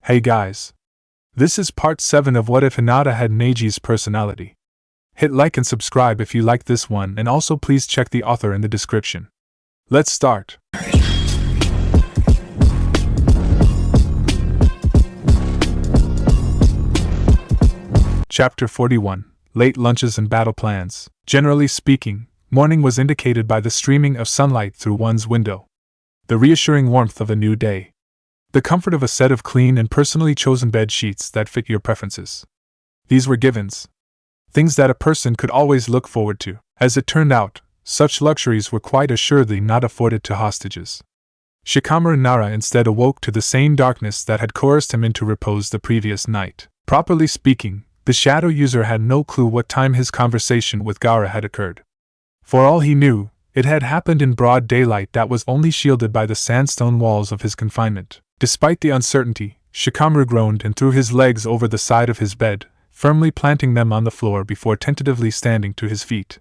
Hey guys. This is part 7 of What If Hinata Had Neji's Personality. Hit like and subscribe if you like this one, and also please check the author in the description. Let's start. Chapter 41. Late Lunches and Battle Plans. Generally speaking, morning was indicated by the streaming of sunlight through one's window. The reassuring warmth of a new day. The comfort of a set of clean and personally chosen bed sheets that fit your preferences. These were givens. Things that a person could always look forward to. As it turned out, such luxuries were quite assuredly not afforded to hostages. Shikamaru Nara instead awoke to the same darkness that had coerced him into repose the previous night. Properly speaking, the shadow user had no clue what time his conversation with Gaara had occurred. For all he knew, it had happened in broad daylight that was only shielded by the sandstone walls of his confinement. Despite the uncertainty, Shikamaru groaned and threw his legs over the side of his bed, firmly planting them on the floor before tentatively standing to his feet.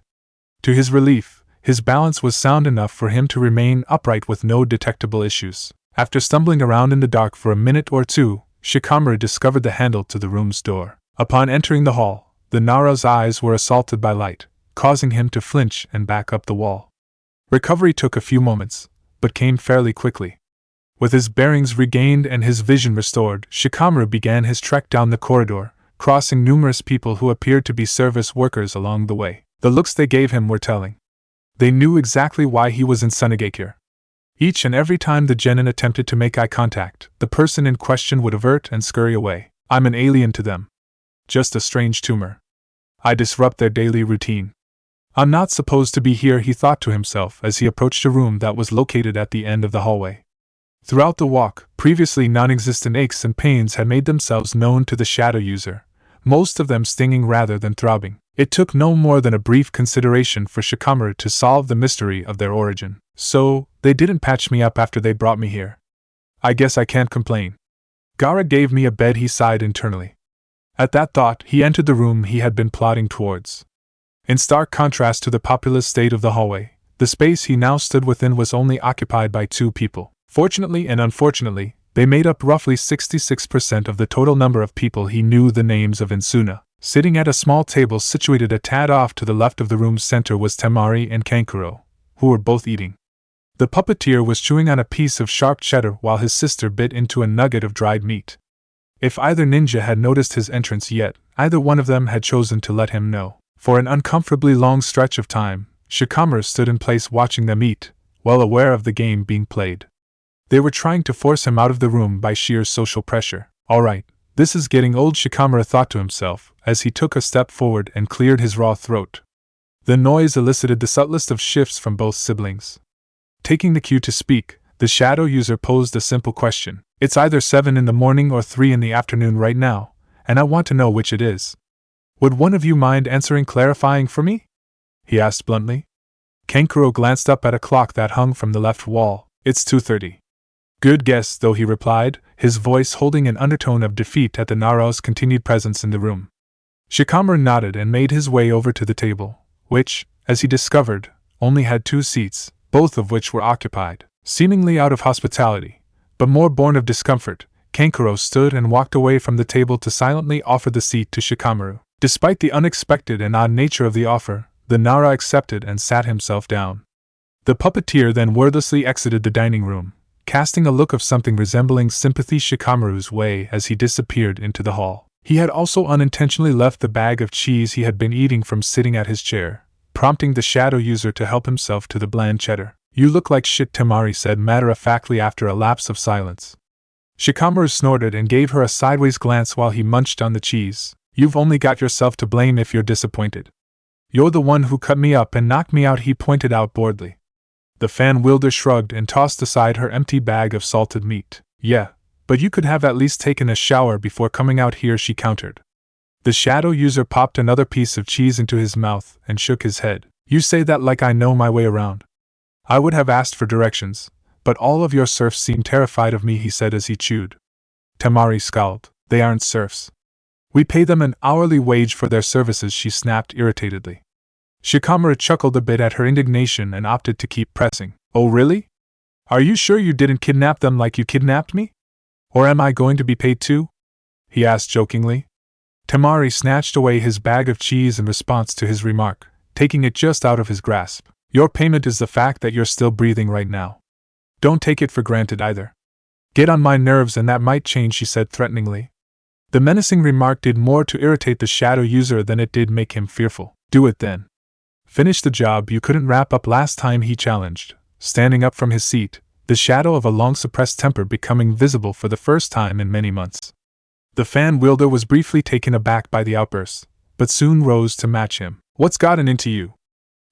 To his relief, his balance was sound enough for him to remain upright with no detectable issues. After stumbling around in the dark for a minute or two, Shikamaru discovered the handle to the room's door. Upon entering the hall, the Nara's eyes were assaulted by light, causing him to flinch and back up the wall. Recovery took a few moments, but came fairly quickly. With his bearings regained and his vision restored, Shikamaru began his trek down the corridor, crossing numerous people who appeared to be service workers along the way. The looks they gave him were telling. They knew exactly why he was in Sunigakure. Each and every time the genin attempted to make eye contact, the person in question would avert and scurry away. I'm an alien to them. Just a strange tumor. I disrupt their daily routine. I'm not supposed to be here, he thought to himself as he approached a room that was located at the end of the hallway. Throughout the walk, previously non-existent aches and pains had made themselves known to the shadow user, most of them stinging rather than throbbing. It took no more than a brief consideration for Shikamaru to solve the mystery of their origin. So, they didn't patch me up after they brought me here. I guess I can't complain. Gaara gave me a bed, he sighed internally. At that thought, he entered the room he had been plodding towards. In stark contrast to the populous state of the hallway, the space he now stood within was only occupied by 2 people. Fortunately and unfortunately, they made up roughly 66% of the total number of people he knew the names of in Suna. Sitting at a small table situated a tad off to the left of the room's center was Temari and Kankuro, who were both eating. The puppeteer was chewing on a piece of sharp cheddar while his sister bit into a nugget of dried meat. If either ninja had noticed his entrance yet, either one of them had chosen to let him know. For an uncomfortably long stretch of time, Shikamaru stood in place watching them eat, well aware of the game being played. They were trying to force him out of the room by sheer social pressure. Alright, this is getting old, Shikamaru thought to himself, as he took a step forward and cleared his raw throat. The noise elicited the subtlest of shifts from both siblings. Taking the cue to speak, the shadow user posed a simple question. It's either 7 in the morning or 3 in the afternoon right now, and I want to know which it is. Would one of you mind answering, clarifying for me? He asked bluntly. Kankuro glanced up at a clock that hung from the left wall. It's 2:30. Good guess, though, he replied, his voice holding an undertone of defeat at the Nara's continued presence in the room. Shikamaru nodded and made his way over to the table, which, as he discovered, only had 2 seats, both of which were occupied. Seemingly out of hospitality, but more born of discomfort, Kankuro stood and walked away from the table to silently offer the seat to Shikamaru. Despite the unexpected and odd nature of the offer, the Nara accepted and sat himself down. The puppeteer then wordlessly exited the dining room, casting a look of something resembling sympathy Shikamaru's way as he disappeared into the hall. He had also unintentionally left the bag of cheese he had been eating from sitting at his chair, prompting the shadow user to help himself to the bland cheddar. You look like shit, Temari said matter-of-factly after a lapse of silence. Shikamaru snorted and gave her a sideways glance while he munched on the cheese. You've only got yourself to blame if you're disappointed. You're the one who cut me up and knocked me out, he pointed out boredly. The fan wielder shrugged and tossed aside her empty bag of salted meat. Yeah, but you could have at least taken a shower before coming out here, she countered. The shadow user popped another piece of cheese into his mouth and shook his head. You say that like I know my way around. I would have asked for directions, but all of your serfs seem terrified of me, he said as he chewed. Temari scowled. They aren't serfs. We pay them an hourly wage for their services, she snapped irritatedly. Shikamaru chuckled a bit at her indignation and opted to keep pressing. Oh really? Are you sure you didn't kidnap them like you kidnapped me? Or am I going to be paid too? He asked jokingly. Temari snatched away his bag of cheese in response to his remark, taking it just out of his grasp. Your payment is the fact that you're still breathing right now. Don't take it for granted either. Get on my nerves and that might change, she said threateningly. The menacing remark did more to irritate the shadow user than it did make him fearful. Do it then. Finish the job you couldn't wrap up last time, he challenged, standing up from his seat, the shadow of a long-suppressed temper becoming visible for the first time in many months. The fan wielder was briefly taken aback by the outburst, but soon rose to match him. What's gotten into you?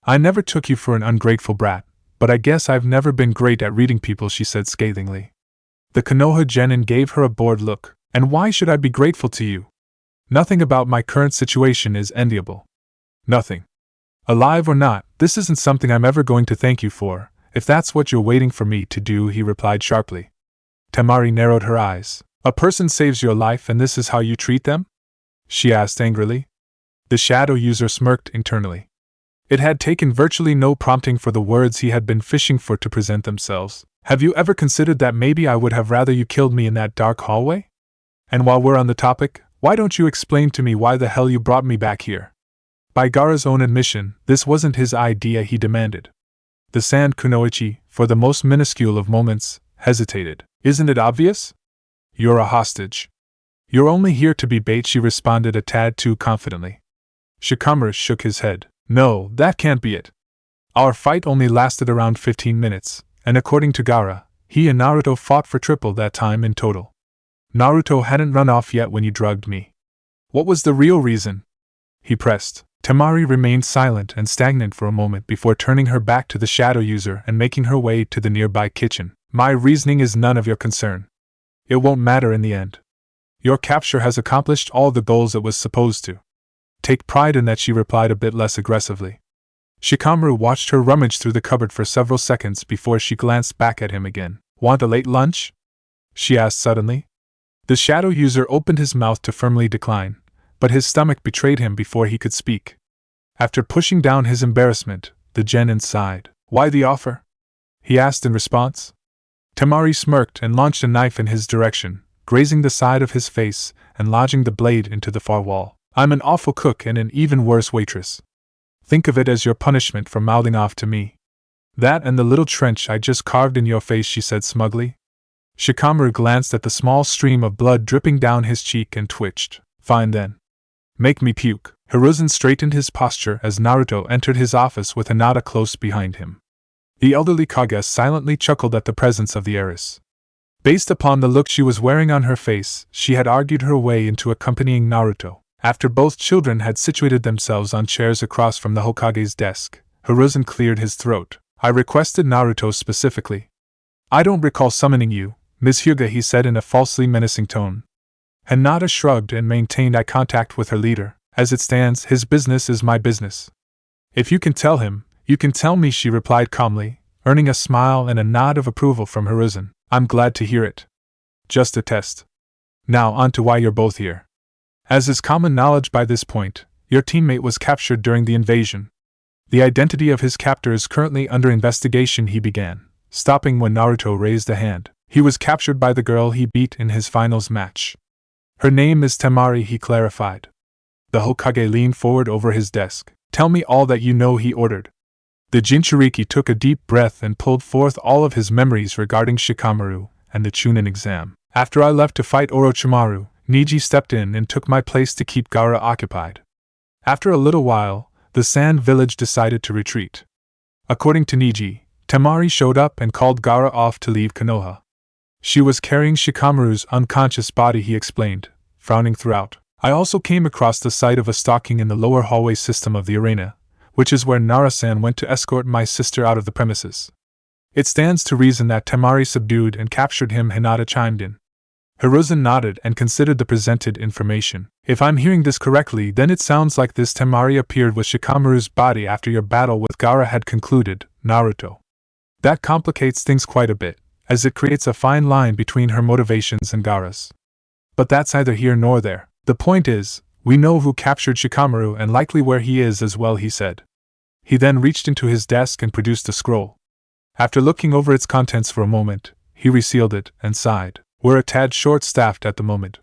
I never took you for an ungrateful brat, but I guess I've never been great at reading people, she said scathingly. The Konoha genin gave her a bored look. And why should I be grateful to you? Nothing about my current situation is enviable. Nothing. Alive or not, this isn't something I'm ever going to thank you for, if that's what you're waiting for me to do, he replied sharply. Temari narrowed her eyes. A person saves your life and this is how you treat them? She asked angrily. The shadow user smirked internally. It had taken virtually no prompting for the words he had been fishing for to present themselves. Have you ever considered that maybe I would have rather you killed me in that dark hallway? And while we're on the topic, why don't you explain to me why the hell you brought me back here? By Gaara's own admission, this wasn't his idea, he demanded. The sand Kunoichi, for the most minuscule of moments, hesitated. Isn't it obvious? You're a hostage. You're only here to be bait, she responded a tad too confidently. Shikamaru shook his head. No, that can't be it. Our fight only lasted around 15 minutes, and according to Gaara, he and Naruto fought for triple that time in total. Naruto hadn't run off yet when you drugged me. What was the real reason? He pressed. Temari remained silent and stagnant for a moment before turning her back to the shadow user and making her way to the nearby kitchen. My reasoning is none of your concern. It won't matter in the end. Your capture has accomplished all the goals it was supposed to. Take pride in that, she replied a bit less aggressively. Shikamaru watched her rummage through the cupboard for several seconds before she glanced back at him again. Want a late lunch? She asked suddenly. The shadow user opened his mouth to firmly decline, but his stomach betrayed him before he could speak. After pushing down his embarrassment, the genin sighed. Why the offer? He asked in response. Temari smirked and launched a knife in his direction, grazing the side of his face and lodging the blade into the far wall. I'm an awful cook and an even worse waitress. Think of it as your punishment for mouthing off to me. That and the little trench I just carved in your face, she said smugly. Shikamaru glanced at the small stream of blood dripping down his cheek and twitched. Fine then. Make me puke. Hiruzen straightened his posture as Naruto entered his office with Hinata close behind him. The elderly Kage silently chuckled at the presence of the heiress. Based upon the look she was wearing on her face, she had argued her way into accompanying Naruto. After both children had situated themselves on chairs across from the Hokage's desk, Hiruzen cleared his throat. I requested Naruto specifically. I don't recall summoning you, Ms. Hyuga, he said in a falsely menacing tone. Hinata shrugged and maintained eye contact with her leader. As it stands, his business is my business. If you can tell him, you can tell me, she replied calmly, earning a smile and a nod of approval from Hiruzen. I'm glad to hear it. Just a test. Now on to why you're both here. As is common knowledge by this point, your teammate was captured during the invasion. The identity of his captor is currently under investigation, he began, stopping when Naruto raised a hand. He was captured by the girl he beat in his finals match. Her name is Temari, he clarified. The Hokage leaned forward over his desk. Tell me all that you know, he ordered. The Jinchuriki took a deep breath and pulled forth all of his memories regarding Shikamaru and the Chunin exam. After I left to fight Orochimaru, Neji stepped in and took my place to keep Gaara occupied. After a little while, the Sand Village decided to retreat. According to Neji, Temari showed up and called Gaara off to leave Konoha. She was carrying Shikamaru's unconscious body, he explained, frowning throughout. I also came across the site of a stalking in the lower hallway system of the arena, which is where Nara-san went to escort my sister out of the premises. It stands to reason that Temari subdued and captured him, Hinata chimed in. Hiruzen nodded and considered the presented information. If I'm hearing this correctly, then it sounds like this Temari appeared with Shikamaru's body after your battle with Gaara had concluded, Naruto. That complicates things quite a bit, as it creates a fine line between her motivations and Gaara's. But that's neither here nor there. The point is, we know who captured Shikamaru and likely where he is as well, he said. He then reached into his desk and produced a scroll. After looking over its contents for a moment, he resealed it and sighed. We're a tad short-staffed at the moment.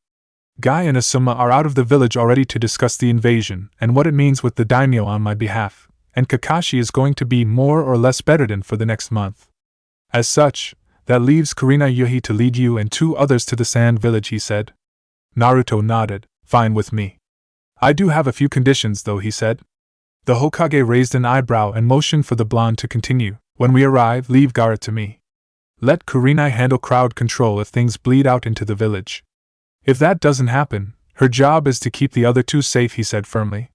Guy and Asuma are out of the village already to discuss the invasion and what it means with the daimyo on my behalf, and Kakashi is going to be more or less bedridden for the next month. As such, that leaves Kunoichi to lead you and 2 others to the sand village, he said. Naruto nodded. Fine with me. I do have a few conditions though, he said. The Hokage raised an eyebrow and motioned for the blonde to continue. When we arrive, leave Gaara to me. Let Kurenai handle crowd control if things bleed out into the village. If that doesn't happen, her job is to keep the other 2 safe, he said firmly.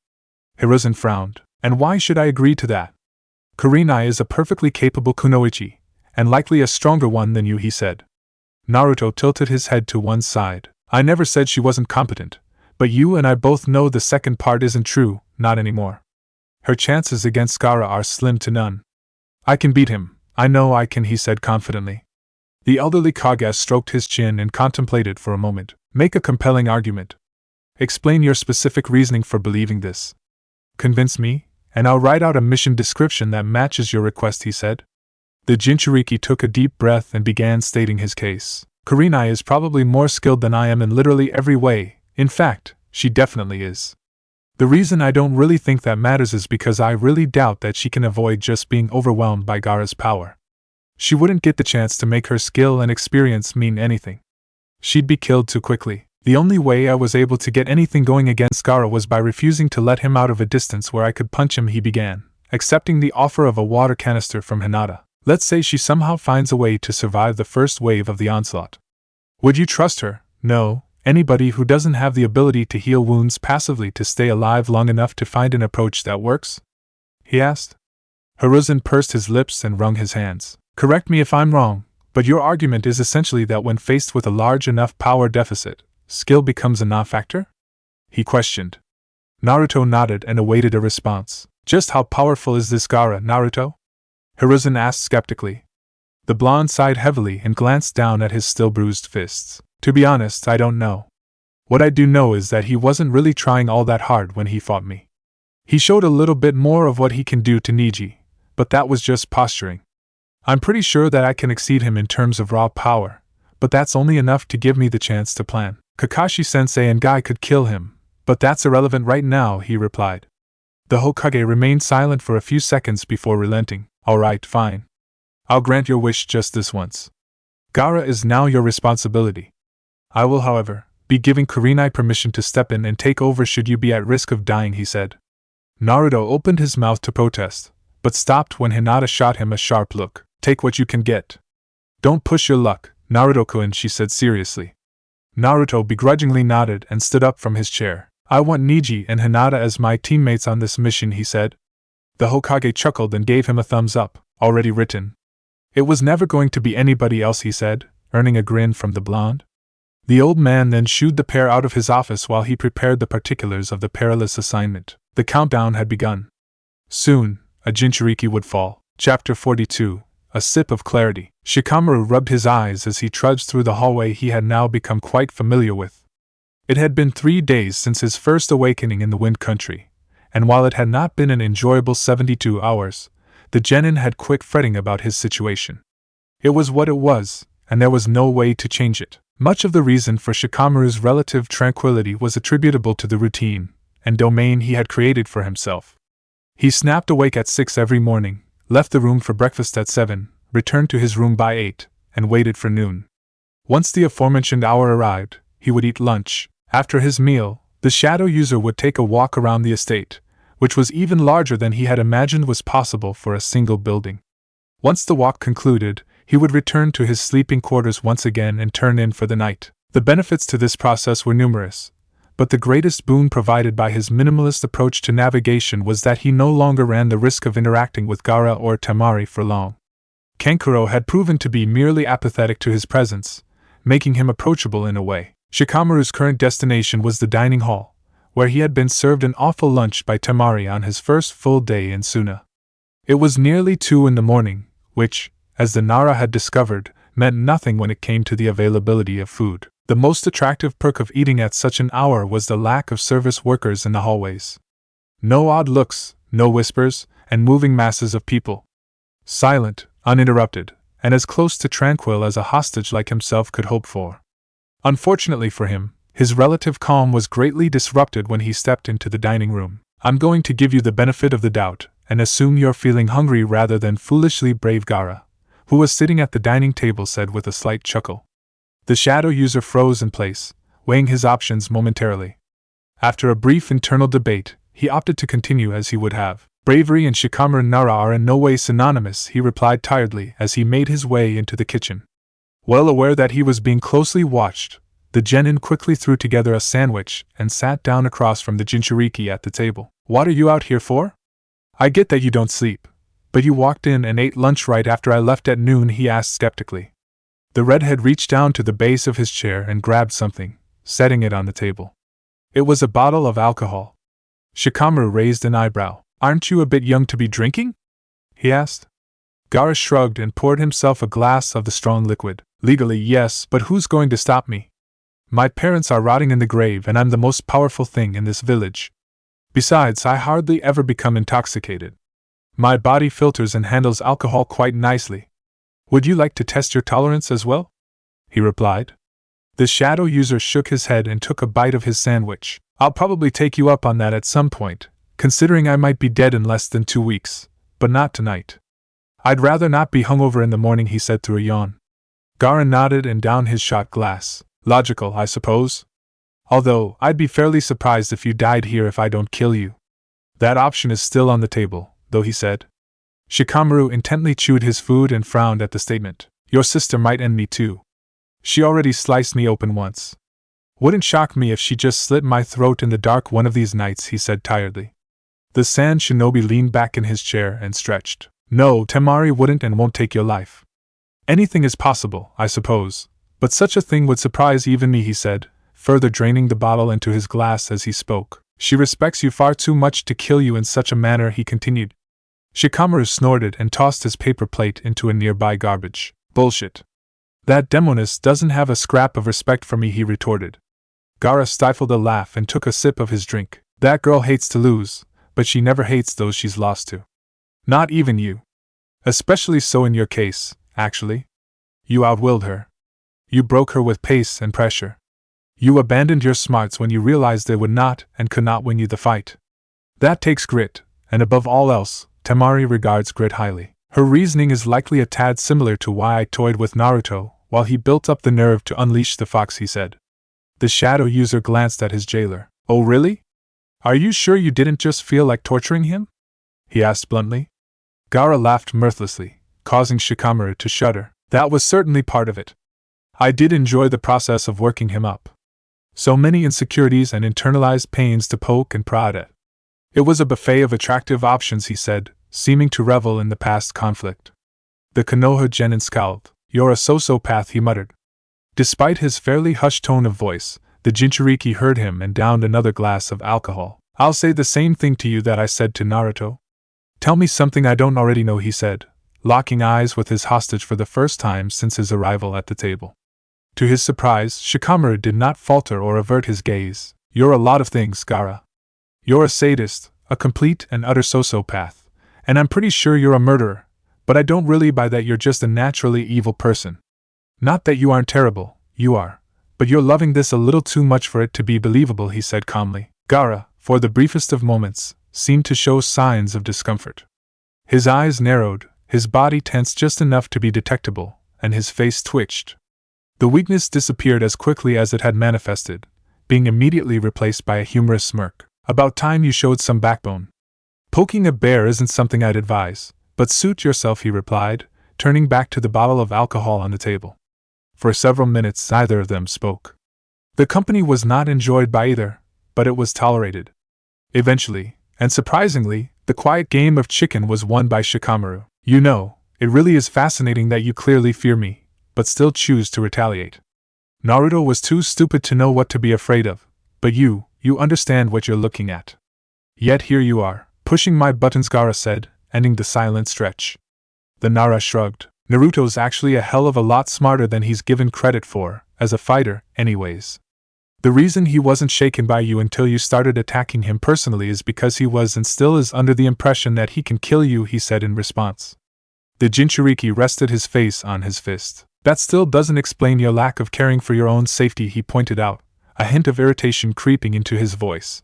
Hiruzen frowned. And why should I agree to that? Kurenai is a perfectly capable Kunoichi, and likely a stronger one than you, he said. Naruto tilted his head to one side. I never said she wasn't competent, but you and I both know the second part isn't true, not anymore. Her chances against Gaara are slim to none. I can beat him, I know I can, he said confidently. The elderly Kage stroked his chin and contemplated for a moment. Make a compelling argument. Explain your specific reasoning for believing this. Convince me, and I'll write out a mission description that matches your request, he said. The Jinchuriki took a deep breath and began stating his case. Kurenai is probably more skilled than I am in literally every way. In fact, she definitely is. The reason I don't really think that matters is because I really doubt that she can avoid just being overwhelmed by Gaara's power. She wouldn't get the chance to make her skill and experience mean anything. She'd be killed too quickly. The only way I was able to get anything going against Gaara was by refusing to let him out of a distance where I could punch him, he began, accepting the offer of a water canister from Hinata. Let's say she somehow finds a way to survive the first wave of the onslaught. Would you trust her? No, anybody who doesn't have the ability to heal wounds passively to stay alive long enough to find an approach that works? He asked. Hiruzen pursed his lips and wrung his hands. Correct me if I'm wrong, but your argument is essentially that when faced with a large enough power deficit, skill becomes a non-factor? He questioned. Naruto nodded and awaited a response. Just how powerful is this Gaara, Naruto? Hiruzen asked skeptically. The blonde sighed heavily and glanced down at his still bruised fists. To be honest, I don't know. What I do know is that he wasn't really trying all that hard when he fought me. He showed a little bit more of what he can do to Neji, but that was just posturing. I'm pretty sure that I can exceed him in terms of raw power, but that's only enough to give me the chance to plan. Kakashi-sensei and Guy could kill him, but that's irrelevant right now, he replied. The Hokage remained silent for a few seconds before relenting. Alright, fine. I'll grant your wish just this once. Gaara is now your responsibility. I will, however, be giving Kurenai permission to step in and take over should you be at risk of dying, he said. Naruto opened his mouth to protest, but stopped when Hinata shot him a sharp look. Take what you can get. Don't push your luck, Naruto-kun, she said seriously. Naruto begrudgingly nodded and stood up from his chair. I want Neji and Hinata as my teammates on this mission, he said. The Hokage chuckled and gave him a thumbs up. Already written. It was never going to be anybody else, he said, earning a grin from the blonde. The old man then shooed the pair out of his office while he prepared the particulars of the perilous assignment. The countdown had begun. Soon, a Jinchuriki would fall. Chapter 42. A sip of clarity. Shikamaru rubbed his eyes as he trudged through the hallway he had now become quite familiar with. It had been 3 days since his first awakening in the Wind Country, and while it had not been an enjoyable 72 hours, the genin had quit fretting about his situation. It was what it was, and there was no way to change it. Much of the reason for Shikamaru's relative tranquility was attributable to the routine and domain he had created for himself. He snapped awake at 6 every morning, left the room for breakfast at 7, returned to his room by 8, and waited for noon. Once the aforementioned hour arrived, he would eat lunch. After his meal, the shadow user would take a walk around the estate, which was even larger than he had imagined was possible for a single building. Once the walk concluded, he would return to his sleeping quarters once again and turn in for the night. The benefits to this process were numerous, but the greatest boon provided by his minimalist approach to navigation was that he no longer ran the risk of interacting with Gaara or Temari for long. Kankuro had proven to be merely apathetic to his presence, making him approachable in a way. Shikamaru's current destination was the dining hall, where he had been served an awful lunch by Temari on his first full day in Suna. It was nearly 2 in the morning, which, as the Nara had discovered, meant nothing when it came to the availability of food. The most attractive perk of eating at such an hour was the lack of service workers in the hallways. No odd looks, no whispers, and moving masses of people. Silent, uninterrupted, and as close to tranquil as a hostage like himself could hope for. Unfortunately for him, his relative calm was greatly disrupted when he stepped into the dining room. I'm going to give you the benefit of the doubt, and assume you're feeling hungry rather than foolishly brave, Gaara, who was sitting at the dining table, said with a slight chuckle. The shadow user froze in place, weighing his options momentarily. After a brief internal debate, he opted to continue as he would have. Bravery and Shikamaru Nara are in no way synonymous, he replied tiredly as he made his way into the kitchen. Well aware that he was being closely watched, the genin quickly threw together a sandwich and sat down across from the Jinchuriki at the table. What are you out here for? I get that you don't sleep, but you walked in and ate lunch right after I left at noon, he asked skeptically. The redhead reached down to the base of his chair and grabbed something, setting it on the table. It was a bottle of alcohol. Shikamaru raised an eyebrow. Aren't you a bit young to be drinking? He asked. Gaara shrugged and poured himself a glass of the strong liquid. Legally, yes, but who's going to stop me? My parents are rotting in the grave and I'm the most powerful thing in this village. Besides, I hardly ever become intoxicated. My body filters and handles alcohol quite nicely. Would you like to test your tolerance as well? He replied. The shadow user shook his head and took a bite of his sandwich. I'll probably take you up on that at some point, considering I might be dead in less than 2 weeks, but not tonight. I'd rather not be hungover in the morning, he said through a yawn. Gaara nodded and downed his shot glass. Logical, I suppose. Although, I'd be fairly surprised if you died here if I don't kill you. That option is still on the table, though, he said. Shikamaru intently chewed his food and frowned at the statement. Your sister might end me too. She already sliced me open once. Wouldn't shock me if she just slit my throat in the dark one of these nights, he said tiredly. The sand shinobi leaned back in his chair and stretched. No, Temari wouldn't and won't take your life. Anything is possible, I suppose, but such a thing would surprise even me, he said, further draining the bottle into his glass as he spoke. She respects you far too much to kill you in such a manner, he continued. Shikamaru snorted and tossed his paper plate into a nearby garbage. Bullshit. That demoness doesn't have a scrap of respect for me, he retorted. Gaara stifled a laugh and took a sip of his drink. That girl hates to lose, but she never hates those she's lost to. Not even you. Especially so in your case, actually. You outwilled her. You broke her with pace and pressure. You abandoned your smarts when you realized they would not and could not win you the fight. That takes grit, and above all else, Temari regards grit highly. Her reasoning is likely a tad similar to why I toyed with Naruto while he built up the nerve to unleash the fox, he said. The shadow user glanced at his jailer. Oh really? Are you sure you didn't just feel like torturing him? He asked bluntly. Gaara laughed mirthlessly, causing Shikamaru to shudder. That was certainly part of it. I did enjoy the process of working him up. So many insecurities and internalized pains to poke and prod at. It was a buffet of attractive options, he said, seeming to revel in the past conflict. The Konoha genin scowled. You're a sociopath, he muttered. Despite his fairly hushed tone of voice, the Jinchuriki heard him and downed another glass of alcohol. I'll say the same thing to you that I said to Naruto. Tell me something I don't already know, he said, locking eyes with his hostage for the first time since his arrival at the table. To his surprise, Shikamaru did not falter or avert his gaze. You're a lot of things, Gaara. You're a sadist, a complete and utter sociopath, and I'm pretty sure you're a murderer, but I don't really buy that. You're just a naturally evil person. Not that you aren't terrible, you are, but you're loving this a little too much for it to be believable, he said calmly. Gaara, for the briefest of moments, seemed to show signs of discomfort. His eyes narrowed, his body tensed just enough to be detectable, and his face twitched. The weakness disappeared as quickly as it had manifested, being immediately replaced by a humorous smirk. About time you showed some backbone. Poking a bear isn't something I'd advise, but suit yourself, he replied, turning back to the bottle of alcohol on the table. For several minutes neither of them spoke. The company was not enjoyed by either, but it was tolerated. Eventually, and surprisingly, the quiet game of chicken was won by Shikamaru. You know, it really is fascinating that you clearly fear me, but still choose to retaliate. Naruto was too stupid to know what to be afraid of, but you understand what you're looking at. Yet here you are, pushing my buttons, Gaara said, ending the silent stretch. The Nara shrugged. Naruto's actually a hell of a lot smarter than he's given credit for, as a fighter, anyways. The reason he wasn't shaken by you until you started attacking him personally is because he was and still is under the impression that he can kill you, he said in response. The Jinchuriki rested his face on his fist. That still doesn't explain your lack of caring for your own safety, he pointed out, a hint of irritation creeping into his voice.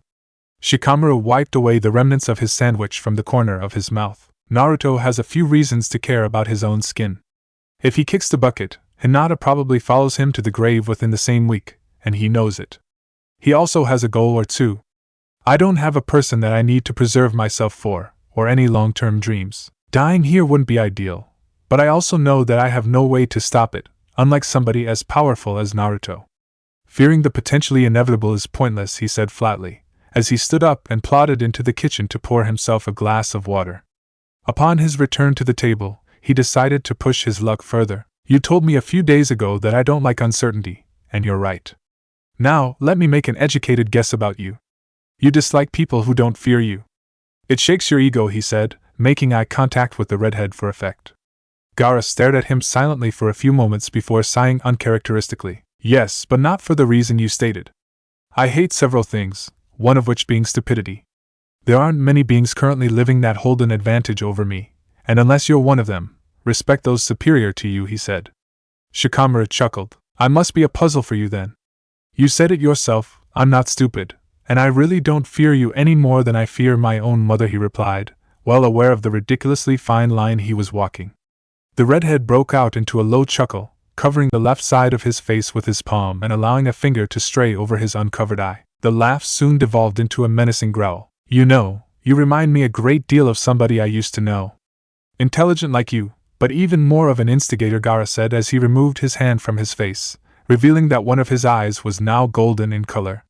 Shikamaru wiped away the remnants of his sandwich from the corner of his mouth. Naruto has a few reasons to care about his own skin. If he kicks the bucket, Hinata probably follows him to the grave within the same week, and he knows it. He also has a goal or two. I don't have a person that I need to preserve myself for, or any long-term dreams. Dying here wouldn't be ideal, but I also know that I have no way to stop it, unlike somebody as powerful as Naruto. Fearing the potentially inevitable is pointless, he said flatly, as he stood up and plodded into the kitchen to pour himself a glass of water. Upon his return to the table, he decided to push his luck further. You told me a few days ago that I don't like uncertainty, and you're right. Now, let me make an educated guess about you. You dislike people who don't fear you. It shakes your ego, he said, making eye contact with the redhead for effect. Gaara stared at him silently for a few moments before sighing uncharacteristically. Yes, but not for the reason you stated. I hate several things, one of which being stupidity. There aren't many beings currently living that hold an advantage over me, and unless you're one of them, respect those superior to you, he said. Shikamaru chuckled. I must be a puzzle for you then. You said it yourself, I'm not stupid, and I really don't fear you any more than I fear my own mother, he replied, well aware of the ridiculously fine line he was walking. The redhead broke out into a low chuckle, covering the left side of his face with his palm and allowing a finger to stray over his uncovered eye. The laugh soon devolved into a menacing growl. You know, you remind me a great deal of somebody I used to know. Intelligent like you, but even more of an instigator, Gaara said as he removed his hand from his face, revealing that one of his eyes was now golden in color.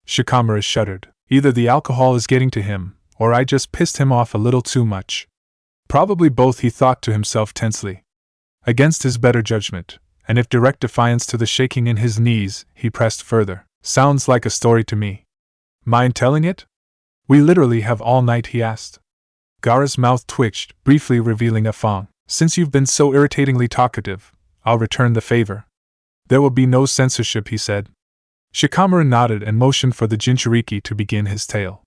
Shikamaru shuddered. Either the alcohol is getting to him, or I just pissed him off a little too much. Probably both, he thought to himself tensely. Against his better judgment, and if direct defiance to the shaking in his knees, he pressed further. Sounds like a story to me. Mind telling it? We literally have all night, he asked. Gaara's mouth twitched, briefly revealing a fang. Since you've been so irritatingly talkative, I'll return the favor. There will be no censorship, he said. Shikamaru nodded and motioned for the Jinchuriki to begin his tale.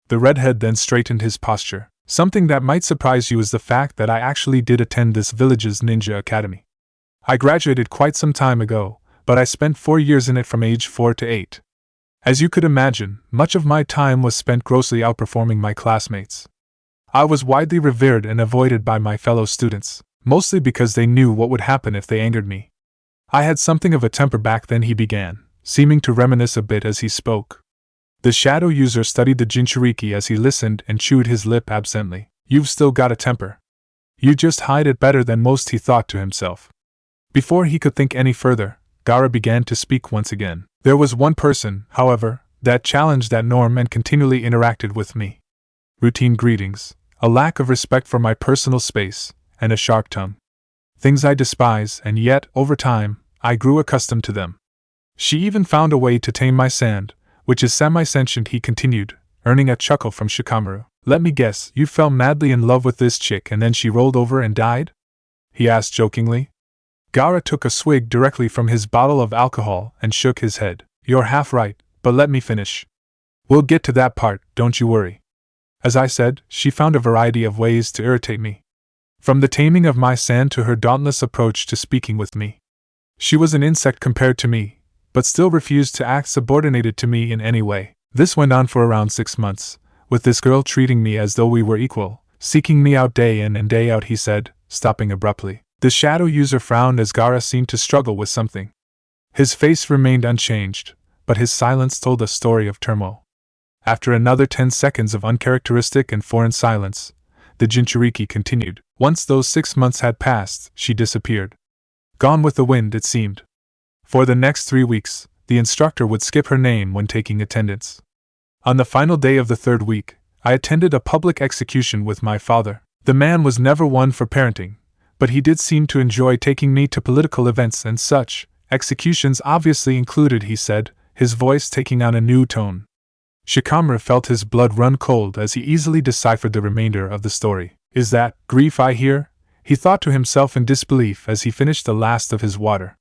The redhead then straightened his posture. Something that might surprise you is the fact that I actually did attend this village's ninja academy. I graduated quite some time ago, but I spent 4 years in it from age 4 to 8. As you could imagine, much of my time was spent grossly outperforming my classmates. I was widely revered and avoided by my fellow students, mostly because they knew what would happen if they angered me. I had something of a temper back then, he began, seeming to reminisce a bit as he spoke. The shadow user studied the Jinchuriki as he listened and chewed his lip absently. You've still got a temper. You just hide it better than most, he thought to himself. Before he could think any further, Gaara began to speak once again. There was one person, however, that challenged that norm and continually interacted with me. Routine greetings, a lack of respect for my personal space, and a sharp tongue. Things I despise, and yet, over time, I grew accustomed to them. She even found a way to tame my sand, which is semi-sentient, he continued, earning a chuckle from Shikamaru. Let me guess, you fell madly in love with this chick and then she rolled over and died? He asked jokingly. Gaara took a swig directly from his bottle of alcohol and shook his head. You're half right, but let me finish. We'll get to that part, don't you worry. As I said, she found a variety of ways to irritate me. From the taming of my sand to her dauntless approach to speaking with me. She was an insect compared to me, but still refused to act subordinated to me in any way. This went on for around 6 months, with this girl treating me as though we were equal, seeking me out day in and day out, he said, stopping abruptly. The shadow user frowned as Gaara seemed to struggle with something. His face remained unchanged, but his silence told a story of turmoil. After another 10 seconds of uncharacteristic and foreign silence, the Jinchuriki continued. Once those 6 months had passed, she disappeared. Gone with the wind, it seemed. For the next 3 weeks, the instructor would skip her name when taking attendance. On the final day of the 3rd week, I attended a public execution with my father. The man was never one for parenting, but he did seem to enjoy taking me to political events and such. Executions obviously included, he said, his voice taking on a new tone. Shikamaru felt his blood run cold as he easily deciphered the remainder of the story. Is that grief I hear? He thought to himself in disbelief as he finished the last of his water.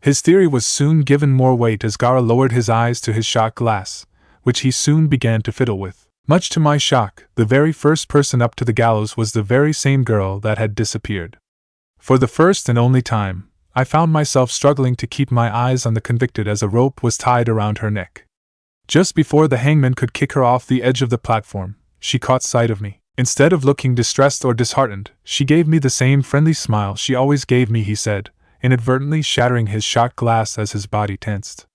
His theory was soon given more weight as Gaara lowered his eyes to his shot glass, which he soon began to fiddle with. Much to my shock, the very first person up to the gallows was the very same girl that had disappeared. For the first and only time, I found myself struggling to keep my eyes on the convicted as a rope was tied around her neck. Just before the hangman could kick her off the edge of the platform, she caught sight of me. Instead of looking distressed or disheartened, she gave me the same friendly smile she always gave me, he said, inadvertently shattering his shot glass as his body tensed.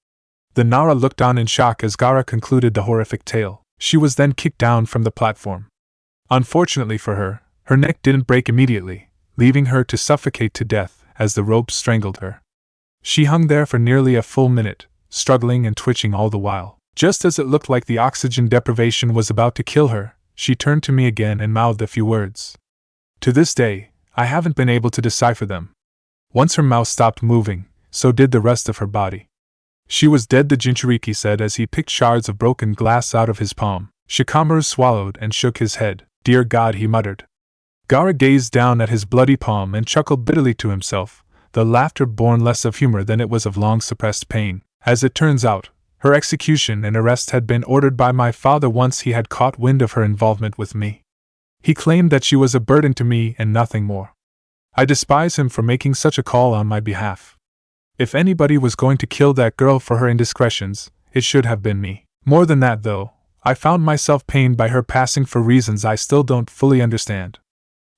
The Nara looked on in shock as Gaara concluded the horrific tale. She was then kicked down from the platform. Unfortunately for her, her neck didn't break immediately, leaving her to suffocate to death as the rope strangled her. She hung there for nearly a full minute, struggling and twitching all the while. Just as it looked like the oxygen deprivation was about to kill her, she turned to me again and mouthed a few words. To this day, I haven't been able to decipher them. Once her mouth stopped moving, so did the rest of her body. She was dead, the Jinchuriki said as he picked shards of broken glass out of his palm. Shikamaru swallowed and shook his head. Dear God, he muttered. Gaara gazed down at his bloody palm and chuckled bitterly to himself, the laughter born less of humor than it was of long-suppressed pain. As it turns out, her execution and arrest had been ordered by my father once he had caught wind of her involvement with me. He claimed that she was a burden to me and nothing more. I despise him for making such a call on my behalf. If anybody was going to kill that girl for her indiscretions, it should have been me. More than that, though, I found myself pained by her passing for reasons I still don't fully understand.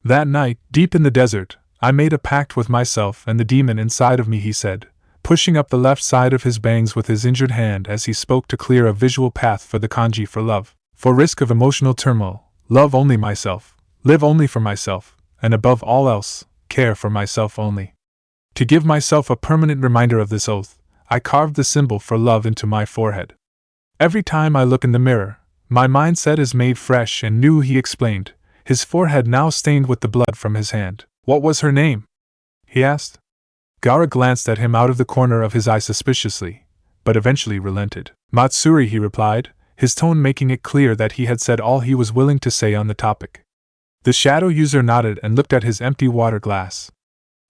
That night, deep in the desert, I made a pact with myself and the demon inside of me, he said, pushing up the left side of his bangs with his injured hand as he spoke to clear a visual path for the kanji for love. For risk of emotional turmoil, love only myself, live only for myself, and above all else, care for myself only. To give myself a permanent reminder of this oath, I carved the symbol for love into my forehead. Every time I look in the mirror, my mindset is made fresh and new, he explained, his forehead now stained with the blood from his hand. What was her name? He asked. Gaara glanced at him out of the corner of his eye suspiciously, but eventually relented. Matsuri, he replied, his tone making it clear that he had said all he was willing to say on the topic. The shadow user nodded and looked at his empty water glass.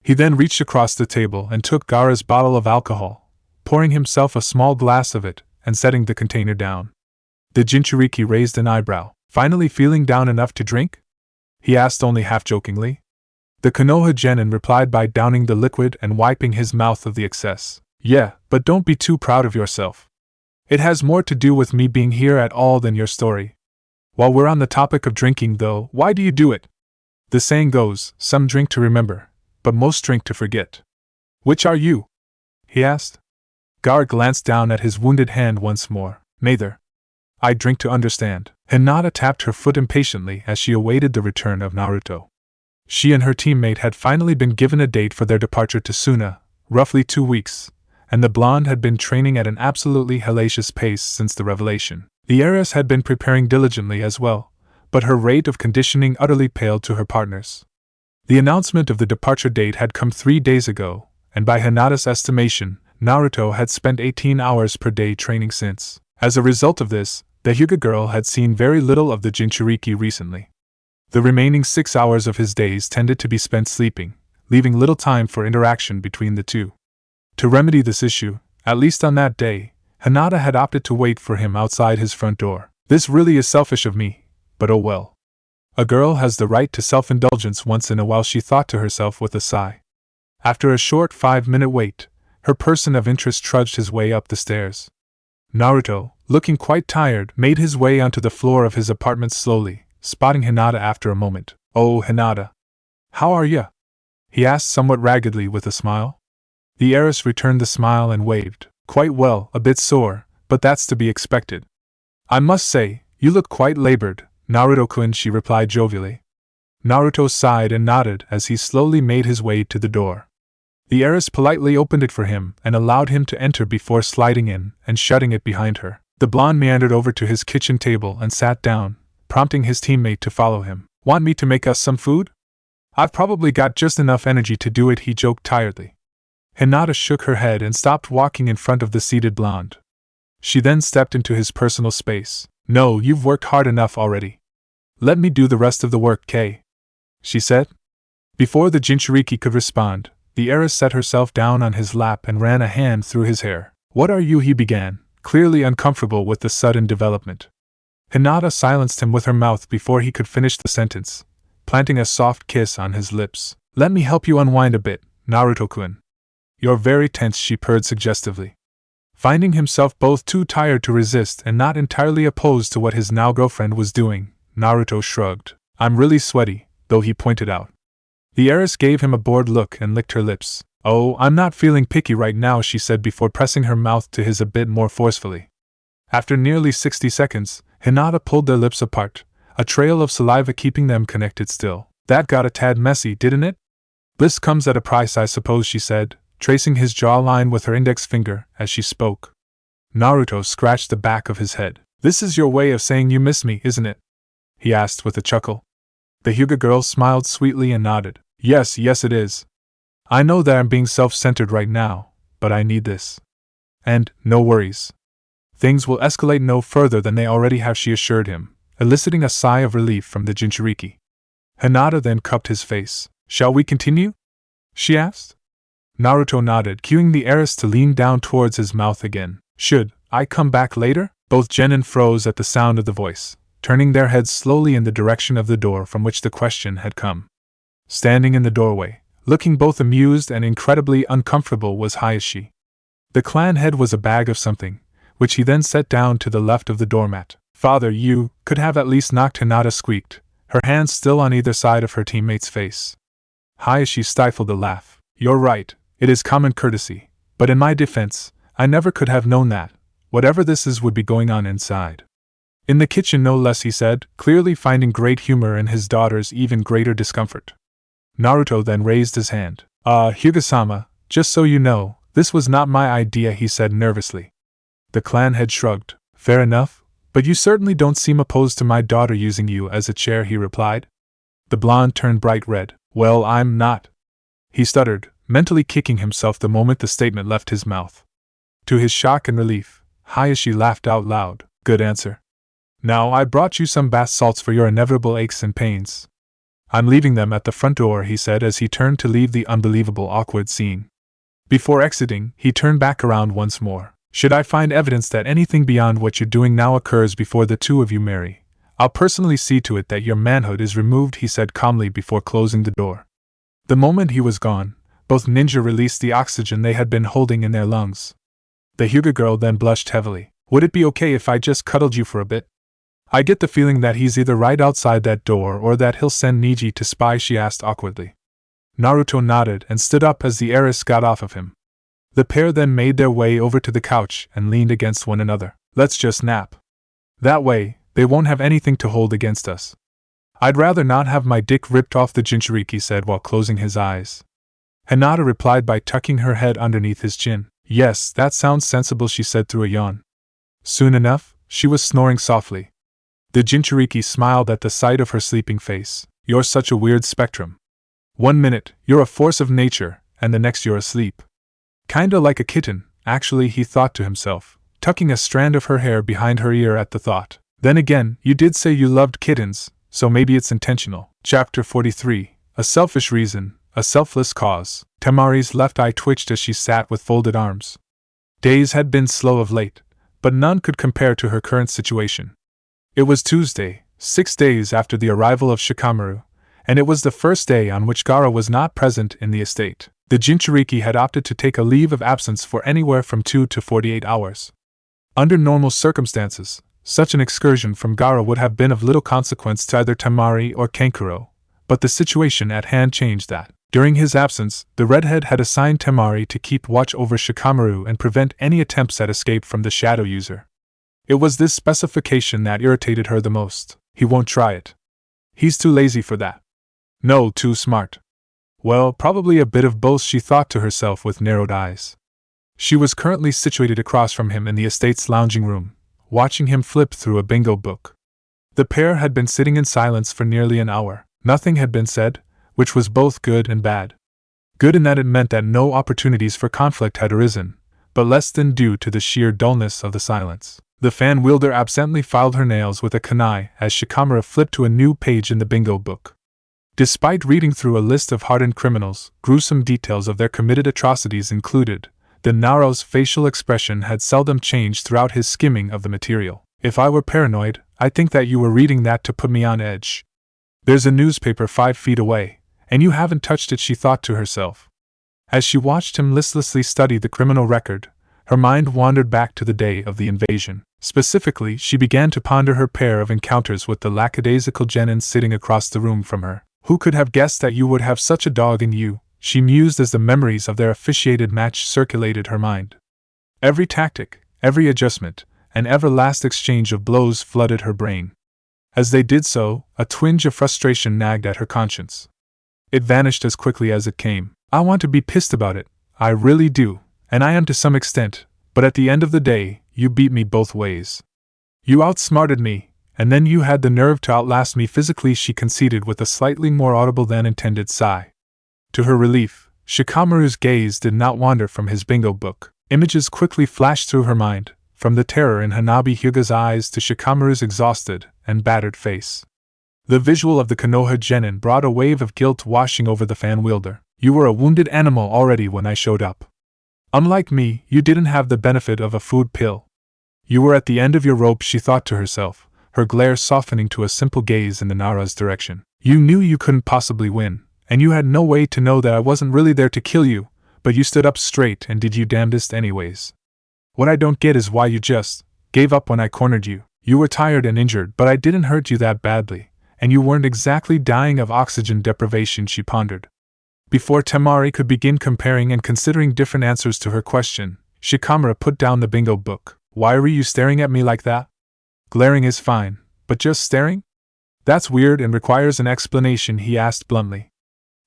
He then reached across the table and took Gaara's bottle of alcohol, pouring himself a small glass of it and setting the container down. The Jinchuriki raised an eyebrow. Finally feeling down enough to drink? He asked only half-jokingly. The Konoha genin replied by downing the liquid and wiping his mouth of the excess. Yeah, but don't be too proud of yourself. It has more to do with me being here at all than your story. While we're on the topic of drinking, though, why do you do it? The saying goes, some drink to remember, but most drink to forget. Which are you? He asked. Gaara glanced down at his wounded hand once more. Neither. I drink to understand. Hinata tapped her foot impatiently as she awaited the return of Naruto. She and her teammate had finally been given a date for their departure to Suna, roughly 2 weeks, and the blonde had been training at an absolutely hellacious pace since the revelation. The heiress had been preparing diligently as well, but her rate of conditioning utterly paled to her partner's. The announcement of the departure date had come 3 days ago, and by Hinata's estimation, Naruto had spent 18 hours per day training since. As a result of this, the Hyuga girl had seen very little of the Jinchuriki recently. The remaining 6 hours of his days tended to be spent sleeping, leaving little time for interaction between the two. To remedy this issue, at least on that day, Hinata had opted to wait for him outside his front door. This really is selfish of me, but oh well. A girl has the right to self-indulgence once in a while, she thought to herself with a sigh. After a short 5-minute wait, her person of interest trudged his way up the stairs. Naruto, looking quite tired, made his way onto the floor of his apartment slowly, spotting Hinata after a moment. Oh, Hinata. How are ya? He asked somewhat raggedly with a smile. The heiress returned the smile and waved. Quite well, a bit sore, but that's to be expected. I must say, you look quite labored, Naruto-kun, she replied jovially. Naruto sighed and nodded as he slowly made his way to the door. The heiress politely opened it for him and allowed him to enter before sliding in and shutting it behind her. The blonde meandered over to his kitchen table and sat down, prompting his teammate to follow him. Want me to make us some food? I've probably got just enough energy to do it, he joked tiredly. Hinata shook her head and stopped walking in front of the seated blonde. She then stepped into his personal space. No, you've worked hard enough already. Let me do the rest of the work, Kay, she said. Before the Jinchuriki could respond, the heiress set herself down on his lap and ran a hand through his hair. What are you? He began, clearly uncomfortable with the sudden development. Hinata silenced him with her mouth before he could finish the sentence, planting a soft kiss on his lips. Let me help you unwind a bit, Naruto-kun. You're very tense, she purred suggestively. Finding himself both too tired to resist and not entirely opposed to what his now girlfriend was doing, Naruto shrugged. I'm really sweaty, though, he pointed out. The heiress gave him a bored look and licked her lips. Oh, I'm not feeling picky right now, she said before pressing her mouth to his a bit more forcefully. After nearly 60 seconds, Hinata pulled their lips apart, a trail of saliva keeping them connected still. That got a tad messy, didn't it? Bliss comes at a price, I suppose, she said, tracing his jawline with her index finger as she spoke. Naruto scratched the back of his head. This is your way of saying you miss me, isn't it? He asked with a chuckle. The Hyuga girl smiled sweetly and nodded. Yes, it is. I know that I'm being self-centered right now, but I need this. And, no worries. Things will escalate no further than they already have, she assured him, eliciting a sigh of relief from the Jinchuriki. Hinata then cupped his face. Shall we continue? She asked. Naruto nodded, cueing the heiress to lean down towards his mouth again. Should I come back later? Both genin froze at the sound of the voice, turning their heads slowly in the direction of the door from which the question had come. Standing in the doorway, looking both amused and incredibly uncomfortable, was Hayashi. The clan head was a bag of something, which he then set down to the left of the doormat. Father, you could have at least knocked, Hinata squeaked, her hands still on either side of her teammate's face. Hayashi stifled a laugh. You're right, it is common courtesy, but in my defense, I never could have known that whatever this is would be going on inside. In the kitchen no less, he said, clearly finding great humor in his daughter's even greater discomfort. Naruto then raised his hand. Hyuga-sama, just so you know, this was not my idea, he said nervously. The clan head shrugged. Fair enough, but you certainly don't seem opposed to my daughter using you as a chair, he replied. The blonde turned bright red. Well, I'm not. He stuttered, mentally kicking himself the moment the statement left his mouth. To his shock and relief, Hayashi laughed out loud. Good answer. Now I brought you some bath salts for your inevitable aches and pains. I'm leaving them at the front door, he said as he turned to leave the unbelievable awkward scene. Before exiting, he turned back around once more. Should I find evidence that anything beyond what you're doing now occurs before the two of you marry, I'll personally see to it that your manhood is removed, he said calmly before closing the door. The moment he was gone, both ninja released the oxygen they had been holding in their lungs. The Hyuga girl then blushed heavily. Would it be okay if I just cuddled you for a bit? I get the feeling that he's either right outside that door or that he'll send Neji to spy, she asked awkwardly. Naruto nodded and stood up as the heiress got off of him. The pair then made their way over to the couch and leaned against one another. Let's just nap. That way, they won't have anything to hold against us. I'd rather not have my dick ripped off, the Jinchuriki said while closing his eyes. Hinata replied by tucking her head underneath his chin. Yes, that sounds sensible, she said through a yawn. Soon enough, she was snoring softly. The Jinchuriki smiled at the sight of her sleeping face. You're such a weird spectrum. 1 minute, you're a force of nature, and the next you're asleep. Kinda like a kitten, actually, he thought to himself, tucking a strand of her hair behind her ear at the thought. Then again, you did say you loved kittens, so maybe it's intentional. Chapter 43. A selfish reason, a selfless cause. Temari's left eye twitched as she sat with folded arms. Days had been slow of late, but none could compare to her current situation. It was Tuesday, 6 days after the arrival of Shikamaru, and it was the first day on which Gaara was not present in the estate. The Jinchuriki had opted to take a leave of absence for anywhere from 2 to 48 hours. Under normal circumstances, such an excursion from Gaara would have been of little consequence to either Temari or Kankuro, but the situation at hand changed that. During his absence, the redhead had assigned Temari to keep watch over Shikamaru and prevent any attempts at escape from the shadow user. It was this specification that irritated her the most. He won't try it. He's too lazy for that. No, too smart. Well, probably a bit of both, she thought to herself with narrowed eyes. She was currently situated across from him in the estate's lounging room, watching him flip through a bingo book. The pair had been sitting in silence for nearly an hour. Nothing had been said, which was both good and bad. Good in that it meant that no opportunities for conflict had arisen, but less than due to the sheer dullness of the silence. The fan wielder absently filed her nails with a kunai as Shikamaru flipped to a new page in the bingo book. Despite reading through a list of hardened criminals, gruesome details of their committed atrocities included, the Naro's facial expression had seldom changed throughout his skimming of the material. If I were paranoid, I'd think that you were reading that to put me on edge. There's a newspaper 5 feet away, and you haven't touched it, she thought to herself. As she watched him listlessly study the criminal record, her mind wandered back to the day of the invasion. Specifically, she began to ponder her pair of encounters with the lackadaisical genin sitting across the room from her. Who could have guessed that you would have such a dog in you? She mused as the memories of their officiated match circulated her mind. Every tactic, every adjustment, and every last exchange of blows flooded her brain. As they did so, a twinge of frustration nagged at her conscience. It vanished as quickly as it came. I want to be pissed about it, I really do, and I am to some extent, but at the end of the day, you beat me both ways. You outsmarted me, and then you had the nerve to outlast me physically, she conceded with a slightly more audible than intended sigh. To her relief, Shikamaru's gaze did not wander from his bingo book. Images quickly flashed through her mind, from the terror in Hanabi Hyuga's eyes to Shikamaru's exhausted and battered face. The visual of the Konoha genin brought a wave of guilt washing over the fan wielder. You were a wounded animal already when I showed up. Unlike me, you didn't have the benefit of a food pill. You were at the end of your rope, she thought to herself, her glare softening to a simple gaze in the Nara's direction. You knew you couldn't possibly win, and you had no way to know that I wasn't really there to kill you, but you stood up straight and did your damnedest anyways. What I don't get is why you just gave up when I cornered you. You were tired and injured, but I didn't hurt you that badly, and you weren't exactly dying of oxygen deprivation, she pondered. Before Temari could begin comparing and considering different answers to her question, Shikamaru put down the bingo book. Why were you staring at me like that? Glaring is fine, but just staring? That's weird and requires an explanation, he asked bluntly.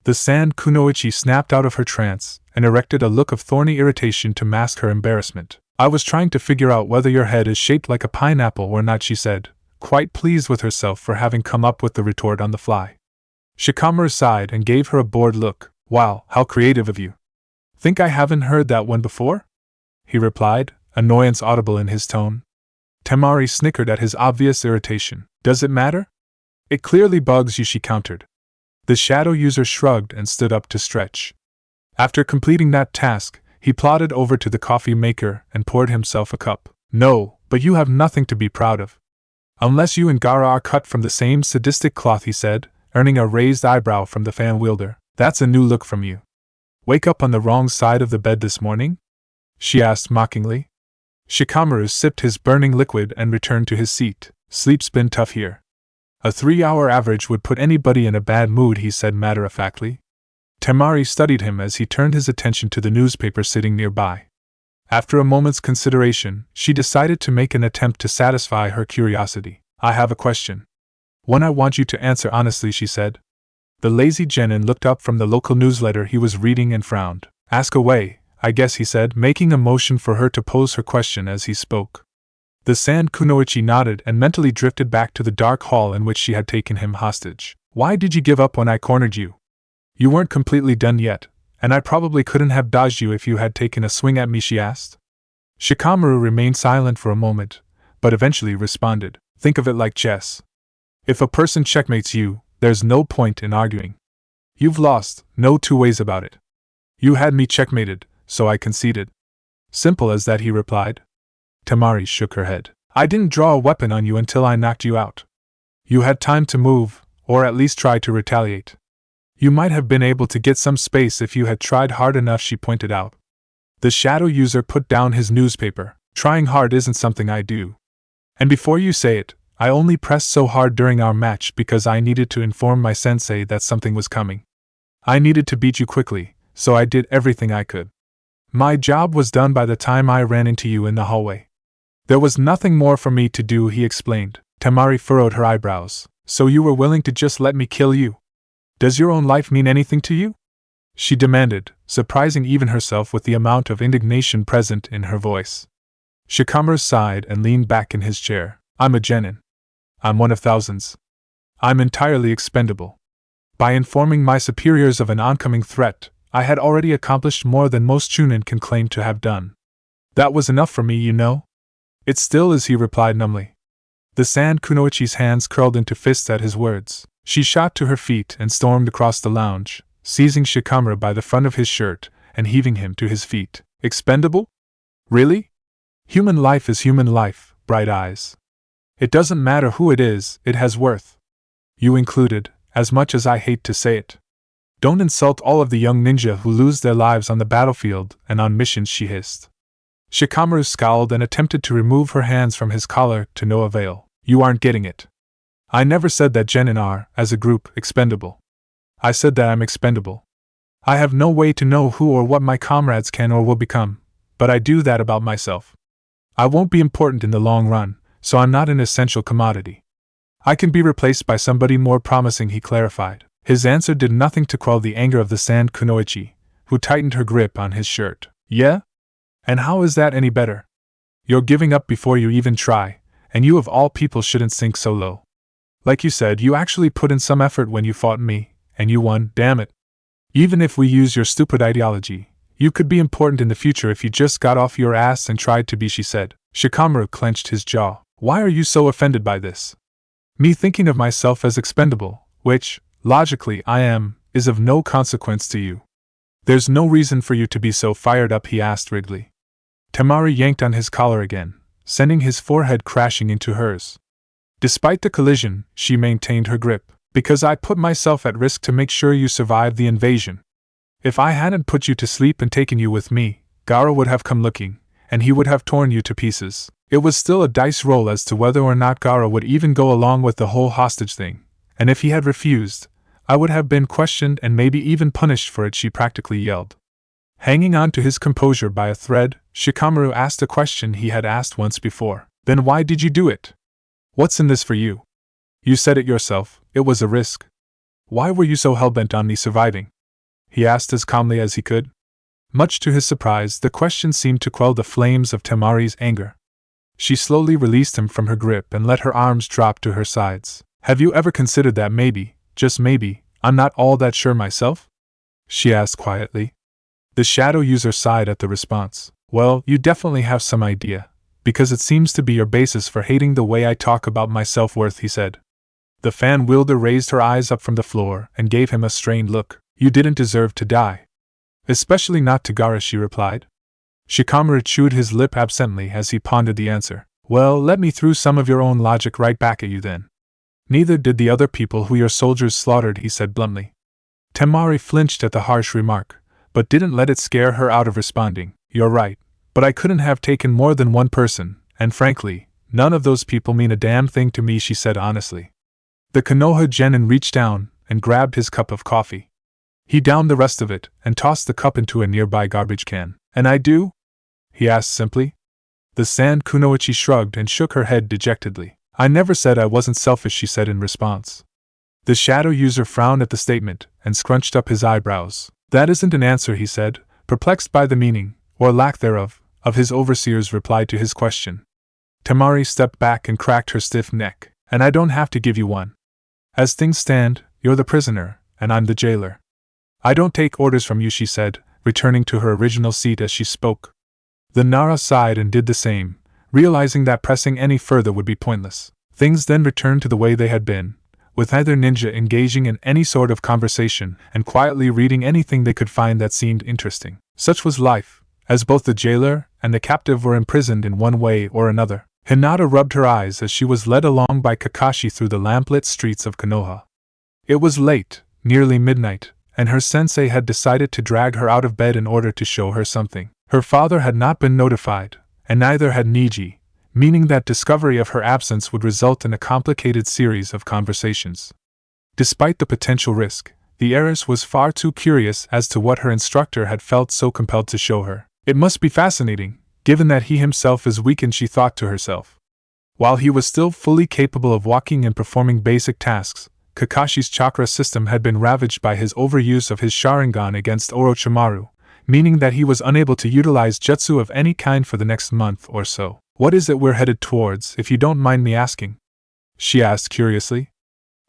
The sand Kunoichi snapped out of her trance and erected a look of thorny irritation to mask her embarrassment. I was trying to figure out whether your head is shaped like a pineapple or not, she said, quite pleased with herself for having come up with the retort on the fly. Shikamaru sighed and gave her a bored look. Wow, how creative of you. Think I haven't heard that one before? He replied, annoyance audible in his tone. Temari snickered at his obvious irritation. Does it matter? It clearly bugs you, she countered. The shadow user shrugged and stood up to stretch. After completing that task, he plodded over to the coffee maker and poured himself a cup. No, but you have nothing to be proud of. Unless you and Gaara are cut from the same sadistic cloth, he said, earning a raised eyebrow from the fan wielder. That's a new look from you. Wake up on the wrong side of the bed this morning? She asked mockingly. Shikamaru sipped his burning liquid and returned to his seat. Sleep's been tough here. A 3-hour average would put anybody in a bad mood, he said matter-of-factly. Temari studied him as he turned his attention to the newspaper sitting nearby. After a moment's consideration, she decided to make an attempt to satisfy her curiosity. I have a question. One I want you to answer honestly, she said. The lazy genin looked up from the local newsletter he was reading and frowned. Ask away, I guess, he said, making a motion for her to pose her question as he spoke. The sand Kunoichi nodded and mentally drifted back to the dark hall in which she had taken him hostage. Why did you give up when I cornered you? You weren't completely done yet, and I probably couldn't have dodged you if you had taken a swing at me, she asked. Shikamaru remained silent for a moment, but eventually responded. Think of it like chess. If a person checkmates you, there's no point in arguing. You've lost, no two ways about it. You had me checkmated, so I conceded. Simple as that, he replied. Temari shook her head. I didn't draw a weapon on you until I knocked you out. You had time to move, or at least try to retaliate. You might have been able to get some space if you had tried hard enough, she pointed out. The shadow user put down his newspaper. Trying hard isn't something I do. And before you say it, I only pressed so hard during our match because I needed to inform my sensei that something was coming. I needed to beat you quickly, so I did everything I could. My job was done by the time I ran into you in the hallway. There was nothing more for me to do, he explained. Temari furrowed her eyebrows. So you were willing to just let me kill you? Does your own life mean anything to you? She demanded, surprising even herself with the amount of indignation present in her voice. Shikamaru sighed and leaned back in his chair. I'm a genin. I'm one of thousands. I'm entirely expendable. By informing my superiors of an oncoming threat, I had already accomplished more than most chunin can claim to have done. That was enough for me, you know? It still is, he replied numbly. The sand Kunoichi's hands curled into fists at his words. She shot to her feet and stormed across the lounge, seizing Shikamaru by the front of his shirt and heaving him to his feet. Expendable? Really? Human life is human life, bright eyes. It doesn't matter who it is, it has worth. You included, as much as I hate to say it. Don't insult all of the young ninja who lose their lives on the battlefield and on missions, she hissed. Shikamaru scowled and attempted to remove her hands from his collar to no avail. You aren't getting it. I never said that genin are, as a group, expendable. I said that I'm expendable. I have no way to know who or what my comrades can or will become, but I do that about myself. I won't be important in the long run, so I'm not an essential commodity. I can be replaced by somebody more promising, he clarified. His answer did nothing to quell the anger of the sand Kunoichi, who tightened her grip on his shirt. Yeah? And how is that any better? You're giving up before you even try, and you of all people shouldn't sink so low. Like you said, you actually put in some effort when you fought me, and you won, damn it. Even if we use your stupid ideology, you could be important in the future if you just got off your ass and tried to be, she said. Shikamaru clenched his jaw. Why are you so offended by this? Me thinking of myself as expendable, which, logically, I am, is of no consequence to you. There's no reason for you to be so fired up, he asked Wrigley. Temari yanked on his collar again, sending his forehead crashing into hers. Despite the collision, she maintained her grip. Because I put myself at risk to make sure you survived the invasion. If I hadn't put you to sleep and taken you with me, Gaara would have come looking, and he would have torn you to pieces. It was still a dice roll as to whether or not Gaara would even go along with the whole hostage thing, and if he had refused, I would have been questioned and maybe even punished for it, she practically yelled. Hanging on to his composure by a thread, Shikamaru asked a question he had asked once before. Then why did you do it? What's in this for you? You said it yourself, it was a risk. Why were you so hellbent on me surviving? He asked as calmly as he could. Much to his surprise, the question seemed to quell the flames of Temari's anger. She slowly released him from her grip and let her arms drop to her sides. Have you ever considered that maybe, just maybe, I'm not all that sure myself? She asked quietly. The shadow user sighed at the response. Well, you definitely have some idea, because it seems to be your basis for hating the way I talk about my self-worth, he said. The fan wielder raised her eyes up from the floor and gave him a strained look. You didn't deserve to die. Especially not to Gaara, she replied. Shikamaru chewed his lip absently as he pondered the answer. Well, let me throw some of your own logic right back at you then. Neither did the other people who your soldiers slaughtered, he said bluntly. Temari flinched at the harsh remark, but didn't let it scare her out of responding. You're right, but I couldn't have taken more than one person, and frankly, none of those people mean a damn thing to me, she said honestly. The Konoha genin reached down and grabbed his cup of coffee. He downed the rest of it and tossed the cup into a nearby garbage can. And I do? He asked simply. The sand Kunoichi shrugged and shook her head dejectedly. I never said I wasn't selfish, she said in response. The shadow user frowned at the statement and scrunched up his eyebrows. That isn't an answer, he said, perplexed by the meaning, or lack thereof, of his overseer's reply to his question. Temari stepped back and cracked her stiff neck. And I don't have to give you one. As things stand, you're the prisoner, and I'm the jailer. I don't take orders from you, she said, returning to her original seat as she spoke. The Nara sighed and did the same, realizing that pressing any further would be pointless. Things then returned to the way they had been, with either ninja engaging in any sort of conversation and quietly reading anything they could find that seemed interesting. Such was life, as both the jailer and the captive were imprisoned in one way or another. Hinata rubbed her eyes as she was led along by Kakashi through the lamplit streets of Konoha. It was late, nearly midnight, and her sensei had decided to drag her out of bed in order to show her something. Her father had not been notified, and neither had Neji, meaning that discovery of her absence would result in a complicated series of conversations. Despite the potential risk, the heiress was far too curious as to what her instructor had felt so compelled to show her. It must be fascinating, given that he himself is weakened, she thought to herself. While he was still fully capable of walking and performing basic tasks, Kakashi's chakra system had been ravaged by his overuse of his Sharingan against Orochimaru, meaning that he was unable to utilize jutsu of any kind for the next month or so. What is it we're headed towards, if you don't mind me asking? She asked curiously.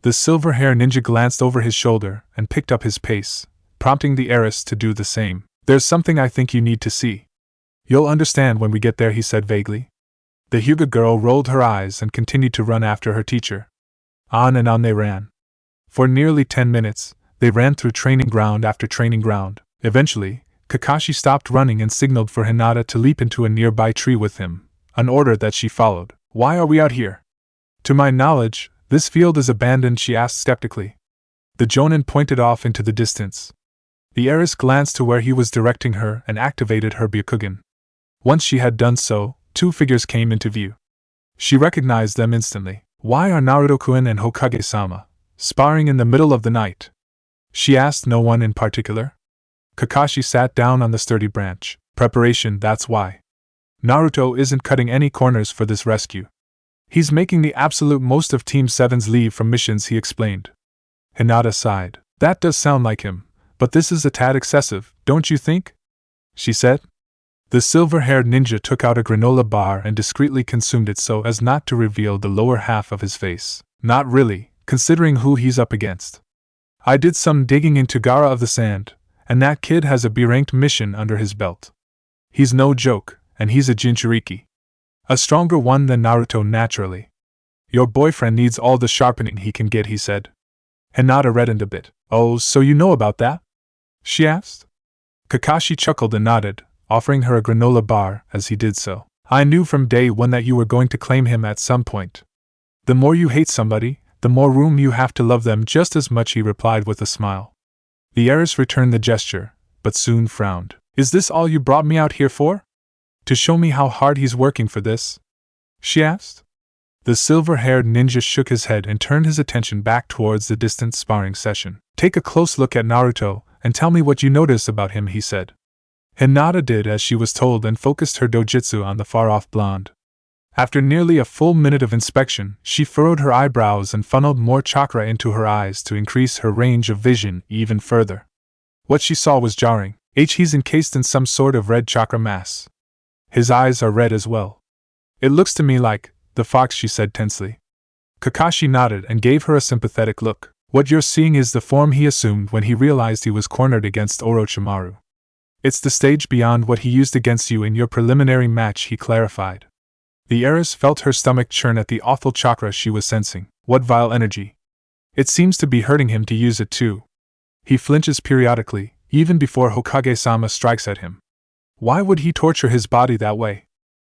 The silver-haired ninja glanced over his shoulder and picked up his pace, prompting the heiress to do the same. There's something I think you need to see. You'll understand when we get there, he said vaguely. The hyuga girl rolled her eyes and continued to run after her teacher. On and on they ran. For nearly 10 minutes, they ran through training ground after training ground. Eventually, Kakashi stopped running and signaled for Hinata to leap into a nearby tree with him, an order that she followed. Why are we out here? To my knowledge, this field is abandoned, she asked skeptically. The Jonin pointed off into the distance. The heiress glanced to where he was directing her and activated her Byakugan. Once she had done so, two figures came into view. She recognized them instantly. Why are Naruto-kun and Hokage-sama sparring in the middle of the night? She asked no one in particular. Kakashi sat down on the sturdy branch. Preparation, that's why. Naruto isn't cutting any corners for this rescue. He's making the absolute most of Team 7's leave from missions, he explained. Hinata sighed. That does sound like him, but this is a tad excessive, don't you think? She said. The silver-haired ninja took out a granola bar and discreetly consumed it so as not to reveal the lower half of his face. Not really, considering who he's up against. I did some digging into Gaara of the Sand, and that kid has a B-ranked mission under his belt. He's no joke, and he's a Jinchuriki. A stronger one than Naruto naturally. Your boyfriend needs all the sharpening he can get, he said. Hinata reddened a bit. Oh, so you know about that? She asked. Kakashi chuckled and nodded, offering her a granola bar as he did so. I knew from day one that you were going to claim him at some point. The more you hate somebody, the more room you have to love them just as much, he replied with a smile. The heiress returned the gesture, but soon frowned. Is this all you brought me out here for? To show me how hard he's working for this? She asked. The silver-haired ninja shook his head and turned his attention back towards the distant sparring session. Take a close look at Naruto, and tell me what you notice about him, he said. Hinata did as she was told and focused her dojutsu on the far-off blonde. After nearly a full minute of inspection, she furrowed her eyebrows and funneled more chakra into her eyes to increase her range of vision even further. What she saw was jarring. He's encased in some sort of red chakra mass. His eyes are red as well. It looks to me like the fox, she said tensely. Kakashi nodded and gave her a sympathetic look. What you're seeing is the form he assumed when he realized he was cornered against Orochimaru. It's the stage beyond what he used against you in your preliminary match, he clarified. The heiress felt her stomach churn at the awful chakra she was sensing. What vile energy. It seems to be hurting him to use it too. He flinches periodically, even before Hokage-sama strikes at him. Why would he torture his body that way?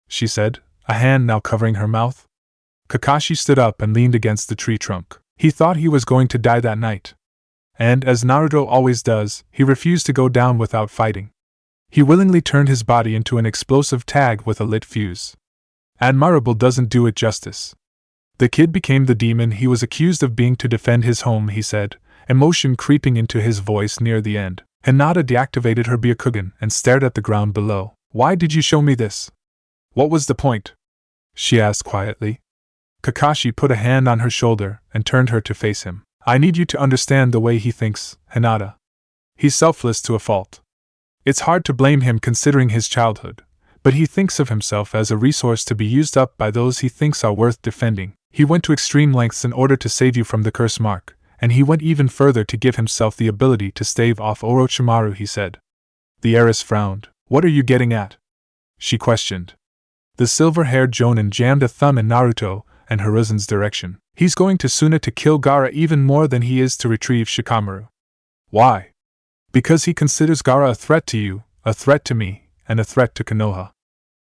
She said, a hand now covering her mouth. Kakashi stood up and leaned against the tree trunk. He thought he was going to die that night. And, as Naruto always does, he refused to go down without fighting. He willingly turned his body into an explosive tag with a lit fuse. Admirable doesn't do it justice. The kid became the demon he was accused of being to defend his home, he said, emotion creeping into his voice near the end. Hinata deactivated her Byakugan and stared at the ground below. Why did you show me this? What was the point? She asked quietly. Kakashi put a hand on her shoulder and turned her to face him. I need you to understand the way he thinks, Hinata. He's selfless to a fault. It's hard to blame him considering his childhood, but he thinks of himself as a resource to be used up by those he thinks are worth defending. He went to extreme lengths in order to save you from the curse mark, and he went even further to give himself the ability to stave off Orochimaru, he said. The heiress frowned. What are you getting at? She questioned. The silver-haired Jonin jammed a thumb in Naruto and Hiruzen's direction. He's going to Suna to kill Gaara even more than he is to retrieve Shikamaru. Why? Because he considers Gaara a threat to you, a threat to me, and a threat to Konoha.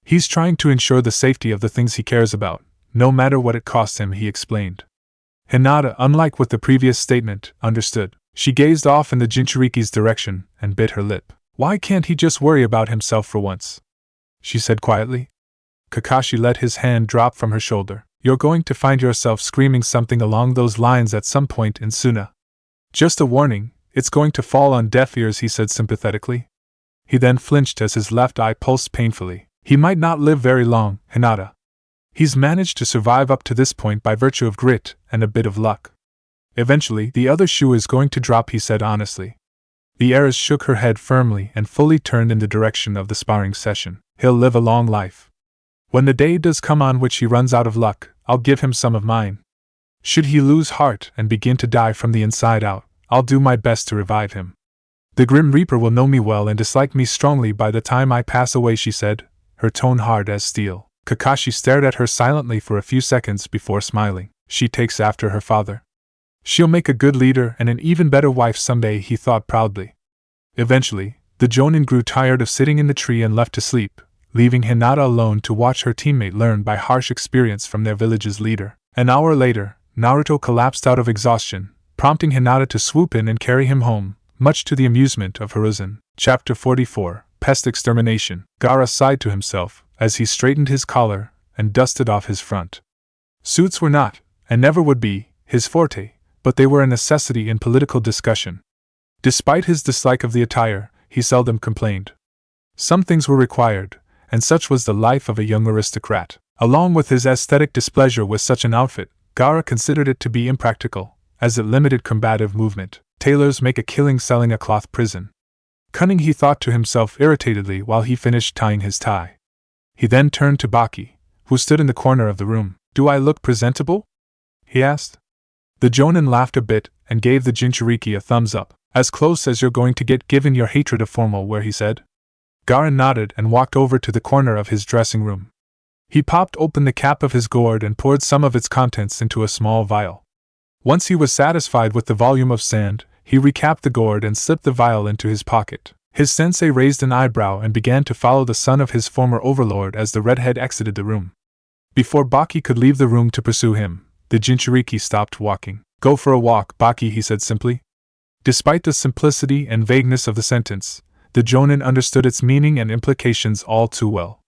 He's trying to ensure the safety of the things he cares about, no matter what it costs him, he explained. Hinata, unlike with the previous statement, understood. She gazed off in the Jinchuriki's direction and bit her lip. Why can't he just worry about himself for once? She said quietly. Kakashi let his hand drop from her shoulder. You're going to find yourself screaming something along those lines at some point in Suna. Just a warning, it's going to fall on deaf ears, he said sympathetically. He then flinched as his left eye pulsed painfully. He might not live very long, Hinata. He's managed to survive up to this point by virtue of grit and a bit of luck. Eventually, the other shoe is going to drop, he said honestly. The heiress shook her head firmly and fully turned in the direction of the sparring session. He'll live a long life. When the day does come on which he runs out of luck, I'll give him some of mine. Should he lose heart and begin to die from the inside out, I'll do my best to revive him. The Grim Reaper will know me well and dislike me strongly by the time I pass away, she said, her tone hard as steel. Kakashi stared at her silently for a few seconds before smiling. She takes after her father. She'll make a good leader and an even better wife someday, he thought proudly. Eventually, the Jonin grew tired of sitting in the tree and left to sleep, leaving Hinata alone to watch her teammate learn by harsh experience from their village's leader. An hour later, Naruto collapsed out of exhaustion, prompting Hinata to swoop in and carry him home, much to the amusement of Hiruzen. Chapter 44, Pest Extermination. Gaara sighed to himself as he straightened his collar and dusted off his front. Suits were not, and never would be, his forte, but they were a necessity in political discussion. Despite his dislike of the attire, he seldom complained. Some things were required, and such was the life of a young aristocrat. Along with his aesthetic displeasure with such an outfit, Gaara considered it to be impractical, as it limited combative movement. Tailors make a killing selling a cloth prison. Cunning, he thought to himself irritatedly while he finished tying his tie. He then turned to Baki, who stood in the corner of the room. "Do I look presentable?" he asked. The Jonin laughed a bit and gave the Jinchuriki a thumbs up. "As close as you're going to get given your hatred of formal wear," he said. Gaara nodded and walked over to the corner of his dressing room. He popped open the cap of his gourd and poured some of its contents into a small vial. Once he was satisfied with the volume of sand, he recapped the gourd and slipped the vial into his pocket. His sensei raised an eyebrow and began to follow the son of his former overlord as the redhead exited the room. Before Baki could leave the room to pursue him, the Jinchuriki stopped walking. "Go for a walk, Baki," he said simply. Despite the simplicity and vagueness of the sentence, the Jonin understood its meaning and implications all too well.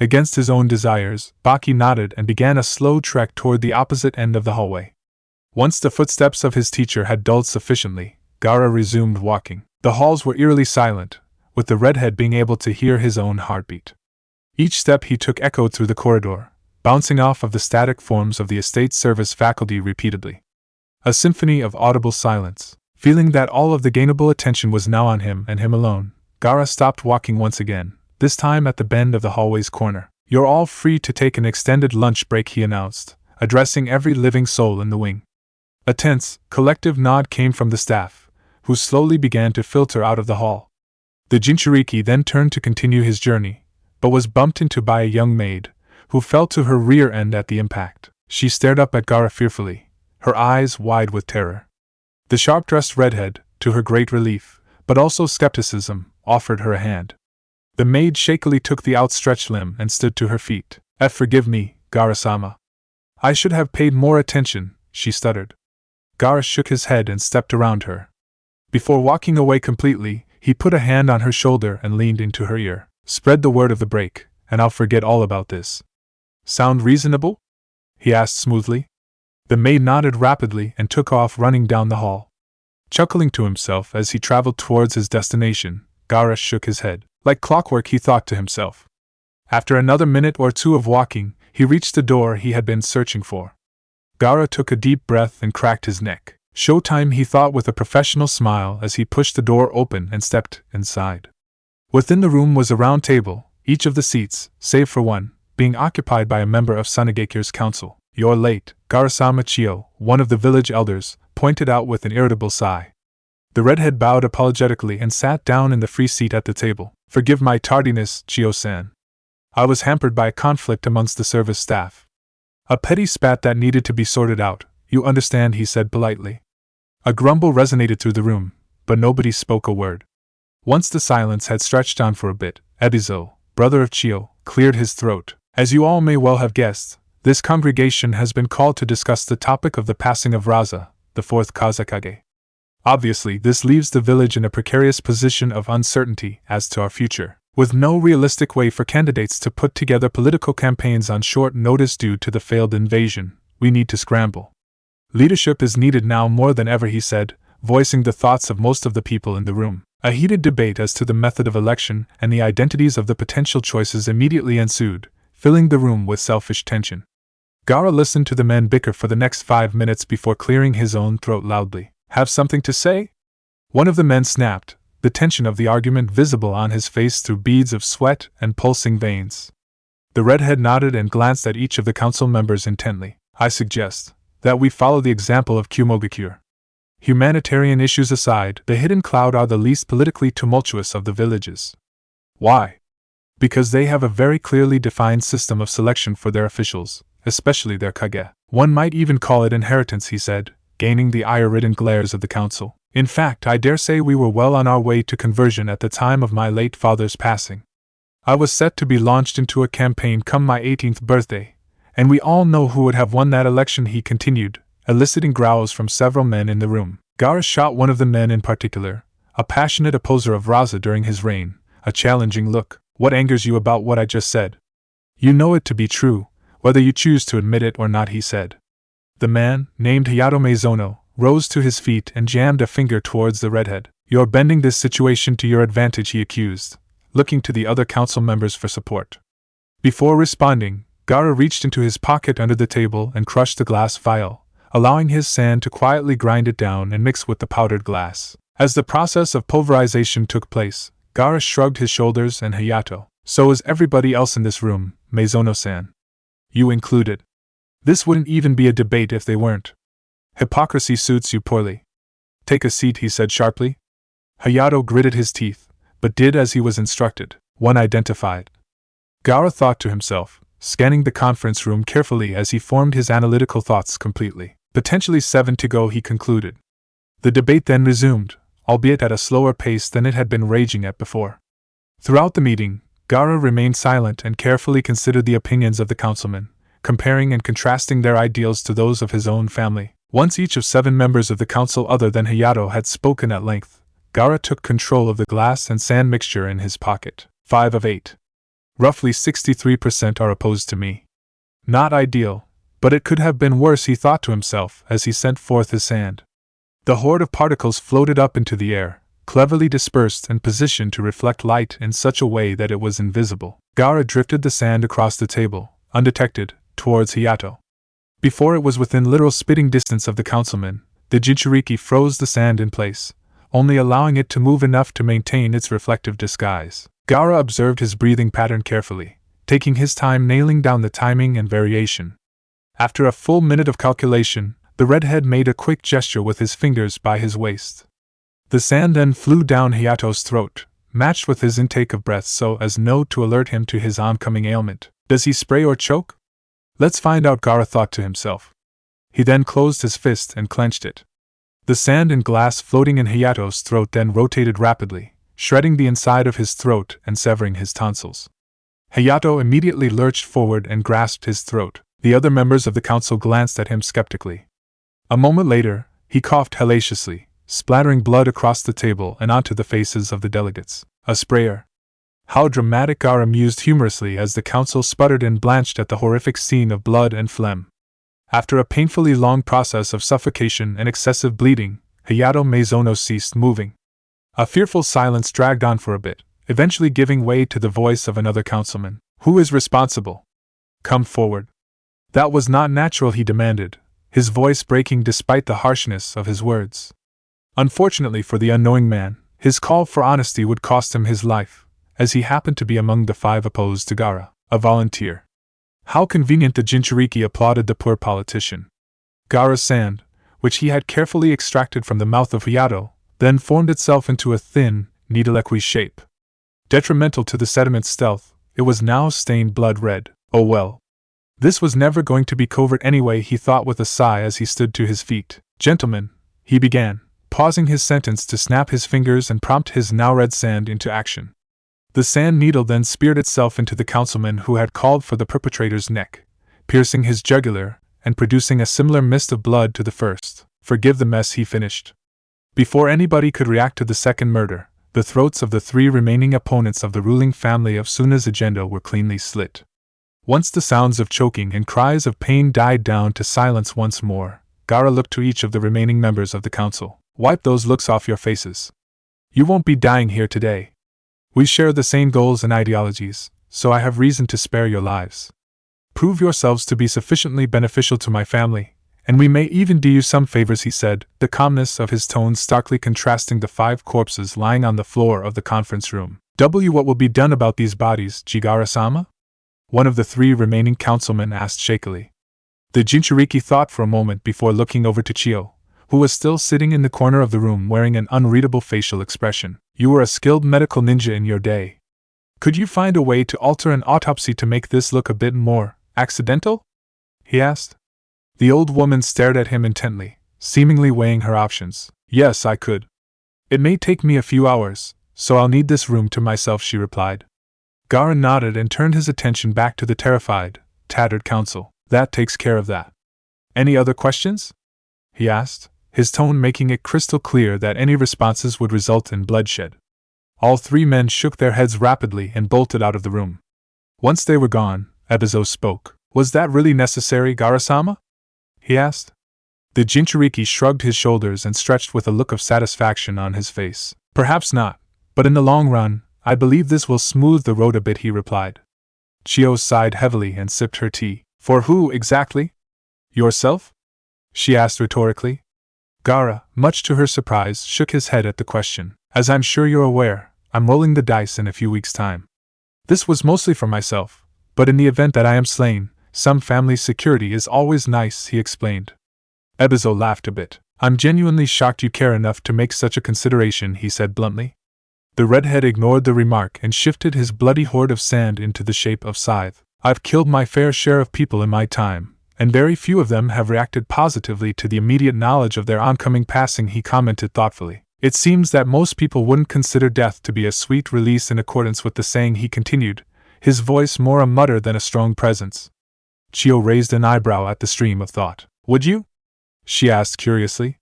Against his own desires, Baki nodded and began a slow trek toward the opposite end of the hallway. Once the footsteps of his teacher had dulled sufficiently, Gaara resumed walking. The halls were eerily silent, with the redhead being able to hear his own heartbeat. Each step he took echoed through the corridor, bouncing off of the static forms of the estate service faculty repeatedly. A symphony of audible silence. Feeling that all of the gainable attention was now on him and him alone, Gaara stopped walking once again, this time at the bend of the hallway's corner. "You're all free to take an extended lunch break," he announced, addressing every living soul in the wing. A tense, collective nod came from the staff, who slowly began to filter out of the hall. The Jinchuriki then turned to continue his journey, but was bumped into by a young maid, who fell to her rear end at the impact. She stared up at Gaara fearfully, her eyes wide with terror. The sharp-dressed redhead, to her great relief, but also skepticism, offered her a hand. The maid shakily took the outstretched limb and stood to her feet. Forgive me, Gaara-sama. I should have paid more attention," she stuttered. Gaara shook his head and stepped around her. Before walking away completely, he put a hand on her shoulder and leaned into her ear. "Spread the word of the break, and I'll forget all about this." "Sound reasonable?" he asked smoothly. The maid nodded rapidly and took off running down the hall. Chuckling to himself as he traveled towards his destination, Gaara shook his head. Like clockwork, he thought to himself. After another minute or two of walking, he reached the door he had been searching for. Gaara took a deep breath and cracked his neck. Showtime, he thought with a professional smile as he pushed the door open and stepped inside. Within the room was a round table, each of the seats, save for one, being occupied by a member of Sanagekyu's council. "You're late," Gaara-sama Chiyo, one of the village elders, pointed out with an irritable sigh. The redhead bowed apologetically and sat down in the free seat at the table. "Forgive my tardiness, Chiyo-san. I was hampered by a conflict amongst the service staff. A petty spat that needed to be sorted out, you understand," he said politely. A grumble resonated through the room, but nobody spoke a word. Once the silence had stretched on for a bit, Ebizo, brother of Chiyo, cleared his throat. "As you all may well have guessed, this congregation has been called to discuss the topic of the passing of Raza, the fourth Kazekage. Obviously, this leaves the village in a precarious position of uncertainty as to our future. With no realistic way for candidates to put together political campaigns on short notice due to the failed invasion, we need to scramble. Leadership is needed now more than ever," he said, voicing the thoughts of most of the people in the room. A heated debate as to the method of election and the identities of the potential choices immediately ensued, filling the room with selfish tension. Gaara listened to the men bicker for the next 5 minutes before clearing his own throat loudly. "Have something to say?" One of the men snapped, the tension of the argument visible on his face through beads of sweat and pulsing veins. The redhead nodded and glanced at each of the council members intently. "I suggest that we follow the example of Kunoichi. Humanitarian issues aside, the Hidden Cloud are the least politically tumultuous of the villages." "Why?" "Because they have a very clearly defined system of selection for their officials, especially their kage. One might even call it inheritance," he said, gaining the ire-ridden glares of the council. "In fact, I dare say we were well on our way to conversion at the time of my late father's passing. I was set to be launched into a campaign come my 18th birthday, and we all know who would have won that election," he continued, eliciting growls from several men in the room. Gaara shot one of the men in particular, a passionate opposer of Raza during his reign, a challenging look. What angers you about what I just said? You know it to be true, whether you choose to admit it or not, he said. The man, named Hayato Meizono, rose to his feet and jammed a finger towards the redhead. You're bending this situation to your advantage, he accused, looking to the other council members for support. Before responding, Gaara reached into his pocket under the table and crushed the glass vial, allowing his sand to quietly grind it down and mix with the powdered glass. As the process of pulverization took place, Gaara shrugged his shoulders and Hayato. So is everybody else in this room, Meizono-san. You included. This wouldn't even be a debate if they weren't. Hypocrisy suits you poorly. Take a seat, he said sharply. Hayato gritted his teeth, but did as he was instructed. One identified. Gaara thought to himself, scanning the conference room carefully as he formed his analytical thoughts completely. Potentially 7 to go, he concluded. The debate then resumed, albeit at a slower pace than it had been raging at before. Throughout the meeting, Gaara remained silent and carefully considered the opinions of the councilmen, comparing and contrasting their ideals to those of his own family. Once each of 7 members of the council other than Hayato had spoken at length, Gaara took control of the glass and sand mixture in his pocket. 5 of 8. Roughly 63% are opposed to me. Not ideal, but it could have been worse, he thought to himself as he sent forth his sand. The horde of particles floated up into the air, cleverly dispersed and positioned to reflect light in such a way that it was invisible. Gaara drifted the sand across the table, undetected, towards Hayato. Before it was within literal spitting distance of the councilman, the Jinchuriki froze the sand in place, only allowing it to move enough to maintain its reflective disguise. Gaara observed his breathing pattern carefully, taking his time nailing down the timing and variation. After a full minute of calculation, the redhead made a quick gesture with his fingers by his waist. The sand then flew down Hayato's throat, matched with his intake of breath so as to alert him to his oncoming ailment. Does he spray or choke? Let's find out, Gaara thought to himself. He then closed his fist and clenched it. The sand and glass floating in Hayato's throat then rotated rapidly, shredding the inside of his throat and severing his tonsils. Hayato immediately lurched forward and grasped his throat. The other members of the council glanced at him skeptically. A moment later, he coughed hellaciously, splattering blood across the table and onto the faces of the delegates. A sprayer. How dramatic, Gaara mused humorously as the council sputtered and blanched at the horrific scene of blood and phlegm. After a painfully long process of suffocation and excessive bleeding, Hayato Meizono ceased moving. A fearful silence dragged on for a bit, eventually giving way to the voice of another councilman. Who is responsible? Come forward. That was not natural, he demanded, his voice breaking despite the harshness of his words. Unfortunately for the unknowing man, his call for honesty would cost him his life, as he happened to be among the 5 opposed to Gaara. A volunteer. How convenient, the Jinchuriki applauded the poor politician. Gaara's sand, which he had carefully extracted from the mouth of Hayato, then formed itself into a thin, needle-like shape. Detrimental to the sediment's stealth, it was now stained blood red. Oh well. This was never going to be covert anyway, he thought with a sigh as he stood to his feet. Gentlemen, he began, pausing his sentence to snap his fingers and prompt his now red sand into action. The sand needle then speared itself into the councilman who had called for the perpetrator's neck, piercing his jugular and producing a similar mist of blood to the first. Forgive the mess, he finished. Before anybody could react to the second murder, the throats of the 3 remaining opponents of the ruling family of Suna's agenda were cleanly slit. Once the sounds of choking and cries of pain died down to silence once more, Gaara looked to each of the remaining members of the council. Wipe those looks off your faces. You won't be dying here today. We share the same goals and ideologies, so I have reason to spare your lives. Prove yourselves to be sufficiently beneficial to my family, and we may even do you some favors, he said, the calmness of his tone starkly contrasting the 5 corpses lying on the floor of the conference room. What will be done about these bodies, Jigara-sama? One of the 3 remaining councilmen asked shakily. The Jinchuriki thought for a moment before looking over to Chiyo, who was still sitting in the corner of the room wearing an unreadable facial expression. You were a skilled medical ninja in your day. Could you find a way to alter an autopsy to make this look a bit more accidental? He asked. The old woman stared at him intently, seemingly weighing her options. Yes, I could. It may take me a few hours, so I'll need this room to myself, she replied. Gaara nodded and turned his attention back to the terrified, tattered council. That takes care of that. Any other questions? he asked, his tone making it crystal clear that any responses would result in bloodshed. All three men shook their heads rapidly and bolted out of the room. Once they were gone, Ebizo spoke. Was that really necessary, Gara-sama? He asked. The Jinchuriki shrugged his shoulders and stretched with a look of satisfaction on his face. Perhaps not, but in the long run, I believe this will smooth the road a bit, he replied. Chio sighed heavily and sipped her tea. For who, exactly? Yourself? She asked rhetorically. Gara, much to her surprise, shook his head at the question. As I'm sure you're aware, I'm rolling the dice in a few weeks' time. This was mostly for myself, but in the event that I am slain, some family security is always nice, he explained. Ebizo laughed a bit. I'm genuinely shocked you care enough to make such a consideration, he said bluntly. The redhead ignored the remark and shifted his bloody hoard of sand into the shape of scythe. I've killed my fair share of people in my time, and very few of them have reacted positively to the immediate knowledge of their oncoming passing, he commented thoughtfully. It seems that most people wouldn't consider death to be a sweet release in accordance with the saying, he continued, his voice more a mutter than a strong presence. Chio raised an eyebrow at the stream of thought. Would you? She asked curiously.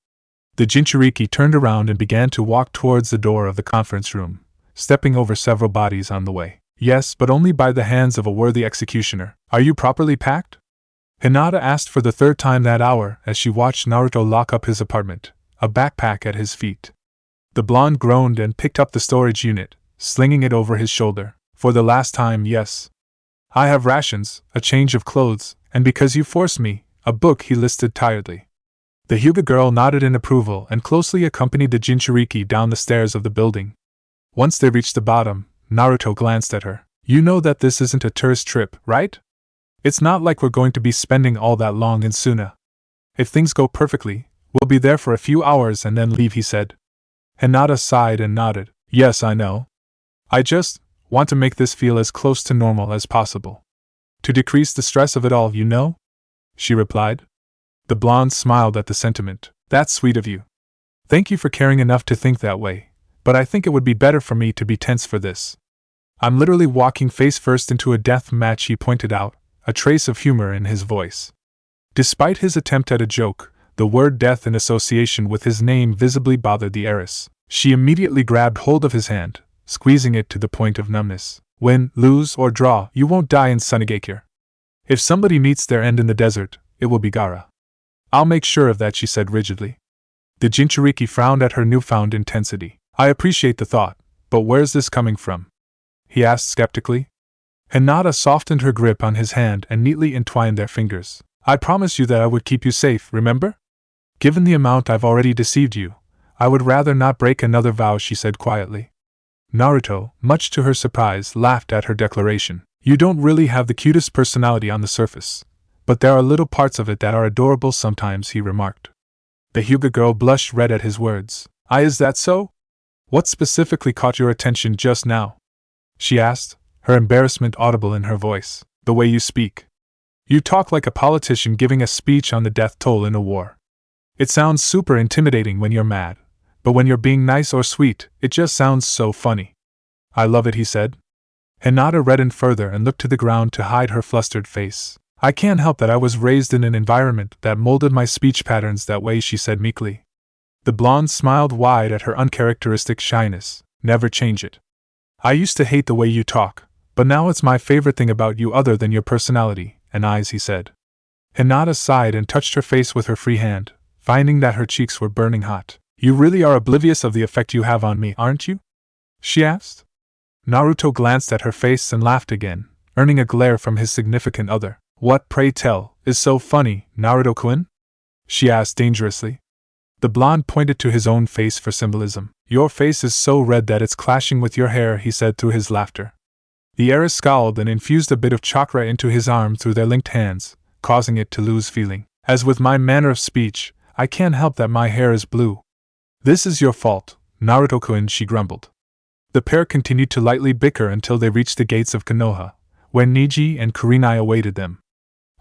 The Jinchuriki turned around and began to walk towards the door of the conference room, stepping over several bodies on the way. Yes, but only by the hands of a worthy executioner. Are you properly packed? Hinata asked for the third time that hour as she watched Naruto lock up his apartment, a backpack at his feet. The blonde groaned and picked up the storage unit, slinging it over his shoulder. For the last time, yes. I have rations, a change of clothes, and because you forced me, a book, he listed tiredly. The Hyuga girl nodded in approval and closely accompanied the Jinchuriki down the stairs of the building. Once they reached the bottom, Naruto glanced at her. You know that this isn't a tourist trip, right? It's not like we're going to be spending all that long in Suna. If things go perfectly, we'll be there for a few hours and then leave, he said. Hinata sighed and nodded. Yes, I know. I just want to make this feel as close to normal as possible. To decrease the stress of it all, you know? She replied. The blonde smiled at the sentiment. That's sweet of you. Thank you for caring enough to think that way, but I think it would be better for me to be tense for this. I'm literally walking face first into a death match, he pointed out, a trace of humor in his voice. Despite his attempt at a joke, the word death in association with his name visibly bothered the heiress. She immediately grabbed hold of his hand, squeezing it to the point of numbness. Win, lose, or draw, you won't die in Sunigakure. If somebody meets their end in the desert, it will be Gara. I'll make sure of that, she said rigidly. The Jinchuriki frowned at her newfound intensity. I appreciate the thought, but where's this coming from? He asked skeptically. Hinata softened her grip on his hand and neatly entwined their fingers. I promised you that I would keep you safe, remember? Given the amount I've already deceived you, I would rather not break another vow, she said quietly. Naruto, much to her surprise, laughed at her declaration. You don't really have the cutest personality on the surface, but there are little parts of it that are adorable sometimes, he remarked. The Hyuga girl blushed red at his words. Is that so? What specifically caught your attention just now? She asked, her embarrassment audible in her voice. The way you speak. You talk like a politician giving a speech on the death toll in a war. It sounds super intimidating when you're mad, but when you're being nice or sweet, it just sounds so funny. I love it, he said. Hinata reddened further and looked to the ground to hide her flustered face. I can't help that I was raised in an environment that molded my speech patterns that way, she said meekly. The blonde smiled wide at her uncharacteristic shyness. Never change it. I used to hate the way you talk, but now it's my favorite thing about you other than your personality and eyes, he said. Hinata sighed and touched her face with her free hand, finding that her cheeks were burning hot. You really are oblivious of the effect you have on me, aren't you? She asked. Naruto glanced at her face and laughed again, earning a glare from his significant other. What, pray tell, is so funny, Naruto-kun? She asked dangerously. The blonde pointed to his own face for symbolism. Your face is so red that it's clashing with your hair, he said through his laughter. The heiress scowled and infused a bit of chakra into his arm through their linked hands, causing it to lose feeling. As with my manner of speech, I can't help that my hair is blue. This is your fault, Naruto-kun, she grumbled. The pair continued to lightly bicker until they reached the gates of Konoha, where Neji and Kurinai awaited them.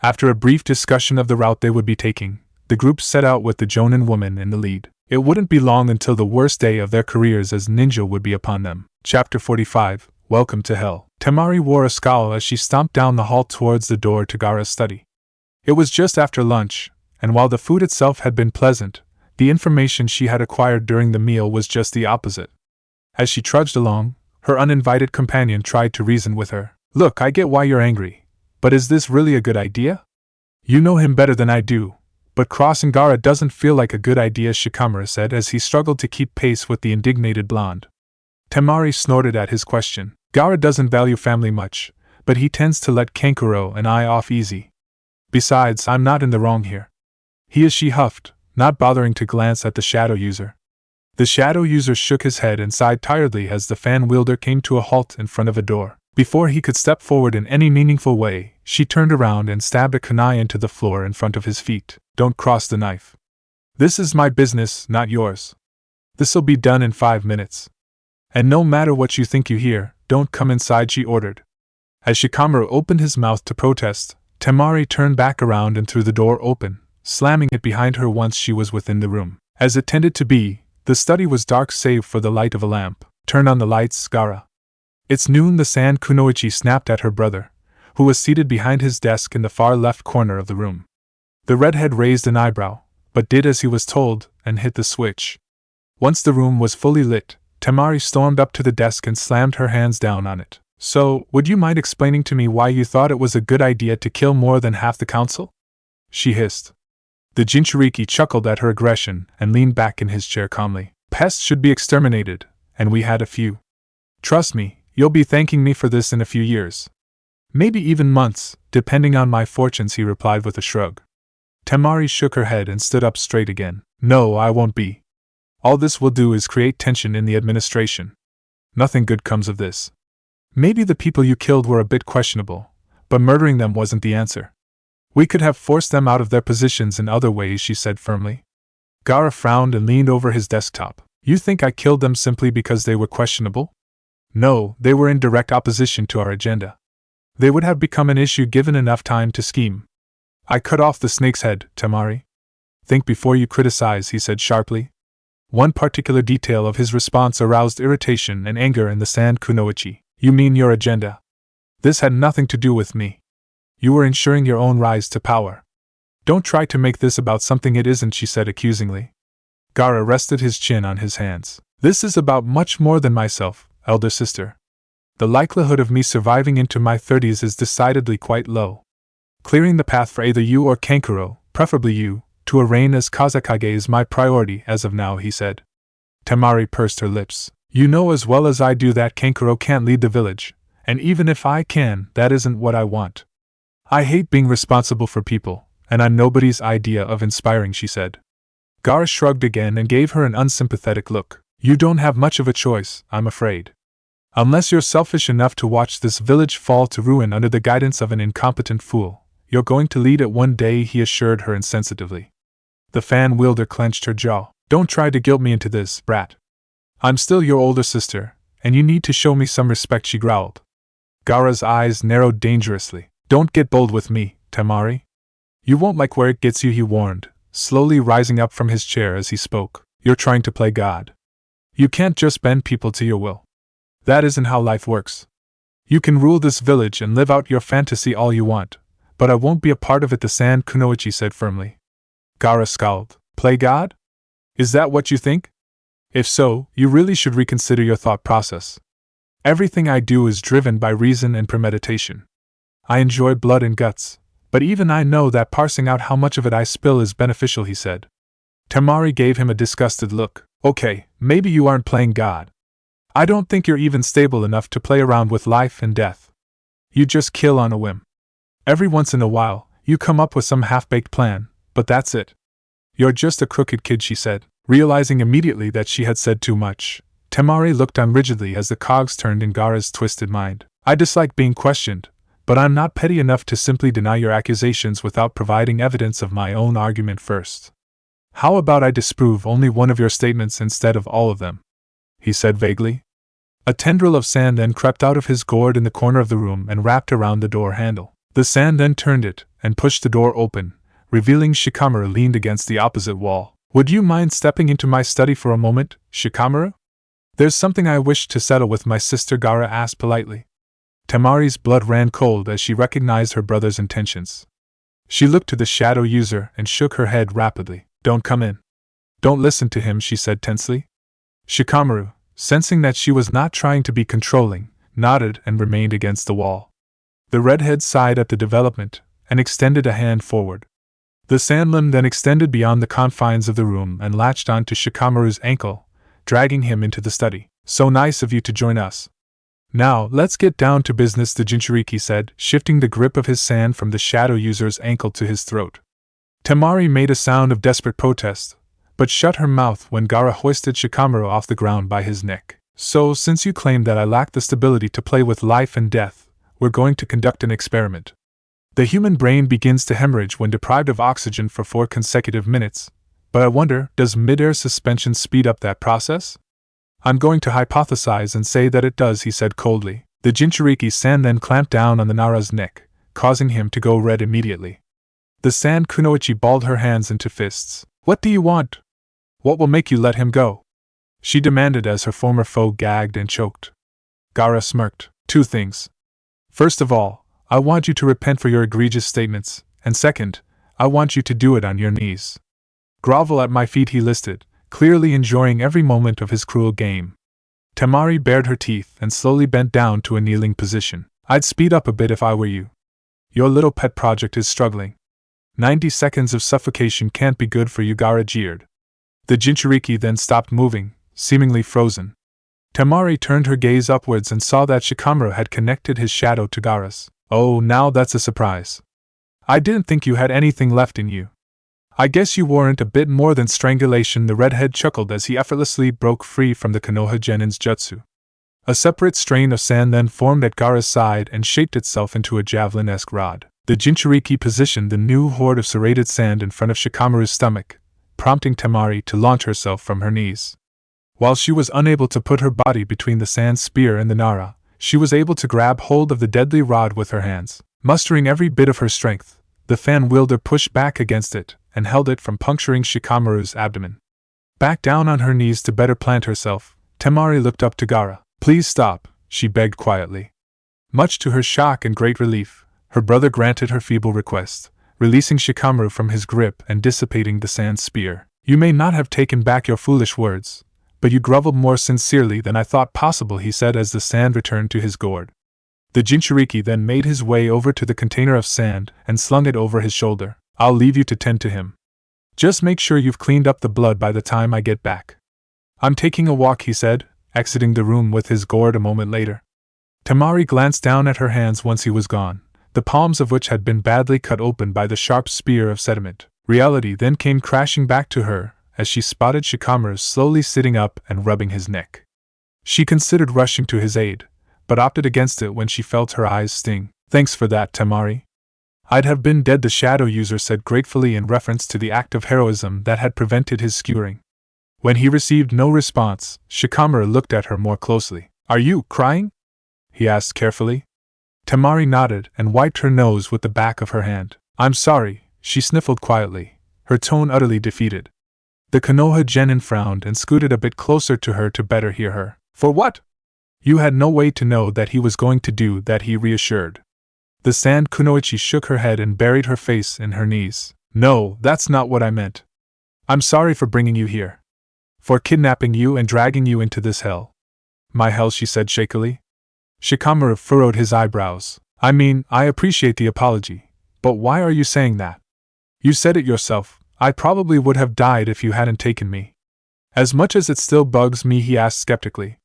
After a brief discussion of the route they would be taking, the group set out with the Jonin woman in the lead. It wouldn't be long until the worst day of their careers as ninja would be upon them. Chapter 45, Welcome to Hell. Temari wore a scowl as she stomped down the hall towards the door to Gaara's study. It was just after lunch, and while the food itself had been pleasant, the information she had acquired during the meal was just the opposite. As she trudged along, her uninvited companion tried to reason with her. Look, I get why you're angry, but is this really a good idea? You know him better than I do, but crossing Gaara doesn't feel like a good idea, Shikamaru said as he struggled to keep pace with the indignated blonde. Temari snorted at his question. Gaara doesn't value family much, but he tends to let Kankuro and I off easy. Besides, I'm not in the wrong here. She huffed, not bothering to glance at the shadow user. The shadow user shook his head and sighed tiredly as the fan wielder came to a halt in front of a door. Before he could step forward in any meaningful way, she turned around and stabbed a kunai into the floor in front of his feet. Don't cross the knife. This is my business, not yours. This'll be done in 5 minutes. And no matter what you think you hear, don't come inside, she ordered. As Shikamaru opened his mouth to protest, Temari turned back around and threw the door open, slamming it behind her once she was within the room. As it tended to be, the study was dark save for the light of a lamp. Turn on the lights, Gaara. It's noon, the sand Kunoichi snapped at her brother, who was seated behind his desk in the far left corner of the room. The redhead raised an eyebrow, but did as he was told, and hit the switch. Once the room was fully lit, Temari stormed up to the desk and slammed her hands down on it. So, would you mind explaining to me why you thought it was a good idea to kill more than half the council? She hissed. The Jinchuriki chuckled at her aggression and leaned back in his chair calmly. Pests should be exterminated, and we had a few. Trust me, you'll be thanking me for this in a few years. Maybe even months, depending on my fortunes, he replied with a shrug. Temari shook her head and stood up straight again. No, I won't be. All this will do is create tension in the administration. Nothing good comes of this. Maybe the people you killed were a bit questionable, but murdering them wasn't the answer. We could have forced them out of their positions in other ways, she said firmly. Gaara frowned and leaned over his desktop. You think I killed them simply because they were questionable? No, they were in direct opposition to our agenda. They would have become an issue given enough time to scheme. I cut off the snake's head, Temari. Think before you criticize, he said sharply. One particular detail of his response aroused irritation and anger in the sand Kunoichi. You mean your agenda? This had nothing to do with me. You were ensuring your own rise to power. Don't try to make this about something it isn't, she said accusingly. Gaara rested his chin on his hands. This is about much more than myself, elder sister. The likelihood of me surviving into my 30s is decidedly quite low. Clearing the path for either you or Kankuro, preferably you, to a reign as Kazekage is my priority as of now, he said. Temari pursed her lips. You know as well as I do that Kankuro can't lead the village, and even if I can, that isn't what I want. I hate being responsible for people, and I'm nobody's idea of inspiring, she said. Gaara shrugged again and gave her an unsympathetic look. You don't have much of a choice, I'm afraid. Unless you're selfish enough to watch this village fall to ruin under the guidance of an incompetent fool, you're going to lead it one day, he assured her insensitively. The fan wielder clenched her jaw. Don't try to guilt me into this, brat. I'm still your older sister, and you need to show me some respect, she growled. Gaara's eyes narrowed dangerously. Don't get bold with me, Temari. You won't like where it gets you, he warned, slowly rising up from his chair as he spoke. You're trying to play God. You can't just bend people to your will. That isn't how life works. You can rule this village and live out your fantasy all you want, but I won't be a part of it, the sand Kunoichi said firmly. Gaara scowled. Play God? Is that what you think? If so, you really should reconsider your thought process. Everything I do is driven by reason and premeditation. I enjoy blood and guts, but even I know that parsing out how much of it I spill is beneficial, he said. Temari gave him a disgusted look. Okay, maybe you aren't playing God. I don't think you're even stable enough to play around with life and death. You just kill on a whim. Every once in a while, you come up with some half-baked plan, but that's it. You're just a crooked kid, she said. Realizing immediately that she had said too much, Temari looked on rigidly as the cogs turned in Gaara's twisted mind. I dislike being questioned, but I'm not petty enough to simply deny your accusations without providing evidence of my own argument first. How about I disprove only one of your statements instead of all of them? He said vaguely. A tendril of sand then crept out of his gourd in the corner of the room and wrapped around the door handle. The sand then turned it and pushed the door open, revealing Shikamaru leaned against the opposite wall. Would you mind stepping into my study for a moment, Shikamaru? There's something I wish to settle with my sister, Gaara asked politely. Temari's blood ran cold as she recognized her brother's intentions. She looked to the shadow user and shook her head rapidly. Don't come in. Don't listen to him, she said tensely. Shikamaru, sensing that she was not trying to be controlling, nodded and remained against the wall. The redhead sighed at the development and extended a hand forward. The sandlim then extended beyond the confines of the room and latched onto Shikamaru's ankle, dragging him into the study. So nice of you to join us. Now, let's get down to business, the Jinchuriki said, shifting the grip of his sand from the shadow user's ankle to his throat. Temari made a sound of desperate protest, but shut her mouth when Gaara hoisted Shikamaru off the ground by his neck. So, since you claim that I lack the stability to play with life and death, we're going to conduct an experiment. The human brain begins to hemorrhage when deprived of oxygen for 4 consecutive minutes, but I wonder, does mid-air suspension speed up that process? I'm going to hypothesize and say that it does, he said coldly. The Jinchuriki-san then clamped down on the Nara's neck, causing him to go red immediately. The San Kunoichi balled her hands into fists. What do you want? What will make you let him go? She demanded as her former foe gagged and choked. Gaara smirked. 2 things. First of all, I want you to repent for your egregious statements, and second, I want you to do it on your knees. Grovel at my feet, he listed, clearly enjoying every moment of his cruel game. Temari bared her teeth and slowly bent down to a kneeling position. I'd speed up a bit if I were you. Your little pet project is struggling. 90 seconds of suffocation can't be good for you, Gaara jeered. The Jinchuriki then stopped moving, seemingly frozen. Temari turned her gaze upwards and saw that Shikamaru had connected his shadow to Gaara's. Oh, now that's a surprise. I didn't think you had anything left in you. I guess you warrant a bit more than strangulation, the redhead chuckled as he effortlessly broke free from the Konoha Genin's jutsu. A separate strain of sand then formed at Gaara's side and shaped itself into a javelin-esque rod. The Jinchuriki positioned the new horde of serrated sand in front of Shikamaru's stomach, prompting Temari to launch herself from her knees. While she was unable to put her body between the sand spear and the Nara, she was able to grab hold of the deadly rod with her hands. Mustering every bit of her strength, the fan wielder pushed back against it and held it from puncturing Shikamaru's abdomen. Back down on her knees to better plant herself, Temari looked up to Gaara. Please stop, she begged quietly. Much to her shock and great relief, her brother granted her feeble request, releasing Shikamaru from his grip and dissipating the sand spear. You may not have taken back your foolish words, but you groveled more sincerely than I thought possible, he said as the sand returned to his gourd. The Jinchuriki then made his way over to the container of sand and slung it over his shoulder. I'll leave you to tend to him. Just make sure you've cleaned up the blood by the time I get back. I'm taking a walk, he said, exiting the room with his gourd a moment later. Temari glanced down at her hands once he was gone, the palms of which had been badly cut open by the sharp spear of sediment. Reality then came crashing back to her as she spotted Shikamaru slowly sitting up and rubbing his neck. She considered rushing to his aid, but opted against it when she felt her eyes sting. Thanks for that, Temari. I'd have been dead, the shadow user said gratefully in reference to the act of heroism that had prevented his skewering. When he received no response, Shikamaru looked at her more closely. Are you crying? He asked carefully. Temari nodded and wiped her nose with the back of her hand. I'm sorry, she sniffled quietly, her tone utterly defeated. The Konoha Genin frowned and scooted a bit closer to her to better hear her. For what? You had no way to know that he was going to do that, he reassured. The Sand Kunoichi shook her head and buried her face in her knees. No, that's not what I meant. I'm sorry for bringing you here. For kidnapping you and dragging you into this hell. My hell, she said shakily. Shikamaru furrowed his eyebrows. I mean, I appreciate the apology, but why are you saying that? You said it yourself, I probably would have died if you hadn't taken me. As much as it still bugs me, he asked skeptically.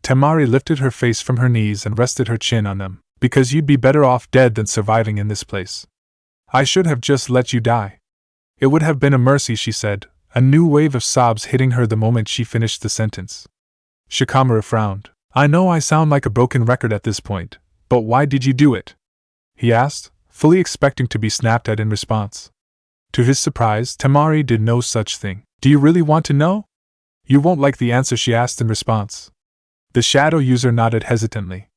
Temari lifted her face from her knees and rested her chin on them. Because you'd be better off dead than surviving in this place. I should have just let you die. It would have been a mercy, she said, a new wave of sobs hitting her the moment she finished the sentence. Shikamaru frowned. I know I sound like a broken record at this point, but why did you do it? He asked, fully expecting to be snapped at in response. To his surprise, Temari did no such thing. Do you really want to know? You won't like the answer, she asked in response. The shadow user nodded hesitantly.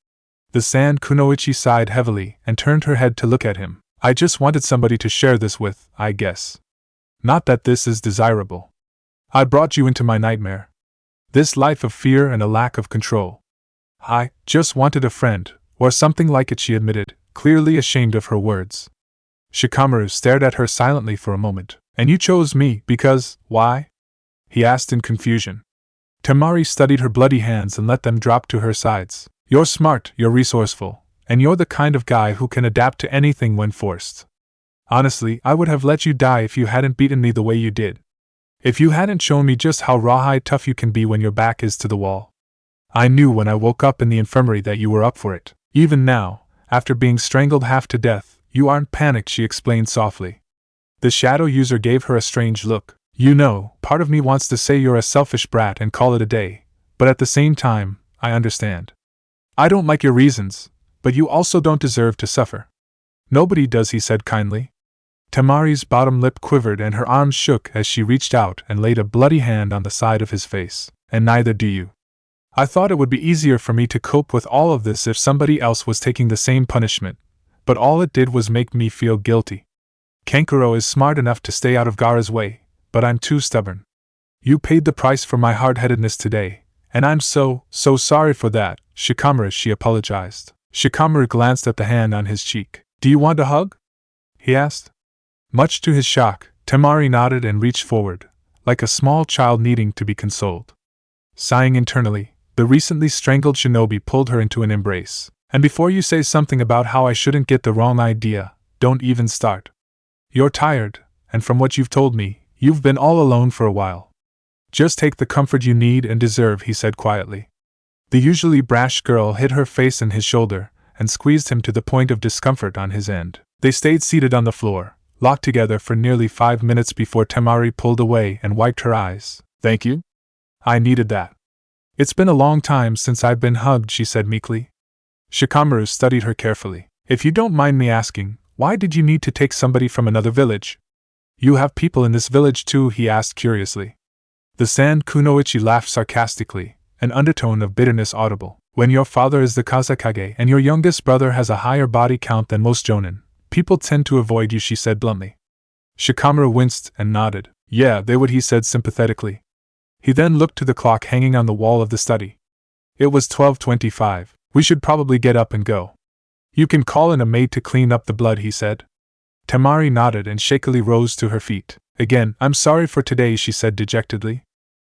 The Sand Kunoichi sighed heavily and turned her head to look at him. I just wanted somebody to share this with, I guess. Not that this is desirable. I brought you into my nightmare. This life of fear and a lack of control. I just wanted a friend, or something like it, she admitted, clearly ashamed of her words. Shikamaru stared at her silently for a moment. And you chose me because, why? He asked in confusion. Temari studied her bloody hands and let them drop to her sides. You're smart, you're resourceful, and you're the kind of guy who can adapt to anything when forced. Honestly, I would have let you die if you hadn't beaten me the way you did. If you hadn't shown me just how rawhide tough you can be when your back is to the wall. I knew when I woke up in the infirmary that you were up for it. Even now, after being strangled half to death, you aren't panicked, she explained softly. The shadow user gave her a strange look. You know, part of me wants to say you're a selfish brat and call it a day, but at the same time, I understand. I don't like your reasons, but you also don't deserve to suffer. Nobody does, he said kindly. Temari's bottom lip quivered and her arms shook as she reached out and laid a bloody hand on the side of his face. And neither do you. I thought it would be easier for me to cope with all of this if somebody else was taking the same punishment, but all it did was make me feel guilty. Kankuro is smart enough to stay out of Gaara's way, but I'm too stubborn. You paid the price for my hard-headedness today, and I'm so sorry for that, Shikamaru, she apologized. Shikamaru glanced at the hand on his cheek. Do you want a hug? He asked. Much to his shock, Temari nodded and reached forward, like a small child needing to be consoled. Sighing internally, the recently strangled shinobi pulled her into an embrace. And before you say something about how I shouldn't get the wrong idea, don't even start. You're tired, and from what you've told me, you've been all alone for a while. Just take the comfort you need and deserve, he said quietly. The usually brash girl hid her face in his shoulder and squeezed him to the point of discomfort on his end. They stayed seated on the floor, locked together for nearly 5 minutes before Temari pulled away and wiped her eyes. Thank you? I needed that. It's been a long time since I've been hugged, she said meekly. Shikamaru studied her carefully. If you don't mind me asking, why did you need to take somebody from another village? You have people in this village too, he asked curiously. The sand Kunoichi laughed sarcastically, an undertone of bitterness audible. When your father is the Kazekage and your youngest brother has a higher body count than most jonin, people tend to avoid you, she said bluntly. Shikamaru winced and nodded. Yeah, they would, he said sympathetically. He then looked to the clock hanging on the wall of the study. It was 12:25. We should probably get up and go. You can call in a maid to clean up the blood, he said. Temari nodded and shakily rose to her feet. Again, I'm sorry for today, she said dejectedly.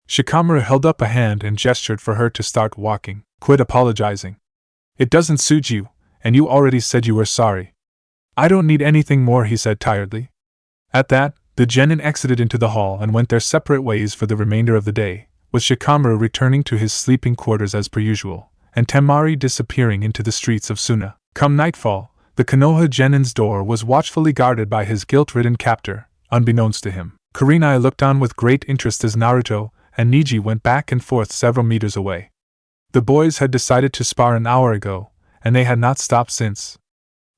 Shikamaru held up a hand and gestured for her to start walking. Quit apologizing. It doesn't suit you, and you already said you were sorry. I don't need anything more, he said tiredly. At that, the genin exited into the hall and went their separate ways for the remainder of the day, with Shikamaru returning to his sleeping quarters as per usual, and Temari disappearing into the streets of Suna. Come nightfall, the Konoha genin's door was watchfully guarded by his guilt-ridden captor, unbeknownst to him. Kurenai looked on with great interest as Naruto and Neji went back and forth several meters away. The boys had decided to spar an hour ago, and they had not stopped since.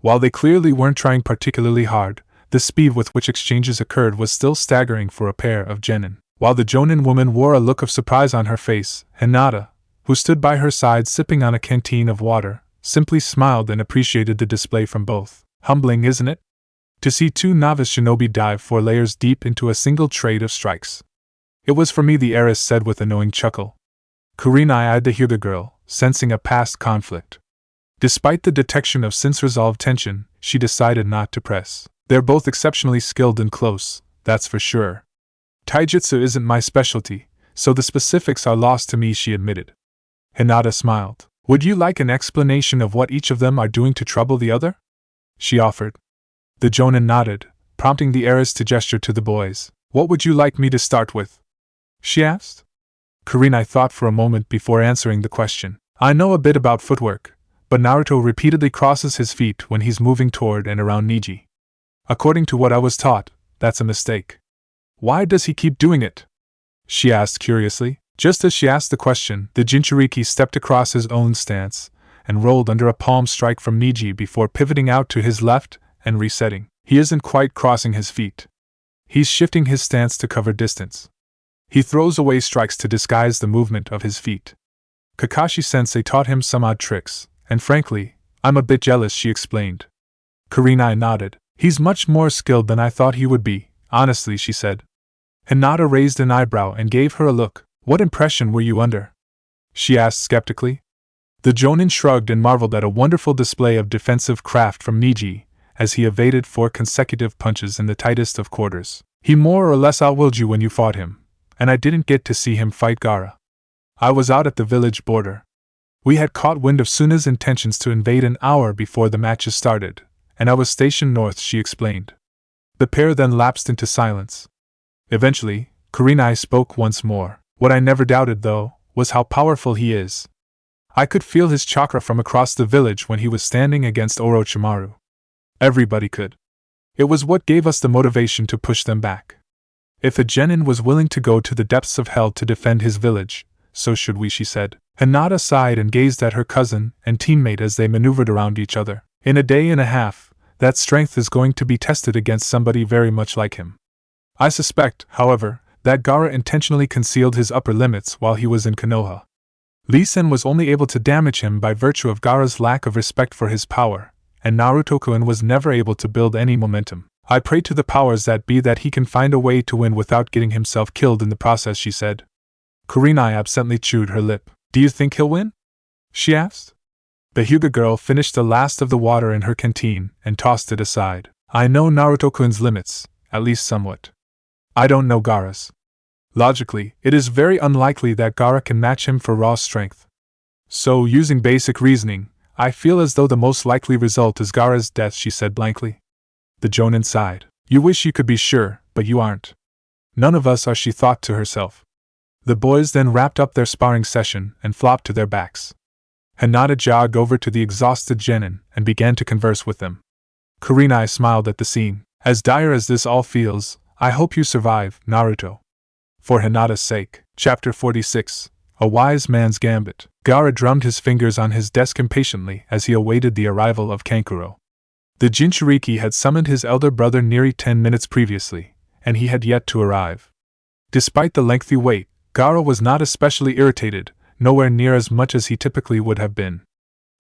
While they clearly weren't trying particularly hard, the speed with which exchanges occurred was still staggering for a pair of genin. While the jonin woman wore a look of surprise on her face, Hinata, who stood by her side sipping on a canteen of water, simply smiled and appreciated the display from both. Humbling, isn't it? To see two novice shinobi dive 4 layers deep into a single trade of strikes. It was for me, the heiress said with a knowing chuckle. Kurenai eyed the hyuga girl, sensing a past conflict. Despite the detection of since-resolved tension, she decided not to press. They're both exceptionally skilled and close, that's for sure. Taijutsu isn't my specialty, so the specifics are lost to me, she admitted. Hinata smiled. Would you like an explanation of what each of them are doing to trouble the other? She offered. The jonin nodded, prompting the heiress to gesture to the boys. What would you like me to start with? She asked. Kurenai thought for a moment before answering the question. I know a bit about footwork, but Naruto repeatedly crosses his feet when he's moving toward and around Neji. According to what I was taught, that's a mistake. Why does he keep doing it? She asked curiously. Just as she asked the question, the Jinchuriki stepped across his own stance and rolled under a palm strike from Neji before pivoting out to his left and resetting. He isn't quite crossing his feet. He's shifting his stance to cover distance. He throws away strikes to disguise the movement of his feet. Kakashi-sensei taught him some odd tricks, and frankly, I'm a bit jealous, she explained. Kurenai nodded. He's much more skilled than I thought he would be, honestly, she said. Hinata raised an eyebrow and gave her a look. What impression were you under? She asked skeptically. The jonin shrugged and marveled at a wonderful display of defensive craft from Neji, as he evaded 4 consecutive punches in the tightest of quarters. He more or less outwilled you when you fought him, and I didn't get to see him fight Gaara. I was out at the village border. We had caught wind of Suna's intentions to invade an hour before the matches started, and I was stationed north, she explained. The pair then lapsed into silence. Eventually, Kurenai spoke once more. What I never doubted, though, was how powerful he is. I could feel his chakra from across the village when he was standing against Orochimaru. Everybody could. It was what gave us the motivation to push them back. If a genin was willing to go to the depths of hell to defend his village, so should we, she said. Hinata sighed and gazed at her cousin and teammate as they maneuvered around each other. In a day and a half, that strength is going to be tested against somebody very much like him. I suspect, however, that Gaara intentionally concealed his upper limits while he was in Konoha. Lee Sen was only able to damage him by virtue of Gaara's lack of respect for his power, and Naruto-kun was never able to build any momentum. I pray to the powers that be that he can find a way to win without getting himself killed in the process, she said. Kurenai absently chewed her lip. Do you think he'll win? She asked. The hyuga girl finished the last of the water in her canteen and tossed it aside. I know Naruto-kun's limits, at least somewhat. I don't know Gaara's. Logically, it is very unlikely that Gaara can match him for raw strength. So, using basic reasoning, I feel as though the most likely result is Gaara's death, she said blankly. The jonin sighed. You wish you could be sure, but you aren't. None of us are, she thought to herself. The boys then wrapped up their sparring session and flopped to their backs. Hinata jogged over to the exhausted genin and began to converse with them. Kurenai smiled at the scene. As dire as this all feels, I hope you survive, Naruto. For Hinata's sake. Chapter 46. A Wise Man's Gambit. Gaara drummed his fingers on his desk impatiently as he awaited the arrival of Kankuro. The Jinchuriki had summoned his elder brother nearly 10 minutes previously, and he had yet to arrive. Despite the lengthy wait, Gaara was not especially irritated, nowhere near as much as he typically would have been.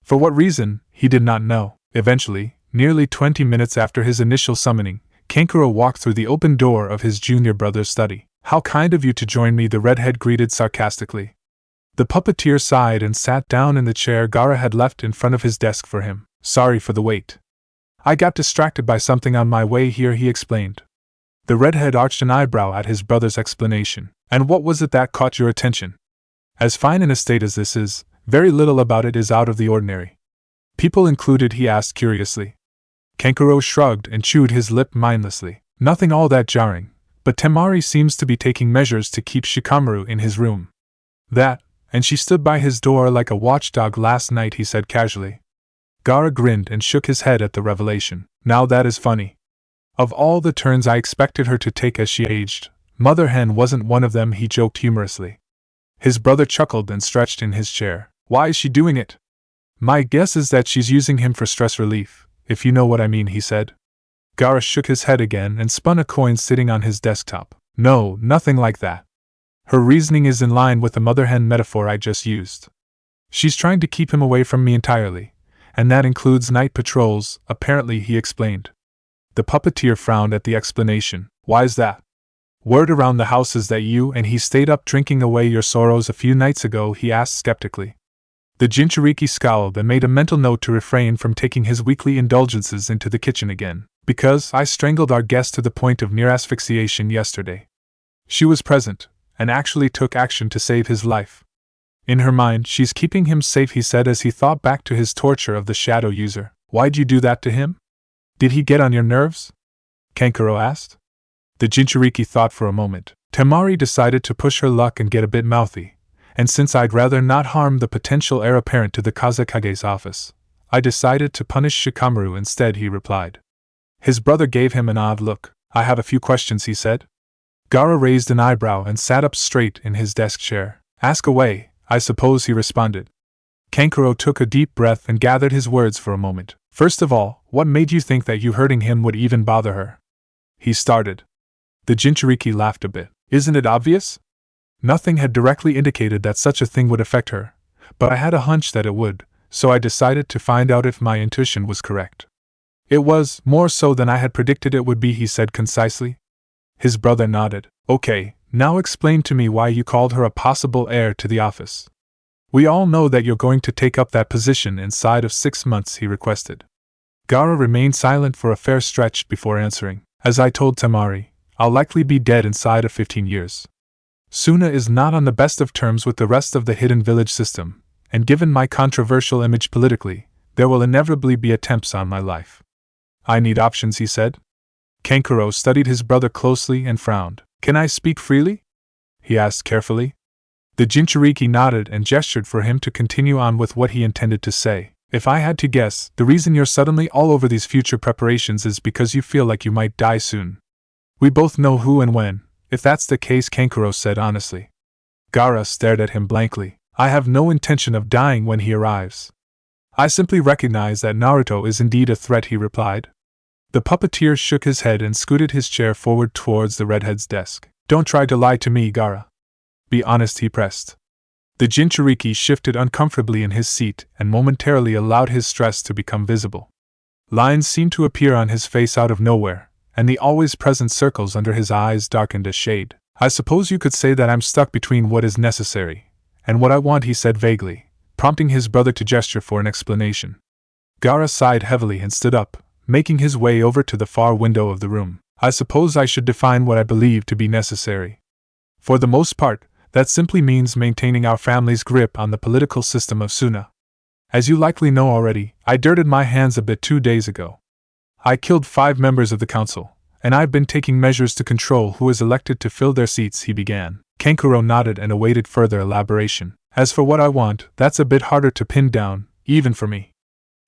For what reason, he did not know. Eventually, nearly 20 minutes after his initial summoning, Kankuro walked through the open door of his junior brother's study. How kind of you to join me, the redhead greeted sarcastically. The puppeteer sighed and sat down in the chair Gaara had left in front of his desk for him. Sorry for the wait. I got distracted by something on my way here, he explained. The redhead arched an eyebrow at his brother's explanation. And what was it that caught your attention? As fine an estate as this is, very little about it is out of the ordinary. People included, he asked curiously. Kankuro shrugged and chewed his lip mindlessly. Nothing all that jarring, but Temari seems to be taking measures to keep Shikamaru in his room. That, and she stood by his door like a watchdog last night, he said casually. Gaara grinned and shook his head at the revelation. Now that is funny. Of all the turns I expected her to take as she aged, Mother Hen wasn't one of them, he joked humorously. His brother chuckled and stretched in his chair. Why is she doing it? My guess is that she's using him for stress relief, if you know what I mean, he said. Gaara shook his head again and spun a coin sitting on his desktop. No, nothing like that. Her reasoning is in line with the mother hen metaphor I just used. She's trying to keep him away from me entirely, and that includes night patrols, apparently, he explained. The puppeteer frowned at the explanation. Why's that? Word around the house is that you and he stayed up drinking away your sorrows a few nights ago, he asked skeptically. The Jinchuriki scowled and made a mental note to refrain from taking his weekly indulgences into the kitchen again. Because I strangled our guest to the point of near asphyxiation yesterday. She was present, and actually took action to save his life. In her mind, she's keeping him safe, he said as he thought back to his torture of the shadow user. Why'd you do that to him? Did he get on your nerves? Kankuro asked. The Jinchuriki thought for a moment. Temari decided to push her luck and get a bit mouthy, and since I'd rather not harm the potential heir apparent to the Kazekage's office, I decided to punish Shikamaru instead, he replied. His brother gave him an odd look. I have a few questions, he said. Gaara raised an eyebrow and sat up straight in his desk chair. Ask away, I suppose, he responded. Kankuro took a deep breath and gathered his words for a moment. First of all, what made you think that you hurting him would even bother her? He started. The Jinchuriki laughed a bit. Isn't it obvious? Nothing had directly indicated that such a thing would affect her, but I had a hunch that it would, so I decided to find out if my intuition was correct. It was more so than I had predicted it would be, he said concisely. His brother nodded. Okay, now explain to me why you called her a possible heir to the office. We all know that you're going to take up that position inside of 6 months, he requested. Gaara remained silent for a fair stretch before answering. As I told Temari, I'll likely be dead inside of 15 years. Suna is not on the best of terms with the rest of the hidden village system, and given my controversial image politically, there will inevitably be attempts on my life. I need options, he said. Kankuro studied his brother closely and frowned. Can I speak freely? He asked carefully. The Jinchuriki nodded and gestured for him to continue on with what he intended to say. If I had to guess, the reason you're suddenly all over these future preparations is because you feel like you might die soon. We both know who and when, if that's the case, Kankuro said honestly. Gaara stared at him blankly. I have no intention of dying when he arrives. I simply recognize that Naruto is indeed a threat, he replied. The puppeteer shook his head and scooted his chair forward towards the redhead's desk. Don't try to lie to me, Gaara. Be honest, he pressed. The Jinchuriki shifted uncomfortably in his seat and momentarily allowed his stress to become visible. Lines seemed to appear on his face out of nowhere, and the always present circles under his eyes darkened a shade. I suppose you could say that I'm stuck between what is necessary and what I want, he said vaguely, prompting his brother to gesture for an explanation. Gaara sighed heavily and stood up, making his way over to the far window of the room. I suppose I should define what I believe to be necessary. For the most part, that simply means maintaining our family's grip on the political system of Suna. As you likely know already, I dirtied my hands a bit 2 days ago. I killed 5 members of the council, and I've been taking measures to control who is elected to fill their seats, he began. Kankuro nodded and awaited further elaboration. As for what I want, that's a bit harder to pin down, even for me.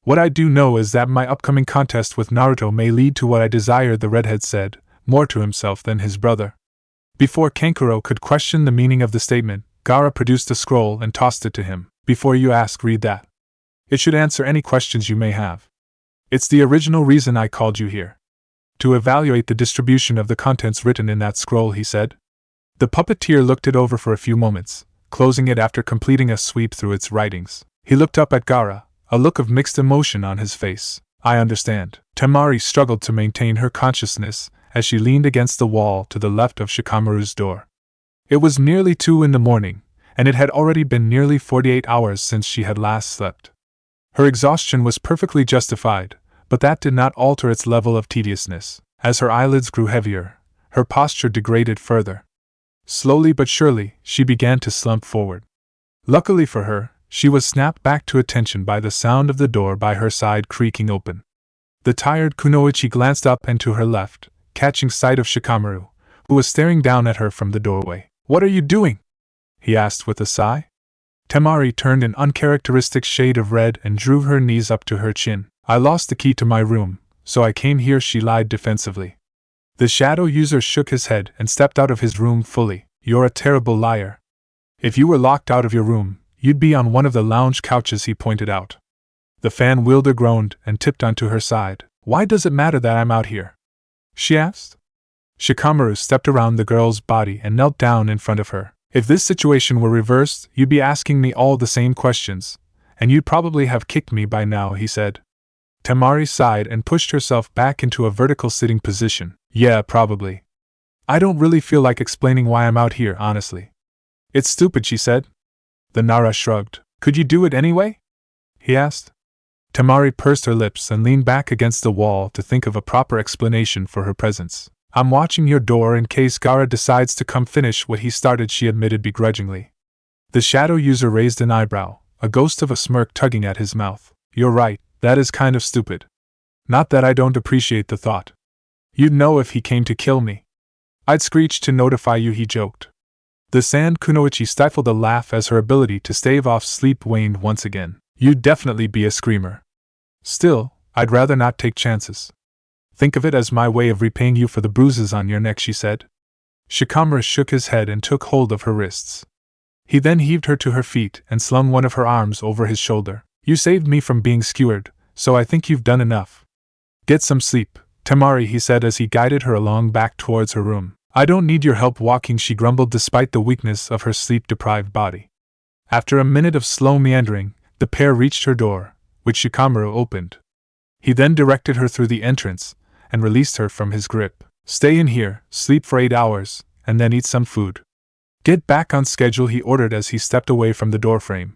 What I do know is that my upcoming contest with Naruto may lead to what I desire, the redhead said, more to himself than his brother. Before Kankuro could question the meaning of the statement, Gaara produced a scroll and tossed it to him. Before you ask, read that. It should answer any questions you may have. It's the original reason I called you here. To evaluate the distribution of the contents written in that scroll, he said. The puppeteer looked it over for a few moments, closing it after completing a sweep through its writings. He looked up at Gaara, a look of mixed emotion on his face. I understand. Temari struggled to maintain her consciousness as she leaned against the wall to the left of Shikamaru's door. It was nearly 2 in the morning, and it had already been nearly 48 hours since she had last slept. Her exhaustion was perfectly justified, but that did not alter its level of tediousness. As her eyelids grew heavier, her posture degraded further. Slowly but surely, she began to slump forward. Luckily for her, she was snapped back to attention by the sound of the door by her side creaking open. The tired Kunoichi glanced up and to her left, catching sight of Shikamaru, who was staring down at her from the doorway. What are you doing? He asked with a sigh. Temari turned an uncharacteristic shade of red and drew her knees up to her chin. I lost the key to my room, so I came here, she lied defensively. The shadow user shook his head and stepped out of his room fully. You're a terrible liar. If you were locked out of your room, you'd be on one of the lounge couches, he pointed out. The fan wielder groaned and tipped onto her side. Why does it matter that I'm out here? She asked. Shikamaru stepped around the girl's body and knelt down in front of her. If this situation were reversed, you'd be asking me all the same questions, and you'd probably have kicked me by now, he said. Temari sighed and pushed herself back into a vertical sitting position. Yeah, probably. I don't really feel like explaining why I'm out here, honestly. It's stupid, she said. The Nara shrugged. Could you do it anyway? He asked. Temari pursed her lips and leaned back against the wall to think of a proper explanation for her presence. I'm watching your door in case Gaara decides to come finish what he started, she admitted begrudgingly. The shadow user raised an eyebrow, a ghost of a smirk tugging at his mouth. You're right, that is kind of stupid. Not that I don't appreciate the thought. You'd know if he came to kill me. I'd screech to notify you, he joked. The sand Kunoichi stifled a laugh as her ability to stave off sleep waned once again. You'd definitely be a screamer. Still, I'd rather not take chances. Think of it as my way of repaying you for the bruises on your neck, she said. Shikamaru shook his head and took hold of her wrists. He then heaved her to her feet and slung one of her arms over his shoulder. You saved me from being skewered, so I think you've done enough. Get some sleep, Temari, he said as he guided her along back towards her room. I don't need your help walking, she grumbled despite the weakness of her sleep-deprived body. After a minute of slow meandering, the pair reached her door, which Shikamaru opened. He then directed her through the entrance and released her from his grip. Stay in here, sleep for 8 hours, and then eat some food. Get back on schedule, he ordered as he stepped away from the doorframe.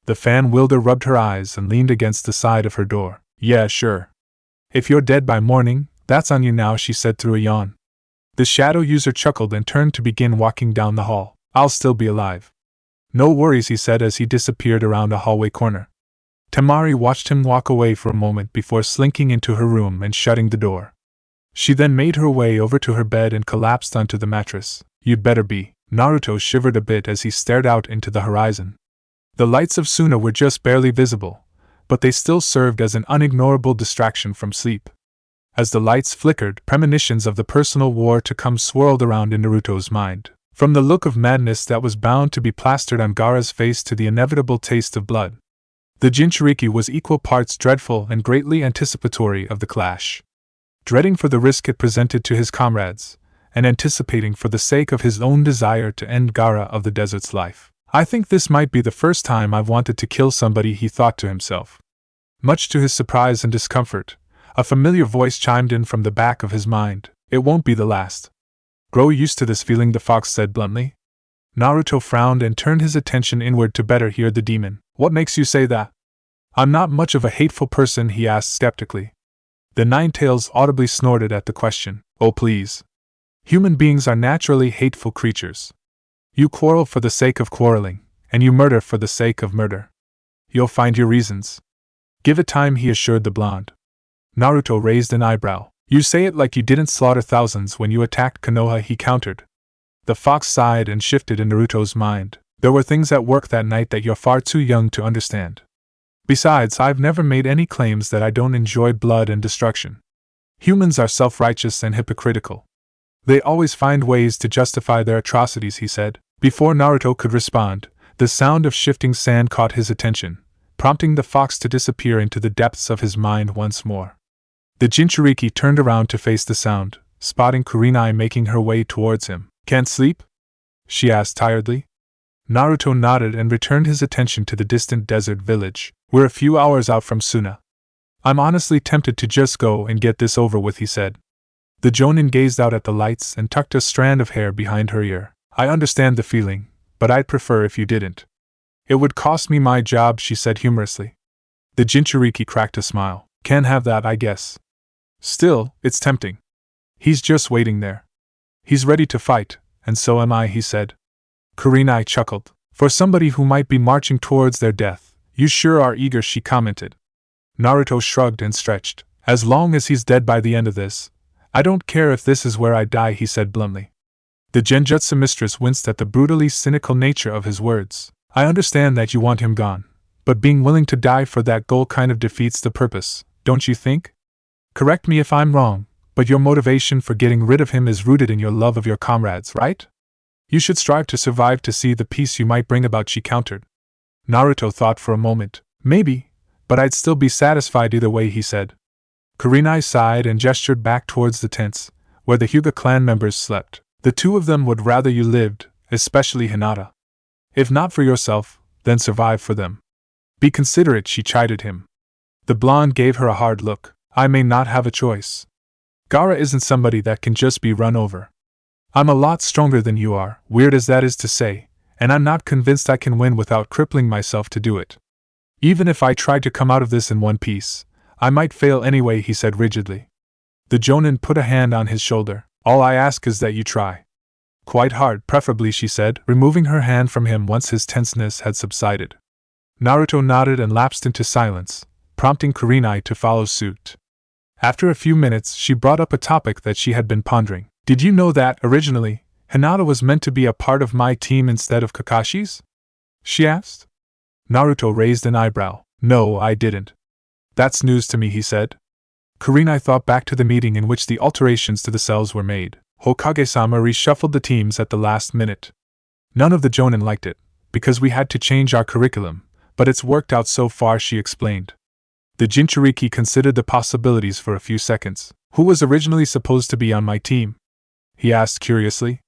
The fan wielder rubbed her eyes and leaned against the side of her door. Yeah, sure. If you're dead by morning, that's on you now, she said through a yawn. The shadow user chuckled and turned to begin walking down the hall. I'll still be alive. No worries, he said as he disappeared around a hallway corner. Temari watched him walk away for a moment before slinking into her room and shutting the door. She then made her way over to her bed and collapsed onto the mattress. You'd better be. Naruto shivered a bit as he stared out into the horizon. The lights of Suna were just barely visible, but they still served as an unignorable distraction from sleep. As the lights flickered, premonitions of the personal war to come swirled around in Naruto's mind. From the look of madness that was bound to be plastered on Gaara's face to the inevitable taste of blood. The Jinchuriki was equal parts dreadful and greatly anticipatory of the clash. Dreading for the risk it presented to his comrades, and anticipating for the sake of his own desire to end Gaara of the desert's life. I think this might be the first time I've wanted to kill somebody, he thought to himself. Much to his surprise and discomfort, a familiar voice chimed in from the back of his mind. It won't be the last. Grow used to this feeling, the fox said bluntly. Naruto frowned and turned his attention inward to better hear the demon. What makes you say that? I'm not much of a hateful person, he asked skeptically. The Ninetales audibly snorted at the question. Oh please. Human beings are naturally hateful creatures. You quarrel for the sake of quarreling, and you murder for the sake of murder. You'll find your reasons. Give it time, he assured the blonde. Naruto raised an eyebrow. You say it like you didn't slaughter thousands when you attacked Konoha, he countered. The fox sighed and shifted in Naruto's mind. There were things at work that night that you're far too young to understand. Besides, I've never made any claims that I don't enjoy blood and destruction. Humans are self-righteous and hypocritical. They always find ways to justify their atrocities, he said. Before Naruto could respond, the sound of shifting sand caught his attention, prompting the fox to disappear into the depths of his mind once more. The Jinchuriki turned around to face the sound, spotting Kurenai making her way towards him. Can't sleep? She asked tiredly. Naruto nodded and returned his attention to the distant desert village. We're a few hours out from Suna. I'm honestly tempted to just go and get this over with, he said. The Jonin gazed out at the lights and tucked a strand of hair behind her ear. I understand the feeling, but I'd prefer if you didn't. It would cost me my job, she said humorously. The Jinchuriki cracked a smile. Can't have that, I guess. Still, it's tempting. He's just waiting there. He's ready to fight, and so am I, he said. Kurenai chuckled. For somebody who might be marching towards their death, you sure are eager, she commented. Naruto shrugged and stretched. As long as he's dead by the end of this, I don't care if this is where I die, he said bluntly. The Genjutsu mistress winced at the brutally cynical nature of his words. I understand that you want him gone, but being willing to die for that goal kind of defeats the purpose, don't you think? Correct me if I'm wrong, but your motivation for getting rid of him is rooted in your love of your comrades, right? You should strive to survive to see the peace you might bring about, she countered. Naruto thought for a moment. Maybe, but I'd still be satisfied either way, he said. Kurenai sighed and gestured back towards the tents, where the Hyuga clan members slept. The two of them would rather you lived, especially Hinata. If not for yourself, then survive for them. Be considerate, she chided him. The blonde gave her a hard look. I may not have a choice. Gaara isn't somebody that can just be run over. I'm a lot stronger than you are, weird as that is to say, and I'm not convinced I can win without crippling myself to do it. Even if I tried to come out of this in one piece, I might fail anyway, he said rigidly. The Jonin put a hand on his shoulder. All I ask is that you try. Quite hard, preferably, she said, removing her hand from him once his tenseness had subsided. Naruto nodded and lapsed into silence, prompting Kurenai to follow suit. After a few minutes, she brought up a topic that she had been pondering. Did you know that, originally, Hinata was meant to be a part of my team instead of Kakashi's? She asked. Naruto raised an eyebrow. No, I didn't. That's news to me, he said. Kurenai thought back to the meeting in which the alterations to the cells were made. Hokage-sama reshuffled the teams at the last minute. None of the Jonin liked it, because we had to change our curriculum, but it's worked out so far, she explained. The Jinchuriki considered the possibilities for a few seconds. Who was originally supposed to be on my team? He asked curiously.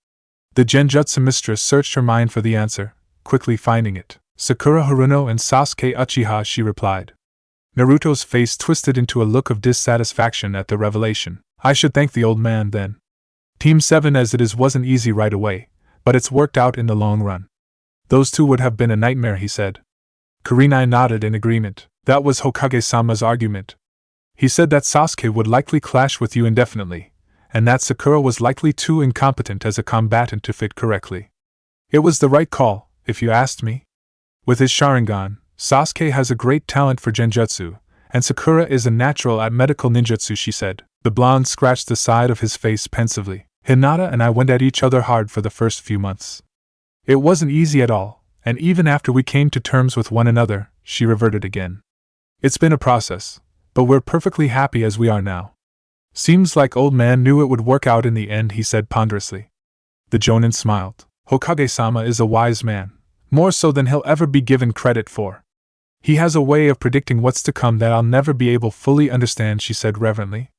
The Genjutsu mistress searched her mind for the answer, quickly finding it. Sakura Haruno and Sasuke Uchiha, she replied. Naruto's face twisted into a look of dissatisfaction at the revelation. I should thank the old man then. Team 7 as it is wasn't easy right away, but it's worked out in the long run. Those two would have been a nightmare, he said. Kurenai nodded in agreement. That was Hokage-sama's argument. He said that Sasuke would likely clash with you indefinitely, and that Sakura was likely too incompetent as a combatant to fit correctly. It was the right call, if you asked me. With his Sharingan, Sasuke has a great talent for genjutsu, and Sakura is a natural at medical ninjutsu, she said. The blonde scratched the side of his face pensively. Hinata and I went at each other hard for the first few months. It wasn't easy at all, and even after we came to terms with one another, she reverted again. It's been a process, but we're perfectly happy as we are now. Seems like old man knew it would work out in the end, he said ponderously. The Jonin smiled. Hokage-sama is a wise man, more so than he'll ever be given credit for. He has a way of predicting what's to come that I'll never be able to fully understand, she said reverently.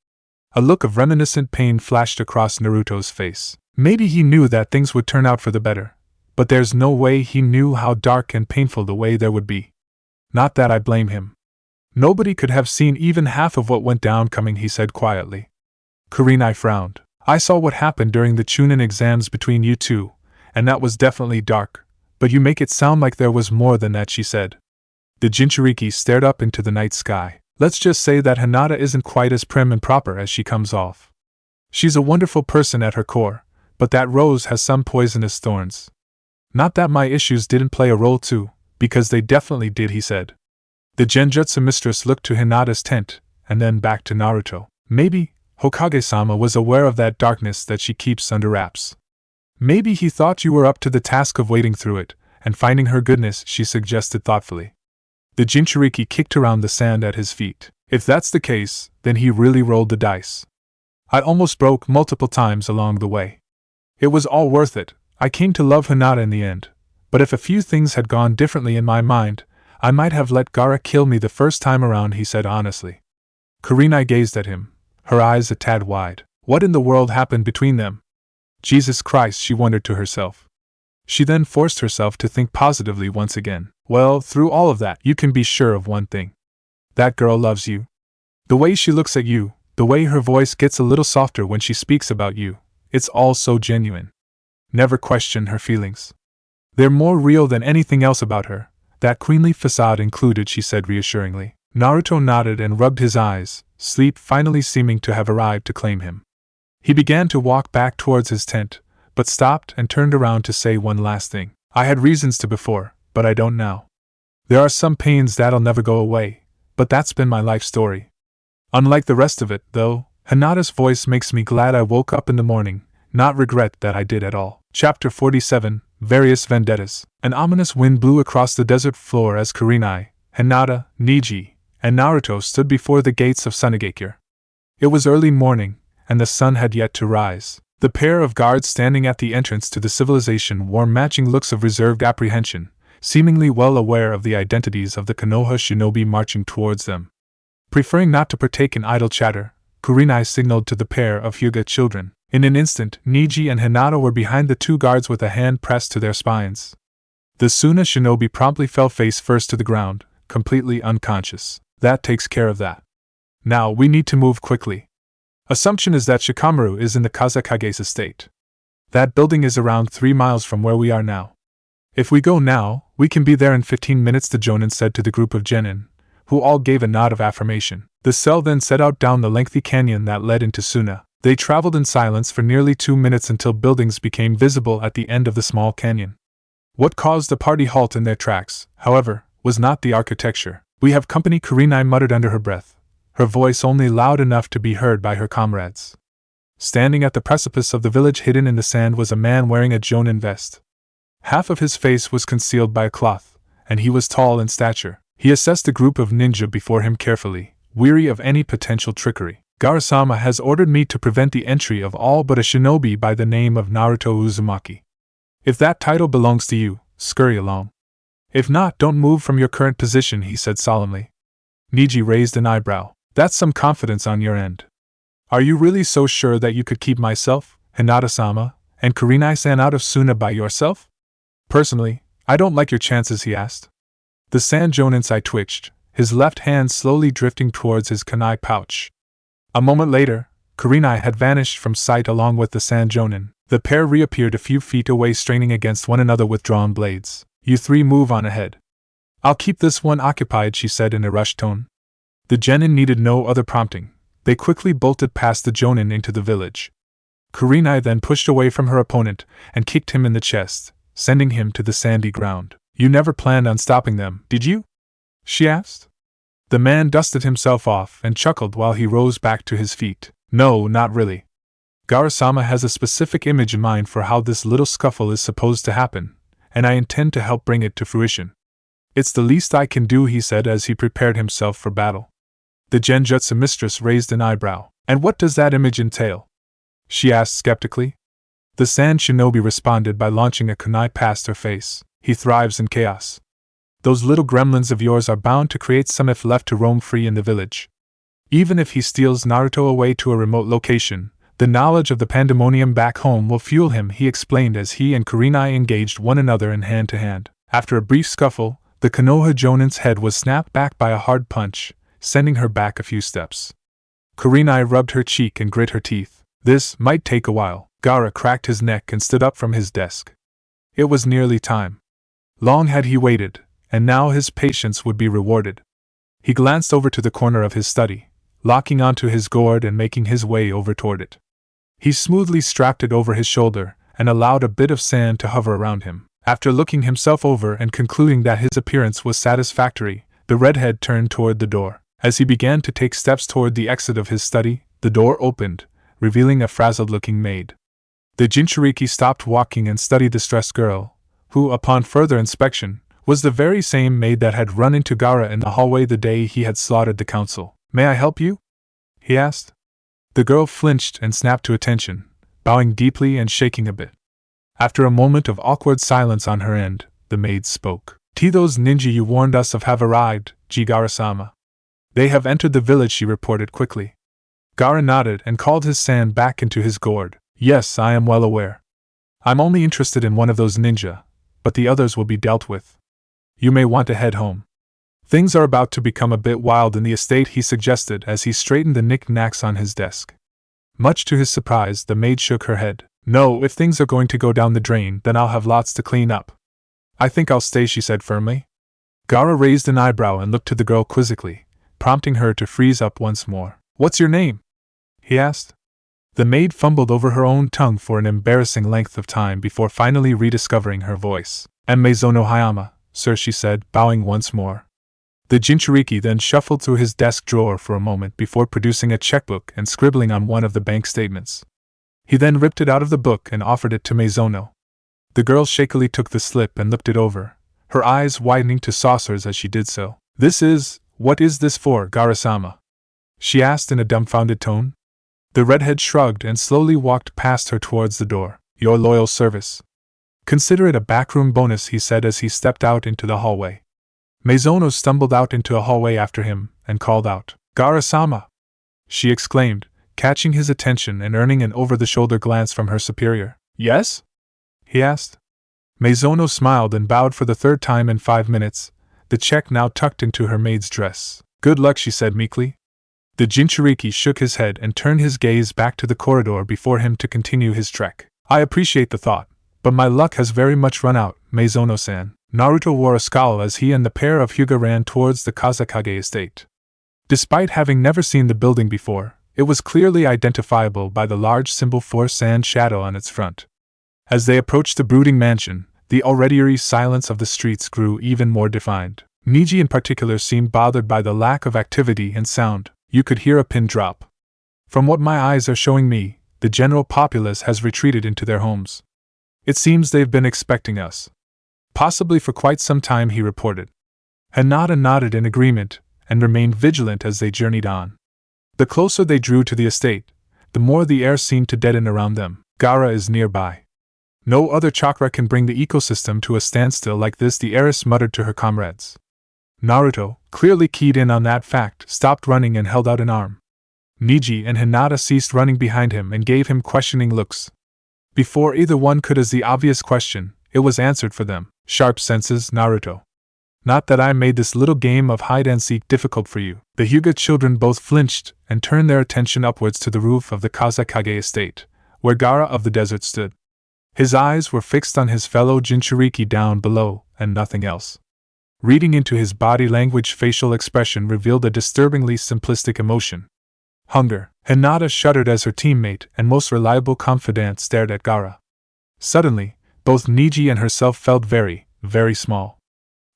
A look of reminiscent pain flashed across Naruto's face. Maybe he knew that things would turn out for the better, but there's no way he knew how dark and painful the way there would be. Not that I blame him. Nobody could have seen even half of what went down coming, he said quietly. Kunoichi frowned. I saw what happened during the Chunin exams between you two, and that was definitely dark, but you make it sound like there was more than that, she said. The Jinchuriki stared up into the night sky. Let's just say that Hinata isn't quite as prim and proper as she comes off. She's a wonderful person at her core, but that rose has some poisonous thorns. Not that my issues didn't play a role too, because they definitely did, he said. The Genjutsu mistress looked to Hinata's tent, and then back to Naruto. Maybe Hokage-sama was aware of that darkness that she keeps under wraps. Maybe he thought you were up to the task of wading through it, and finding her goodness, she suggested thoughtfully. The Jinchuriki kicked around the sand at his feet. If that's the case, then he really rolled the dice. I almost broke multiple times along the way. It was all worth it. I came to love Hinata in the end, but if a few things had gone differently in my mind, I might have let Gaara kill me the first time around, he said honestly. Kunoichi gazed at him, her eyes a tad wide. What in the world happened between them? Jesus Christ, she wondered to herself. She then forced herself to think positively once again. Well, through all of that, you can be sure of one thing. That girl loves you. The way she looks at you, the way her voice gets a little softer when she speaks about you, it's all so genuine. Never question her feelings. They're more real than anything else about her, that queenly facade included, she said reassuringly. Naruto nodded and rubbed his eyes, sleep finally seeming to have arrived to claim him. He began to walk back towards his tent, but stopped and turned around to say one last thing. I had reasons to before, but I don't now. There are some pains that'll never go away, but that's been my life story. Unlike the rest of it, though, Hinata's voice makes me glad I woke up in the morning, not regret that I did at all. Chapter 47, Various Vendettas. An ominous wind blew across the desert floor as Kunoichi, Hinata, Neji, and Naruto stood before the gates of Sunagakure. It was early morning, and the sun had yet to rise. The pair of guards standing at the entrance to the civilization wore matching looks of reserved apprehension, seemingly well aware of the identities of the Konoha shinobi marching towards them. Preferring not to partake in idle chatter, Kunoichi signaled to the pair of hyuga children. In an instant, Neji and Hinata were behind the two guards with a hand pressed to their spines. The Suna shinobi promptly fell face first to the ground, completely unconscious. That takes care of that. Now we need to move quickly. Assumption is that Shikamaru is in the Kazakage's estate. That building is around 3 miles from where we are now. If we go now, we can be there in 15 minutes, the Jonin said to the group of genin, who all gave a nod of affirmation. The cell then set out down the lengthy canyon that led into Suna. They traveled in silence for nearly 2 minutes until buildings became visible at the end of the small canyon. What caused the party halt in their tracks, however, was not the architecture. We have company, Kunoichi muttered under her breath, her voice only loud enough to be heard by her comrades. Standing at the precipice of the village hidden in the sand was a man wearing a Jonin vest. Half of his face was concealed by a cloth, and he was tall in stature. He assessed the group of ninja before him carefully, weary of any potential trickery. Gaara-sama has ordered me to prevent the entry of all but a shinobi by the name of Naruto Uzumaki. If that title belongs to you, scurry along. If not, don't move from your current position, he said solemnly. Neji raised an eyebrow. That's some confidence on your end. Are you really so sure that you could keep myself, Hinata-sama, and Kunoichi-san out of Suna by yourself? Personally, I don't like your chances, he asked. The Sand Jonin's eye twitched, his left hand slowly drifting towards his kunai pouch. A moment later, Kunoichi had vanished from sight along with the Sand Jonin. The pair reappeared a few feet away, straining against one another with drawn blades. You three move on ahead. I'll keep this one occupied, she said in a rushed tone. The genin needed no other prompting. They quickly bolted past the jonin into the village. Kunoichi then pushed away from her opponent and kicked him in the chest, sending him to the sandy ground. You never planned on stopping them, did you? She asked. The man dusted himself off and chuckled while he rose back to his feet. No, not really. Gaara-sama has a specific image in mind for how this little scuffle is supposed to happen, and I intend to help bring it to fruition. It's the least I can do, he said as he prepared himself for battle. The genjutsu mistress raised an eyebrow. And what does that image entail? She asked skeptically. The sand shinobi responded by launching a kunai past her face. He thrives in chaos. Those little gremlins of yours are bound to create some if left to roam free in the village. Even if he steals Naruto away to a remote location, the knowledge of the pandemonium back home will fuel him, he explained as he and Kunoichi engaged one another in hand-to-hand. After a brief scuffle, the Konoha Jonin's head was snapped back by a hard punch, sending her back a few steps. Kunoichi rubbed her cheek and grit her teeth. This might take a while. Gaara cracked his neck and stood up from his desk. It was nearly time. Long had he waited, and now his patience would be rewarded. He glanced over to the corner of his study, locking onto his gourd and making his way over toward it. He smoothly strapped it over his shoulder and allowed a bit of sand to hover around him. After looking himself over and concluding that his appearance was satisfactory, the redhead turned toward the door. As he began to take steps toward the exit of his study, the door opened, revealing a frazzled-looking maid. The Jinchuriki stopped walking and studied the stressed girl, who, upon further inspection, was the very same maid that had run into Gaara in the hallway the day he had slaughtered the council. May I help you? He asked. The girl flinched and snapped to attention, bowing deeply and shaking a bit. After a moment of awkward silence on her end, the maid spoke. Those ninja you warned us of have arrived, Gaara-sama. They have entered the village, she reported quickly. Gaara nodded and called his sand back into his gourd. Yes, I am well aware. I'm only interested in one of those ninja, but the others will be dealt with. You may want to head home. Things are about to become a bit wild in the estate, he suggested as he straightened the knick-knacks on his desk. Much to his surprise, the maid shook her head. No, if things are going to go down the drain, then I'll have lots to clean up. I think I'll stay, she said firmly. Gaara raised an eyebrow and looked to the girl quizzically, prompting her to freeze up once more. What's your name? He asked. The maid fumbled over her own tongue for an embarrassing length of time before finally rediscovering her voice. Meizono Hayama, sir, she said, bowing once more. The Jinchuriki then shuffled through his desk drawer for a moment before producing a checkbook and scribbling on one of the bank statements. He then ripped it out of the book and offered it to Meizono. The girl shakily took the slip and looked it over, her eyes widening to saucers as she did so. What is this for, Gaara-sama? She asked in a dumbfounded tone. The redhead shrugged and slowly walked past her towards the door. Your loyal service. Consider it a backroom bonus, he said as he stepped out into the hallway. Meizono stumbled out into a hallway after him and called out, Gaara-sama! She exclaimed, catching his attention and earning an over-the-shoulder glance from her superior. Yes? He asked. Meizono smiled and bowed for the third time in 5 minutes, the check now tucked into her maid's dress. Good luck, she said meekly. The Jinchuriki shook his head and turned his gaze back to the corridor before him to continue his trek. I appreciate the thought, but my luck has very much run out, Meizono-san. Naruto wore a scowl as he and the pair of hyuga ran towards the Kazekage estate. Despite having never seen the building before, it was clearly identifiable by the large symbol for sand shadow on its front. As they approached the brooding mansion, the already eerie silence of the streets grew even more defined. Neji in particular seemed bothered by the lack of activity and sound. You could hear a pin drop. From what my eyes are showing me, the general populace has retreated into their homes. It seems they've been expecting us. Possibly for quite some time, he reported. Hinata nodded in agreement, and remained vigilant as they journeyed on. The closer they drew to the estate, the more the air seemed to deaden around them. Gaara is nearby. No other chakra can bring the ecosystem to a standstill like this, the heiress muttered to her comrades. Naruto, clearly keyed in on that fact, stopped running and held out an arm. Neji and Hinata ceased running behind him and gave him questioning looks. Before either one could ask the obvious question, it was answered for them. Sharp senses, Naruto. Not that I made this little game of hide-and-seek difficult for you. The Hyuga children both flinched and turned their attention upwards to the roof of the Kazekage estate, where Gaara of the desert stood. His eyes were fixed on his fellow Jinchuriki down below, and nothing else. Reading into his body language, facial expression revealed a disturbingly simplistic emotion. Hunger. Hinata shuddered as her teammate and most reliable confidant stared at Gaara. Suddenly, both Neji and herself felt very, very small.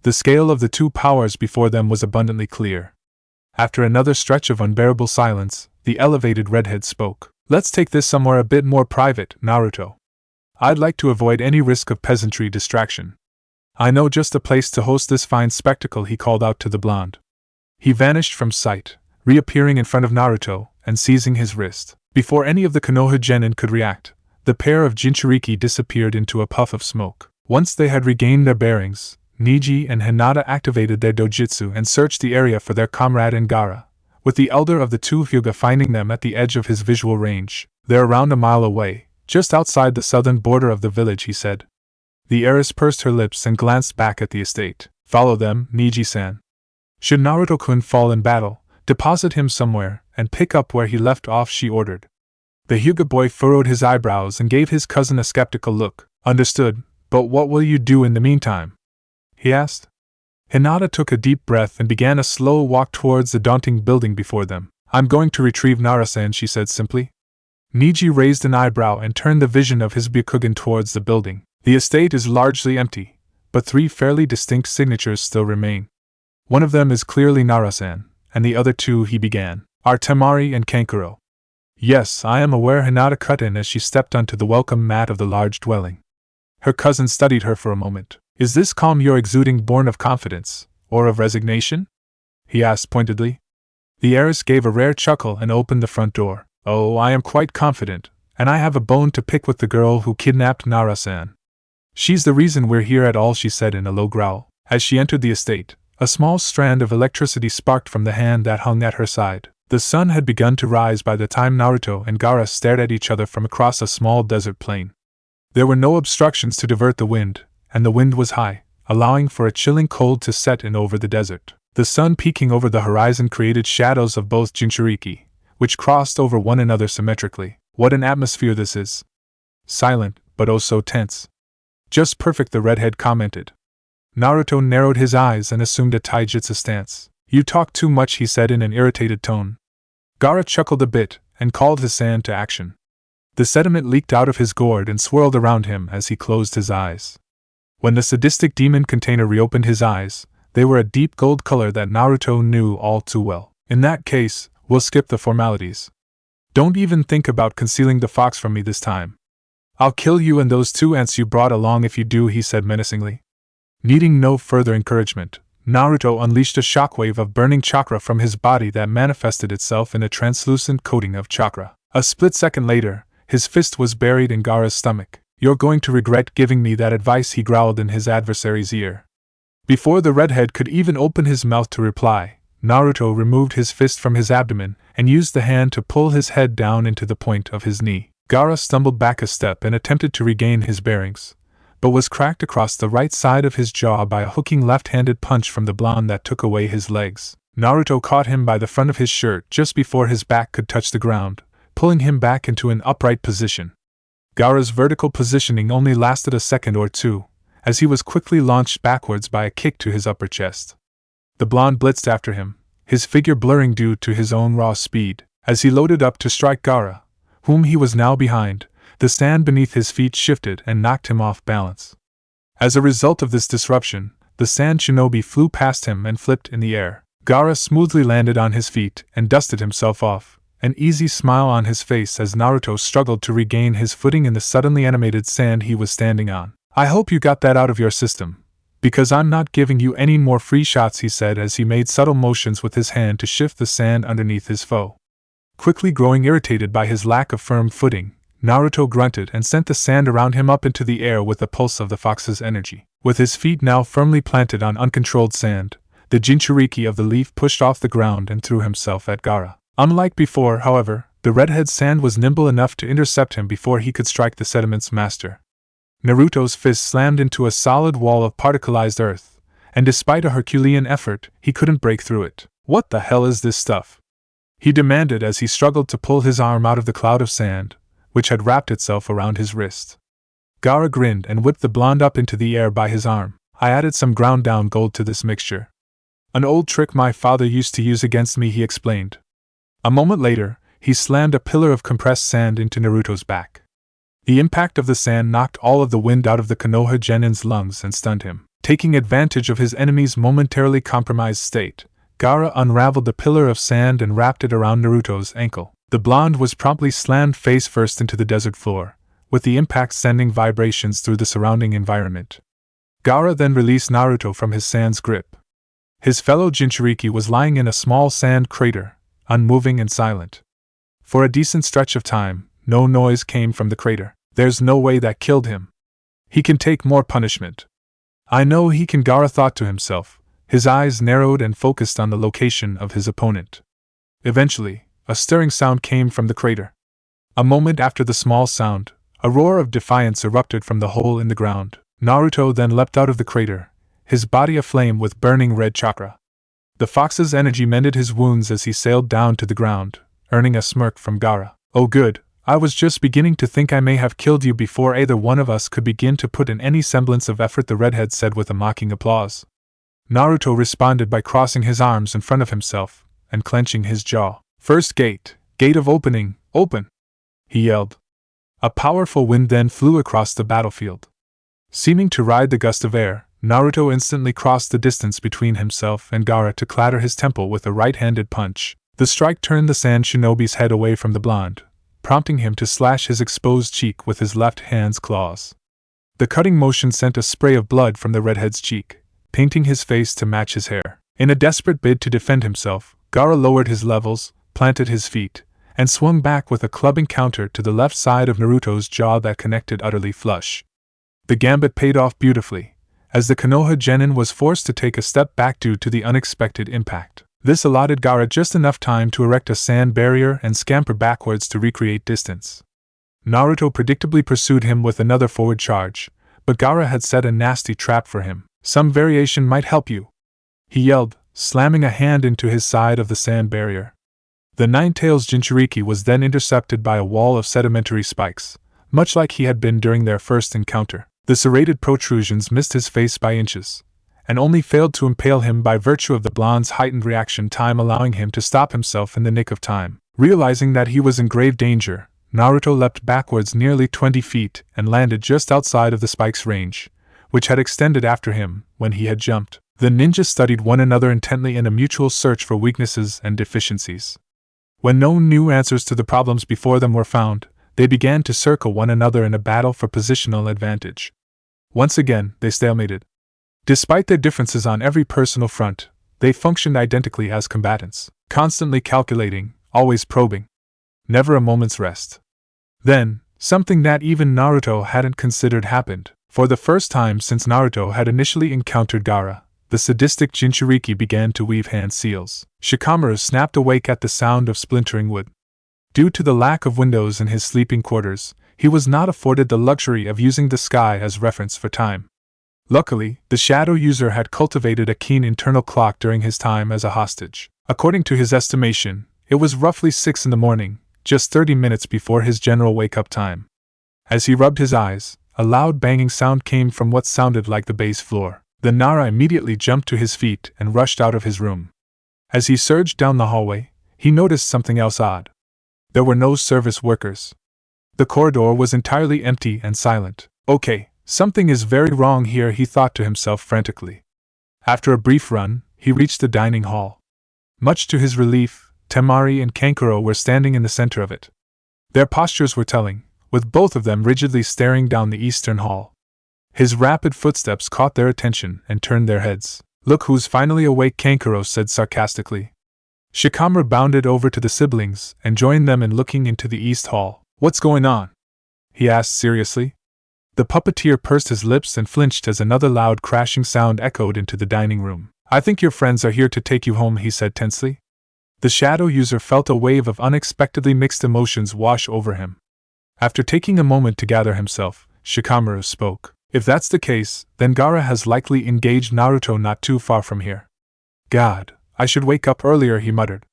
The scale of the two powers before them was abundantly clear. After another stretch of unbearable silence, the elevated redhead spoke. Let's take this somewhere a bit more private, Naruto. I'd like to avoid any risk of peasantry distraction. I know just a place to host this fine spectacle, he called out to the blonde. He vanished from sight, reappearing in front of Naruto and seizing his wrist. Before any of the Konoha genin could react, the pair of Jinchuriki disappeared into a puff of smoke. Once they had regained their bearings, Neji and Hinata activated their dojutsu and searched the area for their comrade and Gaara, with the elder of the two hyuga finding them at the edge of his visual range. They're around a mile away, just outside the southern border of the village, he said. The heiress pursed her lips and glanced back at the estate. Follow them, Neji-san. Should Naruto-kun fall in battle, deposit him somewhere and pick up where he left off, she ordered. The hyuga boy furrowed his eyebrows and gave his cousin a skeptical look. Understood, but what will you do in the meantime? He asked. Hinata took a deep breath and began a slow walk towards the daunting building before them. I'm going to retrieve Nara-san, she said simply. Neji raised an eyebrow and turned the vision of his Byakugan towards the building. The estate is largely empty, but three fairly distinct signatures still remain. One of them is clearly Nara-san, and the other two, he began, are Temari and Kankuro. Yes, I am aware, Hinata cut in as she stepped onto the welcome mat of the large dwelling. Her cousin studied her for a moment. Is this calm you're exuding born of confidence, or of resignation? He asked pointedly. The heiress gave a rare chuckle and opened the front door. Oh, I am quite confident, and I have a bone to pick with the girl who kidnapped Nara-san. She's the reason we're here at all, she said in a low growl. As she entered the estate, a small strand of electricity sparked from the hand that hung at her side. The sun had begun to rise by the time Naruto and Gaara stared at each other from across a small desert plain. There were no obstructions to divert the wind, and the wind was high, allowing for a chilling cold to set in over the desert. The sun peeking over the horizon created shadows of both Jinchuriki, which crossed over one another symmetrically. What an atmosphere this is! Silent, but oh so tense. Just perfect, the redhead commented. Naruto narrowed his eyes and assumed a taijutsu stance. You talk too much, he said in an irritated tone. Gaara chuckled a bit and called Hassan to action. The sediment leaked out of his gourd and swirled around him as he closed his eyes. When the sadistic demon container reopened his eyes, they were a deep gold color that Naruto knew all too well. In that case, we'll skip the formalities. Don't even think about concealing the fox from me this time. I'll kill you and those two ants you brought along if you do, he said menacingly. Needing no further encouragement, Naruto unleashed a shockwave of burning chakra from his body that manifested itself in a translucent coating of chakra. A split second later, his fist was buried in Gaara's stomach. You're going to regret giving me that advice, he growled in his adversary's ear. Before the redhead could even open his mouth to reply, Naruto removed his fist from his abdomen and used the hand to pull his head down into the point of his knee. Gaara stumbled back a step and attempted to regain his bearings, but was cracked across the right side of his jaw by a hooking left-handed punch from the blonde that took away his legs. Naruto caught him by the front of his shirt just before his back could touch the ground, pulling him back into an upright position. Gaara's vertical positioning only lasted a second or two, as he was quickly launched backwards by a kick to his upper chest. The blonde blitzed after him, his figure blurring due to his own raw speed. As he loaded up to strike Gaara, whom he was now behind, the sand beneath his feet shifted and knocked him off balance. As a result of this disruption, the sand shinobi flew past him and flipped in the air. Gaara smoothly landed on his feet and dusted himself off, an easy smile on his face as Naruto struggled to regain his footing in the suddenly animated sand he was standing on. I hope you got that out of your system, because I'm not giving you any more free shots, he said as he made subtle motions with his hand to shift the sand underneath his foe. Quickly growing irritated by his lack of firm footing, Naruto grunted and sent the sand around him up into the air with the pulse of the fox's energy. With his feet now firmly planted on uncontrolled sand, the Jinchuriki of the leaf pushed off the ground and threw himself at Gaara. Unlike before, however, the redhead's sand was nimble enough to intercept him before he could strike the sediment's master. Naruto's fist slammed into a solid wall of particleized earth, and despite a Herculean effort, he couldn't break through it. What the hell is this stuff? He demanded as he struggled to pull his arm out of the cloud of sand, which had wrapped itself around his wrist. Gaara grinned and whipped the blonde up into the air by his arm. I added some ground down gold to this mixture. An old trick my father used to use against me, he explained. A moment later, he slammed a pillar of compressed sand into Naruto's back. The impact of the sand knocked all of the wind out of the Konoha genin's lungs and stunned him. Taking advantage of his enemy's momentarily compromised state, Gaara unraveled the pillar of sand and wrapped it around Naruto's ankle. The blonde was promptly slammed face first into the desert floor, with the impact sending vibrations through the surrounding environment. Gaara then released Naruto from his sand's grip. His fellow Jinchuriki was lying in a small sand crater, unmoving and silent. For a decent stretch of time, no noise came from the crater. There's no way that killed him. He can take more punishment. I know he can, Gaara thought to himself, his eyes narrowed and focused on the location of his opponent. Eventually, a stirring sound came from the crater. A moment after the small sound, a roar of defiance erupted from the hole in the ground. Naruto then leapt out of the crater, his body aflame with burning red chakra. The fox's energy mended his wounds as he sailed down to the ground, earning a smirk from Gaara. Oh good, I was just beginning to think I may have killed you before either one of us could begin to put in any semblance of effort, the redhead said with a mocking applause. Naruto responded by crossing his arms in front of himself and clenching his jaw. First gate, gate of opening, open! He yelled. A powerful wind then flew across the battlefield. Seeming to ride the gust of air, Naruto instantly crossed the distance between himself and Gaara to clatter his temple with a right-handed punch. The strike turned the sand shinobi's head away from the blonde, prompting him to slash his exposed cheek with his left hand's claws. The cutting motion sent a spray of blood from the redhead's cheek, painting his face to match his hair. In a desperate bid to defend himself, Gaara lowered his levels, planted his feet, and swung back with a clubbing counter to the left side of Naruto's jaw that connected utterly flush. The gambit paid off beautifully, as the Konoha genin was forced to take a step back due to the unexpected impact. This allotted Gaara just enough time to erect a sand barrier and scamper backwards to recreate distance. Naruto predictably pursued him with another forward charge, but Gaara had set a nasty trap for him. Some variation might help you, he yelled, slamming a hand into his side of the sand barrier. The Nine-Tails Jinchuriki was then intercepted by a wall of sedimentary spikes, much like he had been during their first encounter. The serrated protrusions missed his face by inches, and only failed to impale him by virtue of the blonde's heightened reaction time, allowing him to stop himself in the nick of time. Realizing that he was in grave danger, Naruto leapt backwards nearly 20 feet and landed just outside of the spike's range, which had extended after him when he had jumped. The ninjas studied one another intently in a mutual search for weaknesses and deficiencies. When no new answers to the problems before them were found, they began to circle one another in a battle for positional advantage. Once again, they stalemated. Despite their differences on every personal front, they functioned identically as combatants, constantly calculating, always probing. Never a moment's rest. Then, something that even Naruto hadn't considered happened. For the first time since Naruto had initially encountered Gaara, the sadistic Jinchuriki began to weave hand seals. Shikamaru snapped awake at the sound of splintering wood. Due to the lack of windows in his sleeping quarters, he was not afforded the luxury of using the sky as reference for time. Luckily, the shadow user had cultivated a keen internal clock during his time as a hostage. According to his estimation, it was roughly 6 in the morning, just 30 minutes before his general wake-up time. As he rubbed his eyes, a loud banging sound came from what sounded like the base floor. The Nara immediately jumped to his feet and rushed out of his room. As he surged down the hallway, he noticed something else odd. There were no service workers. The corridor was entirely empty and silent. Okay, something is very wrong here, he thought to himself frantically. After a brief run, he reached the dining hall. Much to his relief, Temari and Kankuro were standing in the center of it. Their postures were telling, with both of them rigidly staring down the eastern hall. His rapid footsteps caught their attention and turned their heads. Look who's finally awake, Kankuro said sarcastically. Shikamaru bounded over to the siblings and joined them in looking into the east hall. What's going on? He asked seriously. The puppeteer pursed his lips and flinched as another loud crashing sound echoed into the dining room. I think your friends are here to take you home, he said tensely. The shadow user felt a wave of unexpectedly mixed emotions wash over him. After taking a moment to gather himself, Shikamaru spoke. If that's the case, then Gaara has likely engaged Naruto not too far from here. God, I should wake up earlier, he muttered.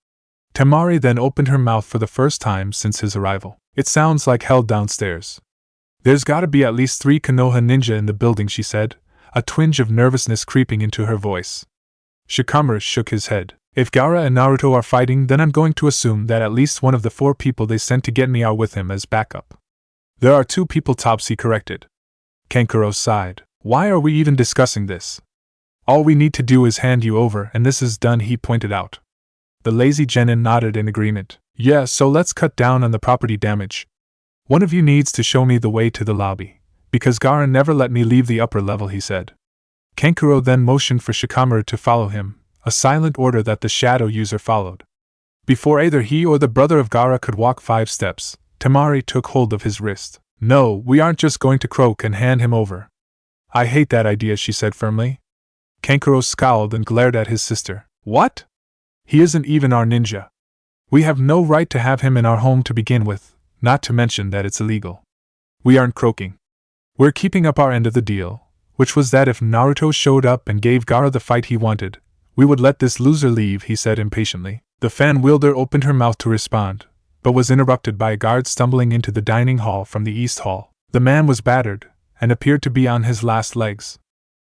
Temari then opened her mouth for the first time since his arrival. It sounds like hell downstairs. There's gotta be at least 3 Konoha ninja in the building, she said, a twinge of nervousness creeping into her voice. Shikamaru shook his head. If Gaara and Naruto are fighting, then I'm going to assume that at least one of the 4 people they sent to get me are with him as backup. There are 2 people tops, he corrected. Kankuro sighed. Why are we even discussing this? All we need to do is hand you over, and this is done, he pointed out. The lazy genin nodded in agreement. Yeah, so let's cut down on the property damage. One of you needs to show me the way to the lobby, because Gaara never let me leave the upper level, he said. Kankuro then motioned for Shikamaru to follow him, a silent order that the shadow user followed. Before either he or the brother of Gaara could walk 5 steps, Temari took hold of his wrist. No, we aren't just going to croak and hand him over. I hate that idea, she said firmly. Kankuro scowled and glared at his sister. What? He isn't even our ninja. We have no right to have him in our home to begin with, not to mention that it's illegal. We aren't croaking. We're keeping up our end of the deal, which was that if Naruto showed up and gave Gaara the fight he wanted, we would let this loser leave, he said impatiently. The fan wielder opened her mouth to respond, but was interrupted by a guard stumbling into the dining hall from the east hall. The man was battered, and appeared to be on his last legs.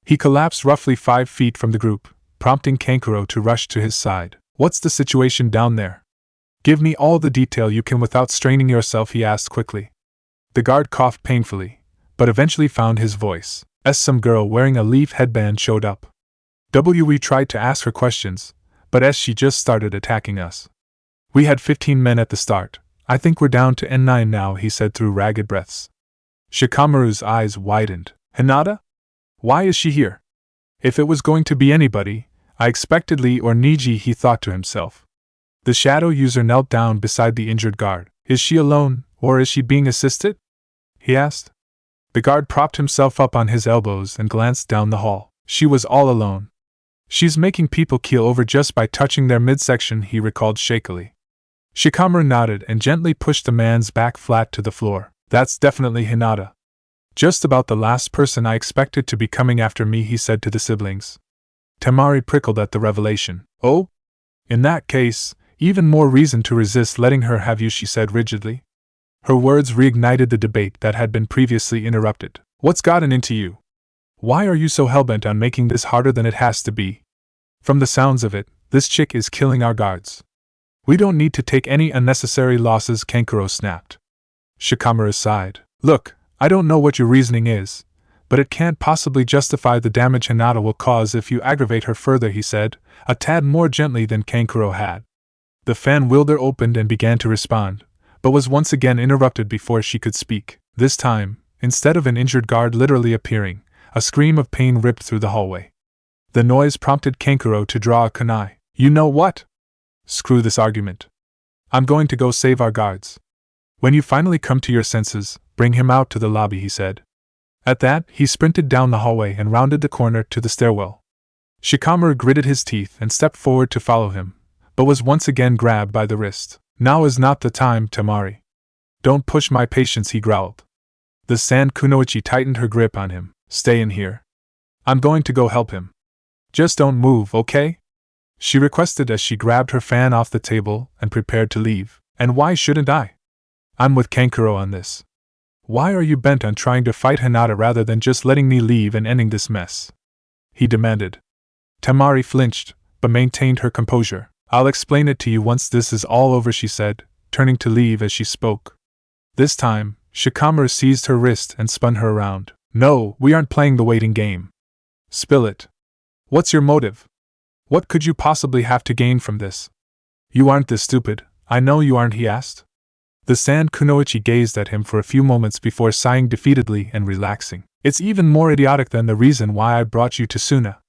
He collapsed roughly 5 feet from the group, prompting Kankuro to rush to his side. What's the situation down there? Give me all the detail you can without straining yourself, he asked quickly. The guard coughed painfully, but eventually found his voice, as some girl wearing a leaf headband showed up. We tried to ask her questions, but as she just started attacking us. We had 15 men at the start. I think we're down to N9 now, he said through ragged breaths. Shikamaru's eyes widened. Hinata? Why is she here? If it was going to be anybody, I expected Lee or Neji, he thought to himself. The shadow user knelt down beside the injured guard. Is she alone, or is she being assisted? He asked. The guard propped himself up on his elbows and glanced down the hall. She was all alone. She's making people keel over just by touching their midsection, he recalled shakily. Shikamaru nodded and gently pushed the man's back flat to the floor. That's definitely Hinata. Just about the last person I expected to be coming after me, he said to the siblings. Temari prickled at the revelation. Oh? In that case, even more reason to resist letting her have you, she said rigidly. Her words reignited the debate that had been previously interrupted. What's gotten into you? Why are you so hellbent on making this harder than it has to be? From the sounds of it, this chick is killing our guards. We don't need to take any unnecessary losses, Kankuro snapped. Shikamaru sighed. Look, I don't know what your reasoning is, but it can't possibly justify the damage Hinata will cause if you aggravate her further, he said, a tad more gently than Kankuro had. The fan wielder opened and began to respond, but was once again interrupted before she could speak. This time, instead of an injured guard literally appearing, a scream of pain ripped through the hallway. The noise prompted Kankuro to draw a kunai. You know what? Screw this argument. I'm going to go save our guards. When you finally come to your senses, bring him out to the lobby, he said. At that, he sprinted down the hallway and rounded the corner to the stairwell. Shikamaru gritted his teeth and stepped forward to follow him, but was once again grabbed by the wrist. Now is not the time, Temari. Don't push my patience, he growled. The sand Kunoichi tightened her grip on him. Stay in here. I'm going to go help him. Just don't move, okay? She requested as she grabbed her fan off the table and prepared to leave. And why shouldn't I? I'm with Kankuro on this. Why are you bent on trying to fight Hinata rather than just letting me leave and ending this mess? He demanded. Temari flinched, but maintained her composure. I'll explain it to you once this is all over, she said, turning to leave as she spoke. This time, Shikamaru seized her wrist and spun her around. No, we aren't playing the waiting game. Spill it. What's your motive? What could you possibly have to gain from this? You aren't this stupid, I know you aren't, he asked. The sand Kunoichi gazed at him for a few moments before sighing defeatedly and relaxing. It's even more idiotic than the reason why I brought you to Suna.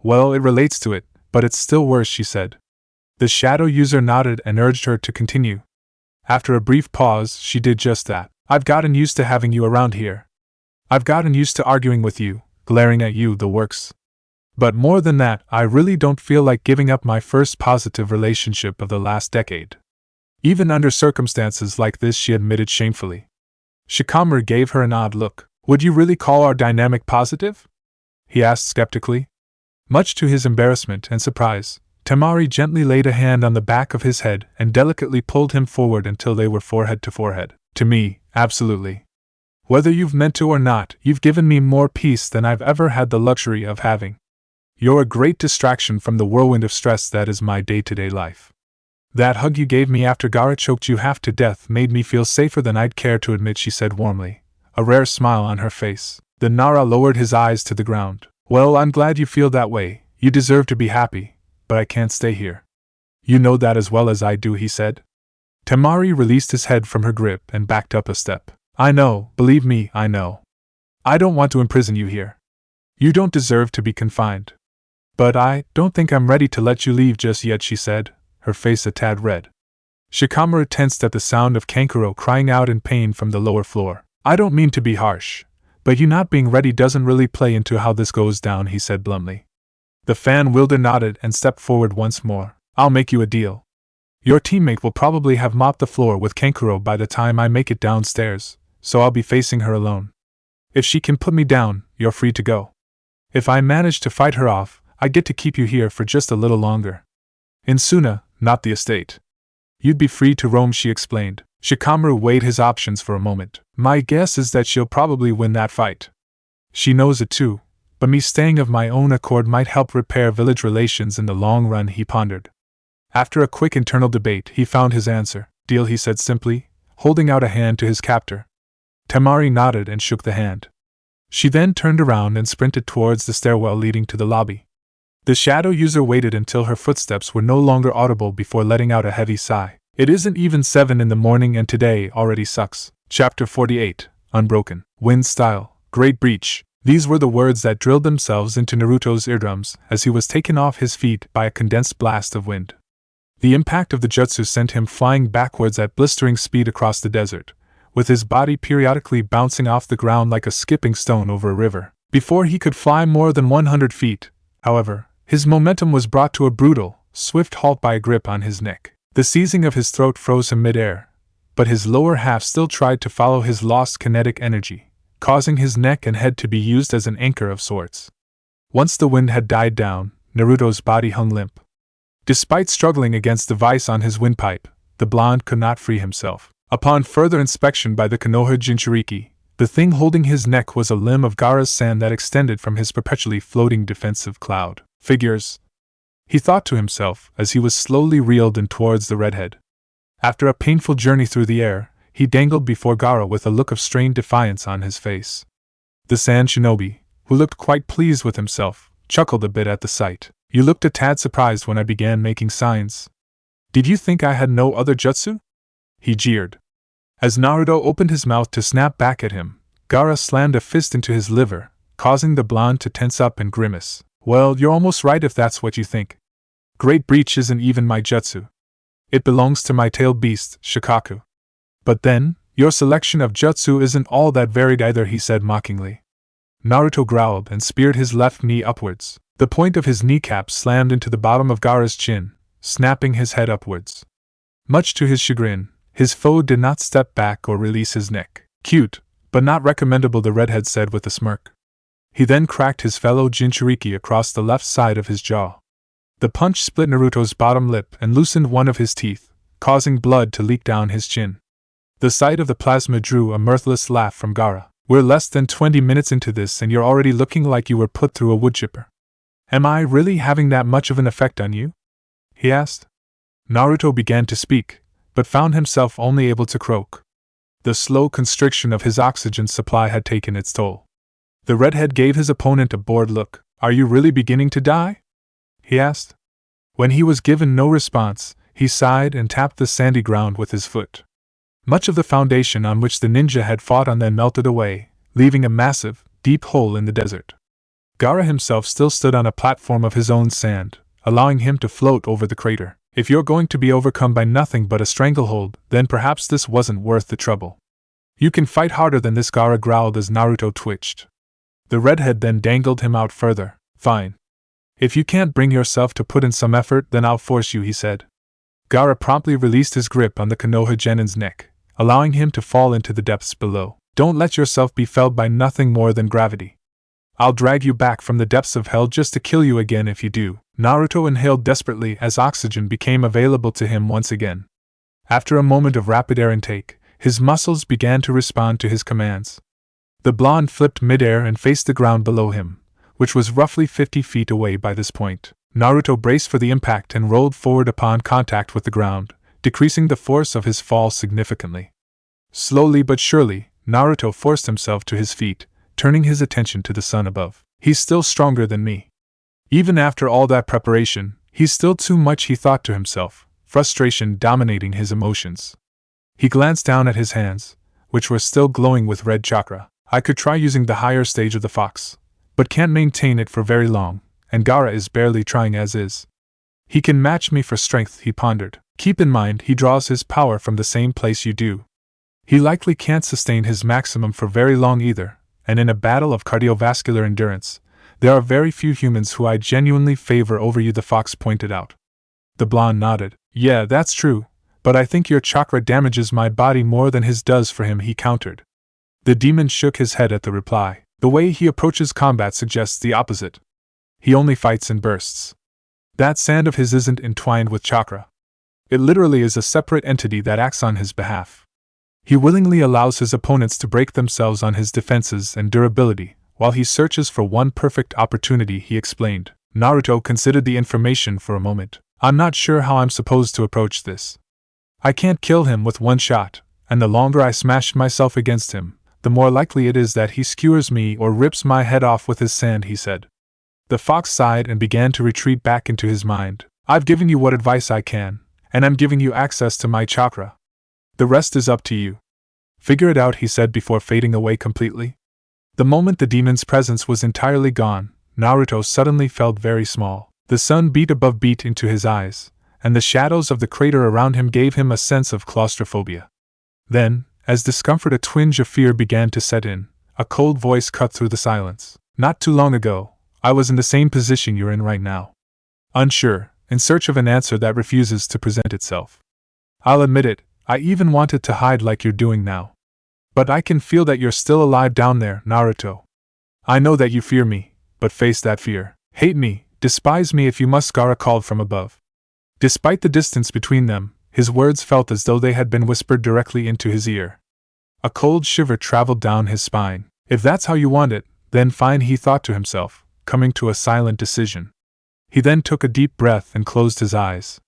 Well, it relates to it, but it's still worse, she said. The shadow user nodded and urged her to continue. After a brief pause, she did just that. I've gotten used to having you around here. I've gotten used to arguing with you, glaring at you, the works. But more than that, I really don't feel like giving up my first positive relationship of the last decade. Even under circumstances like this, she admitted shamefully. Shikamaru gave her an odd look. Would you really call our dynamic positive? He asked skeptically. Much to his embarrassment and surprise, Temari gently laid a hand on the back of his head and delicately pulled him forward until they were forehead to forehead. To me, absolutely. Whether you've meant to or not, you've given me more peace than I've ever had the luxury of having. You're a great distraction from the whirlwind of stress that is my day-to-day life. That hug you gave me after Gaara choked you half to death made me feel safer than I'd care to admit, she said warmly, a rare smile on her face. The Nara lowered his eyes to the ground. Well, I'm glad you feel that way. You deserve to be happy, but I can't stay here. You know that as well as I do, he said. Temari released his head from her grip and backed up a step. I know, believe me, I know. I don't want to imprison you here. You don't deserve to be confined. But I don't think I'm ready to let you leave just yet, she said, her face a tad red. Shikamaru tensed at the sound of Kankuro crying out in pain from the lower floor. I don't mean to be harsh, but you not being ready doesn't really play into how this goes down, he said bluntly. The fan wielder nodded and stepped forward once more. I'll make you a deal. Your teammate will probably have mopped the floor with Kankuro by the time I make it downstairs, so I'll be facing her alone. If she can put me down, you're free to go. If I manage to fight her off, I get to keep you here for just a little longer. In Suna, not the estate. You'd be free to roam, she explained. Shikamaru weighed his options for a moment. My guess is that she'll probably win that fight. She knows it too, but me staying of my own accord might help repair village relations in the long run, he pondered. After a quick internal debate, he found his answer. Deal, he said simply, holding out a hand to his captor. Temari nodded and shook the hand. She then turned around and sprinted towards the stairwell leading to the lobby. The shadow user waited until her footsteps were no longer audible before letting out a heavy sigh. It isn't even 7 in the morning and today already sucks. Chapter 48, Unbroken. Wind style, Great Breach. These were the words that drilled themselves into Naruto's eardrums as he was taken off his feet by a condensed blast of wind. The impact of the jutsu sent him flying backwards at blistering speed across the desert, with his body periodically bouncing off the ground like a skipping stone over a river. Before he could fly more than 100 feet, however, his momentum was brought to a brutal, swift halt by a grip on his neck. The seizing of his throat froze him mid-air, but his lower half still tried to follow his lost kinetic energy, causing his neck and head to be used as an anchor of sorts. Once the wind had died down, Naruto's body hung limp. Despite struggling against the vice on his windpipe, the blonde could not free himself. Upon further inspection by the Konoha Jinchuriki, the thing holding his neck was a limb of Gaara's sand that extended from his perpetually floating defensive cloud. Figures, he thought to himself as he was slowly reeled in towards the redhead. After a painful journey through the air, he dangled before Gaara with a look of strained defiance on his face. The sand shinobi, who looked quite pleased with himself, chuckled a bit at the sight. You looked a tad surprised when I began making signs. Did you think I had no other jutsu? He jeered. As Naruto opened his mouth to snap back at him, Gaara slammed a fist into his liver, causing the blonde to tense up and grimace. Well, you're almost right if that's what you think. Great Breach isn't even my jutsu. It belongs to my tailed beast, Shikaku. But then, your selection of jutsu isn't all that varied either, he said mockingly. Naruto growled and speared his left knee upwards. The point of his kneecap slammed into the bottom of Gaara's chin, snapping his head upwards. Much to his chagrin, his foe did not step back or release his neck. Cute, but not recommendable, the redhead said with a smirk. He then cracked his fellow Jinchuriki across the left side of his jaw. The punch split Naruto's bottom lip and loosened one of his teeth, causing blood to leak down his chin. The sight of the plasma drew a mirthless laugh from Gaara. We're less than 20 minutes into this and you're already looking like you were put through a woodchipper. Am I really having that much of an effect on you? He asked. Naruto began to speak, but found himself only able to croak. The slow constriction of his oxygen supply had taken its toll. The redhead gave his opponent a bored look. Are you really beginning to die? He asked. When he was given no response, he sighed and tapped the sandy ground with his foot. Much of the foundation on which the ninja had fought on then melted away, leaving a massive, deep hole in the desert. Gaara himself still stood on a platform of his own sand, allowing him to float over the crater. If you're going to be overcome by nothing but a stranglehold, then perhaps this wasn't worth the trouble. You can fight harder than this, Gaara growled as Naruto twitched. The redhead then dangled him out further. Fine. If you can't bring yourself to put in some effort, then I'll force you, he said. Gaara promptly released his grip on the Konoha Genin's neck, allowing him to fall into the depths below. Don't let yourself be felled by nothing more than gravity. I'll drag you back from the depths of hell just to kill you again if you do. Naruto inhaled desperately as oxygen became available to him once again. After a moment of rapid air intake, his muscles began to respond to his commands. The blonde flipped midair and faced the ground below him, which was roughly 50 feet away by this point. Naruto braced for the impact and rolled forward upon contact with the ground, decreasing the force of his fall significantly. Slowly but surely, Naruto forced himself to his feet, turning his attention to the sun above. He's still stronger than me. Even after all that preparation, he's still too much, he thought to himself, frustration dominating his emotions. He glanced down at his hands, which were still glowing with red chakra. I could try using the higher stage of the fox, but can't maintain it for very long, and Gaara is barely trying as is. He can match me for strength, he pondered. Keep in mind he draws his power from the same place you do. He likely can't sustain his maximum for very long either, and in a battle of cardiovascular endurance, there are very few humans who I genuinely favor over you, the fox pointed out. The blonde nodded. Yeah, that's true, but I think your chakra damages my body more than his does for him, he countered. The demon shook his head at the reply. The way he approaches combat suggests the opposite. He only fights in bursts. That sand of his isn't entwined with chakra. It literally is a separate entity that acts on his behalf. He willingly allows his opponents to break themselves on his defenses and durability, while he searches for one perfect opportunity, he explained. Naruto considered the information for a moment. I'm not sure how I'm supposed to approach this. I can't kill him with one shot, and the longer I smash myself against him, the more likely it is that he skewers me or rips my head off with his sand, he said. The fox sighed and began to retreat back into his mind. I've given you what advice I can, and I'm giving you access to my chakra. The rest is up to you. Figure it out, he said before fading away completely. The moment the demon's presence was entirely gone, Naruto suddenly felt very small. The sun beat into his eyes, and the shadows of the crater around him gave him a sense of claustrophobia. Then, as discomfort, a twinge of fear began to set in, a cold voice cut through the silence. Not too long ago, I was in the same position you're in right now. Unsure, in search of an answer that refuses to present itself. I'll admit it, I even wanted to hide like you're doing now. But I can feel that you're still alive down there, Naruto. I know that you fear me, but face that fear. Hate me, despise me if you must, Gaara called from above. Despite the distance between them, his words felt as though they had been whispered directly into his ear. A cold shiver traveled down his spine. If that's how you want it, then fine, he thought to himself, coming to a silent decision. He then took a deep breath and closed his eyes.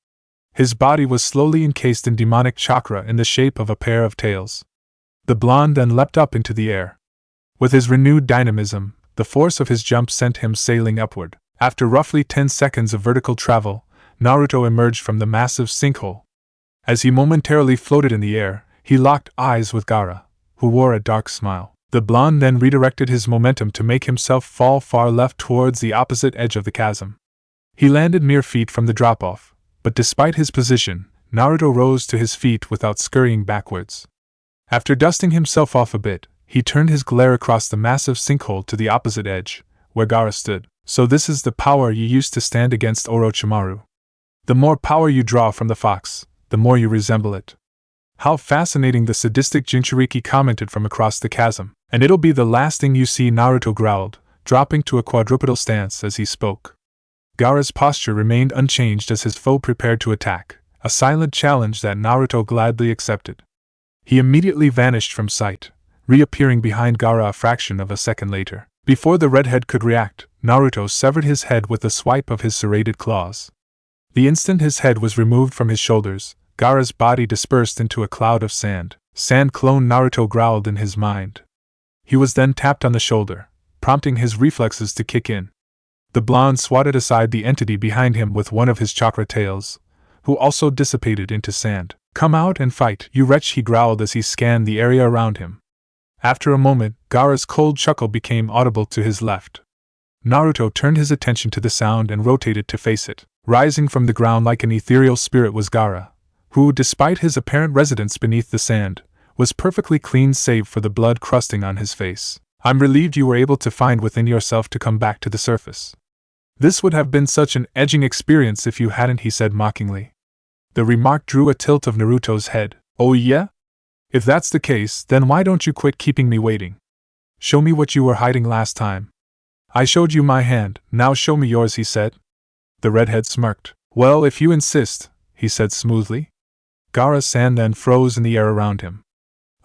His body was slowly encased in demonic chakra in the shape of a pair of tails. The blonde then leapt up into the air. With his renewed dynamism, the force of his jump sent him sailing upward. After roughly 10 seconds of vertical travel, Naruto emerged from the massive sinkhole. As he momentarily floated in the air, he locked eyes with Gaara, who wore a dark smile. The blonde then redirected his momentum to make himself fall far left towards the opposite edge of the chasm. He landed mere feet from the drop-off, but despite his position, Naruto rose to his feet without scurrying backwards. After dusting himself off a bit, he turned his glare across the massive sinkhole to the opposite edge, where Gaara stood. So this is the power you use to stand against Orochimaru. The more power you draw from the fox, the more you resemble it. How fascinating, the sadistic Jinchuriki commented from across the chasm. And it'll be the last thing you see, Naruto growled, dropping to a quadrupedal stance as he spoke. Gaara's posture remained unchanged as his foe prepared to attack, a silent challenge that Naruto gladly accepted. He immediately vanished from sight, reappearing behind Gaara a fraction of a second later. Before the redhead could react, Naruto severed his head with a swipe of his serrated claws. The instant his head was removed from his shoulders, Gaara's body dispersed into a cloud of sand. Sand clone, Naruto growled in his mind. He was then tapped on the shoulder, prompting his reflexes to kick in. The blonde swatted aside the entity behind him with one of his chakra tails, who also dissipated into sand. Come out and fight, you wretch, he growled as he scanned the area around him. After a moment, Gaara's cold chuckle became audible to his left. Naruto turned his attention to the sound and rotated to face it. Rising from the ground like an ethereal spirit was Gaara, who, despite his apparent residence beneath the sand, was perfectly clean save for the blood crusting on his face. I'm relieved you were able to find within yourself to come back to the surface. This would have been such an edging experience if you hadn't, he said mockingly. The remark drew a tilt of Naruto's head. Oh yeah? If that's the case, then why don't you quit keeping me waiting? Show me what you were hiding last time. I showed you my hand, now show me yours, he said. The redhead smirked. Well, if you insist, he said smoothly. Gaara's sand then froze in the air around him.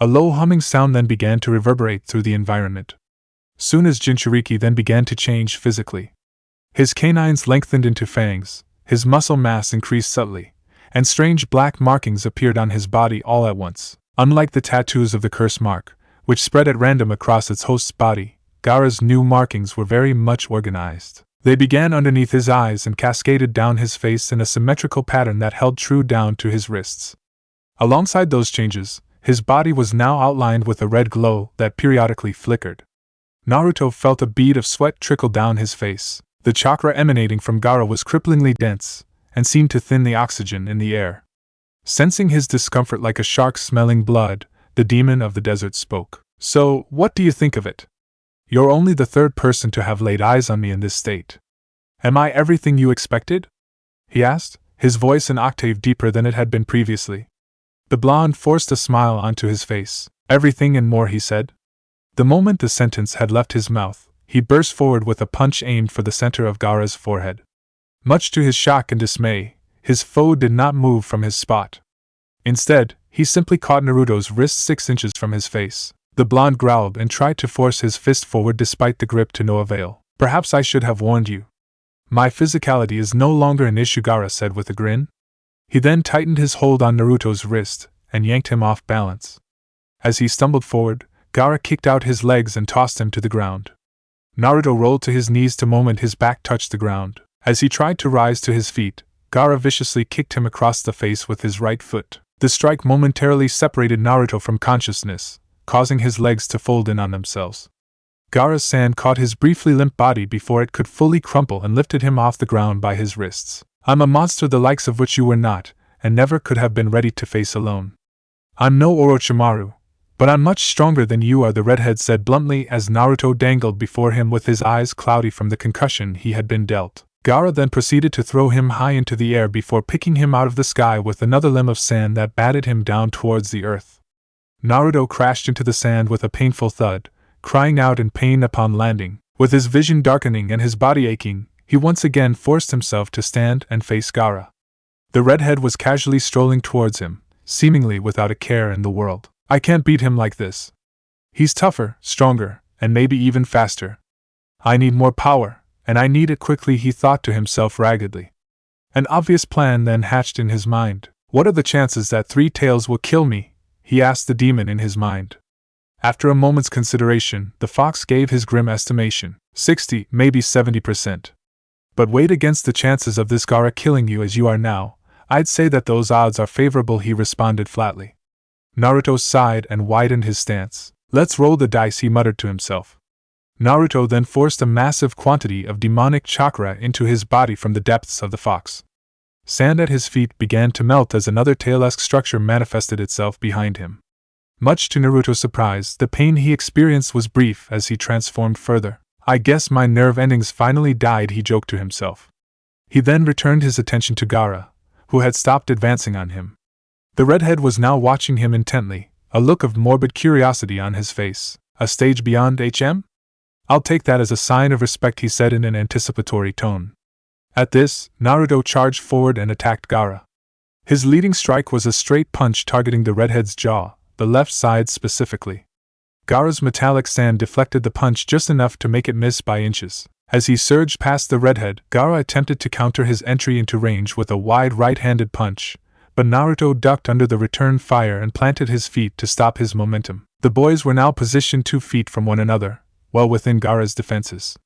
A low humming sound then began to reverberate through the environment. Soon as Jinchuriki then began to change physically. His canines lengthened into fangs, his muscle mass increased subtly, and strange black markings appeared on his body all at once. Unlike the tattoos of the curse mark, which spread at random across its host's body, Gaara's new markings were very much organized. They began underneath his eyes and cascaded down his face in a symmetrical pattern that held true down to his wrists. Alongside those changes, his body was now outlined with a red glow that periodically flickered. Naruto felt a bead of sweat trickle down his face. The chakra emanating from Gaara was cripplingly dense, and seemed to thin the oxygen in the air. Sensing his discomfort like a shark smelling blood, the demon of the desert spoke. "So, what do you think of it? You're only the third person to have laid eyes on me in this state. Am I everything you expected?" he asked, his voice an octave deeper than it had been previously. The blonde forced a smile onto his face. "Everything and more," he said. The moment the sentence had left his mouth, he burst forward with a punch aimed for the center of Gaara's forehead. Much to his shock and dismay, his foe did not move from his spot. Instead, he simply caught Naruto's wrist 6 inches from his face. The blonde growled and tried to force his fist forward despite the grip to no avail. "Perhaps I should have warned you. My physicality is no longer an issue," Gaara said with a grin. He then tightened his hold on Naruto's wrist and yanked him off balance. As he stumbled forward, Gaara kicked out his legs and tossed him to the ground. Naruto rolled to his knees the moment his back touched the ground. As he tried to rise to his feet, Gaara viciously kicked him across the face with his right foot. The strike momentarily separated Naruto from consciousness, causing his legs to fold in on themselves. Gaara's sand caught his briefly limp body before it could fully crumple and lifted him off the ground by his wrists. "I'm a monster the likes of which you were not, and never could have been ready to face alone. I'm no Orochimaru, but I'm much stronger than you are," the redhead said bluntly as Naruto dangled before him with his eyes cloudy from the concussion he had been dealt. Gaara then proceeded to throw him high into the air before picking him out of the sky with another limb of sand that batted him down towards the earth. Naruto crashed into the sand with a painful thud, crying out in pain upon landing. With his vision darkening and his body aching, he once again forced himself to stand and face Gaara. The redhead was casually strolling towards him, seemingly without a care in the world. "I can't beat him like this. He's tougher, stronger, and maybe even faster. I need more power, and I need it quickly," he thought to himself raggedly. An obvious plan then hatched in his mind. "What are the chances that Three Tails will kill me?" he asked the demon in his mind. After a moment's consideration, the fox gave his grim estimation. 60, maybe 70%. "But weighed against the chances of this Gaara killing you as you are now, I'd say that those odds are favorable," he responded flatly. Naruto sighed and widened his stance. "Let's roll the dice," he muttered to himself. Naruto then forced a massive quantity of demonic chakra into his body from the depths of the fox. Sand at his feet began to melt as another tail-esque structure manifested itself behind him. Much to Naruto's surprise, the pain he experienced was brief as he transformed further. "I guess my nerve endings finally died," he joked to himself. He then returned his attention to Gaara, who had stopped advancing on him. The redhead was now watching him intently, a look of morbid curiosity on his face. "A stage beyond HM? I'll take that as a sign of respect," he said in an anticipatory tone. At this, Naruto charged forward and attacked Gaara. His leading strike was a straight punch targeting the redhead's jaw, the left side specifically. Gaara's metallic sand deflected the punch just enough to make it miss by inches. As he surged past the redhead, Gaara attempted to counter his entry into range with a wide right-handed punch, but Naruto ducked under the return fire and planted his feet to stop his momentum. The boys were now positioned 2 feet from one another, well within Gaara's defenses.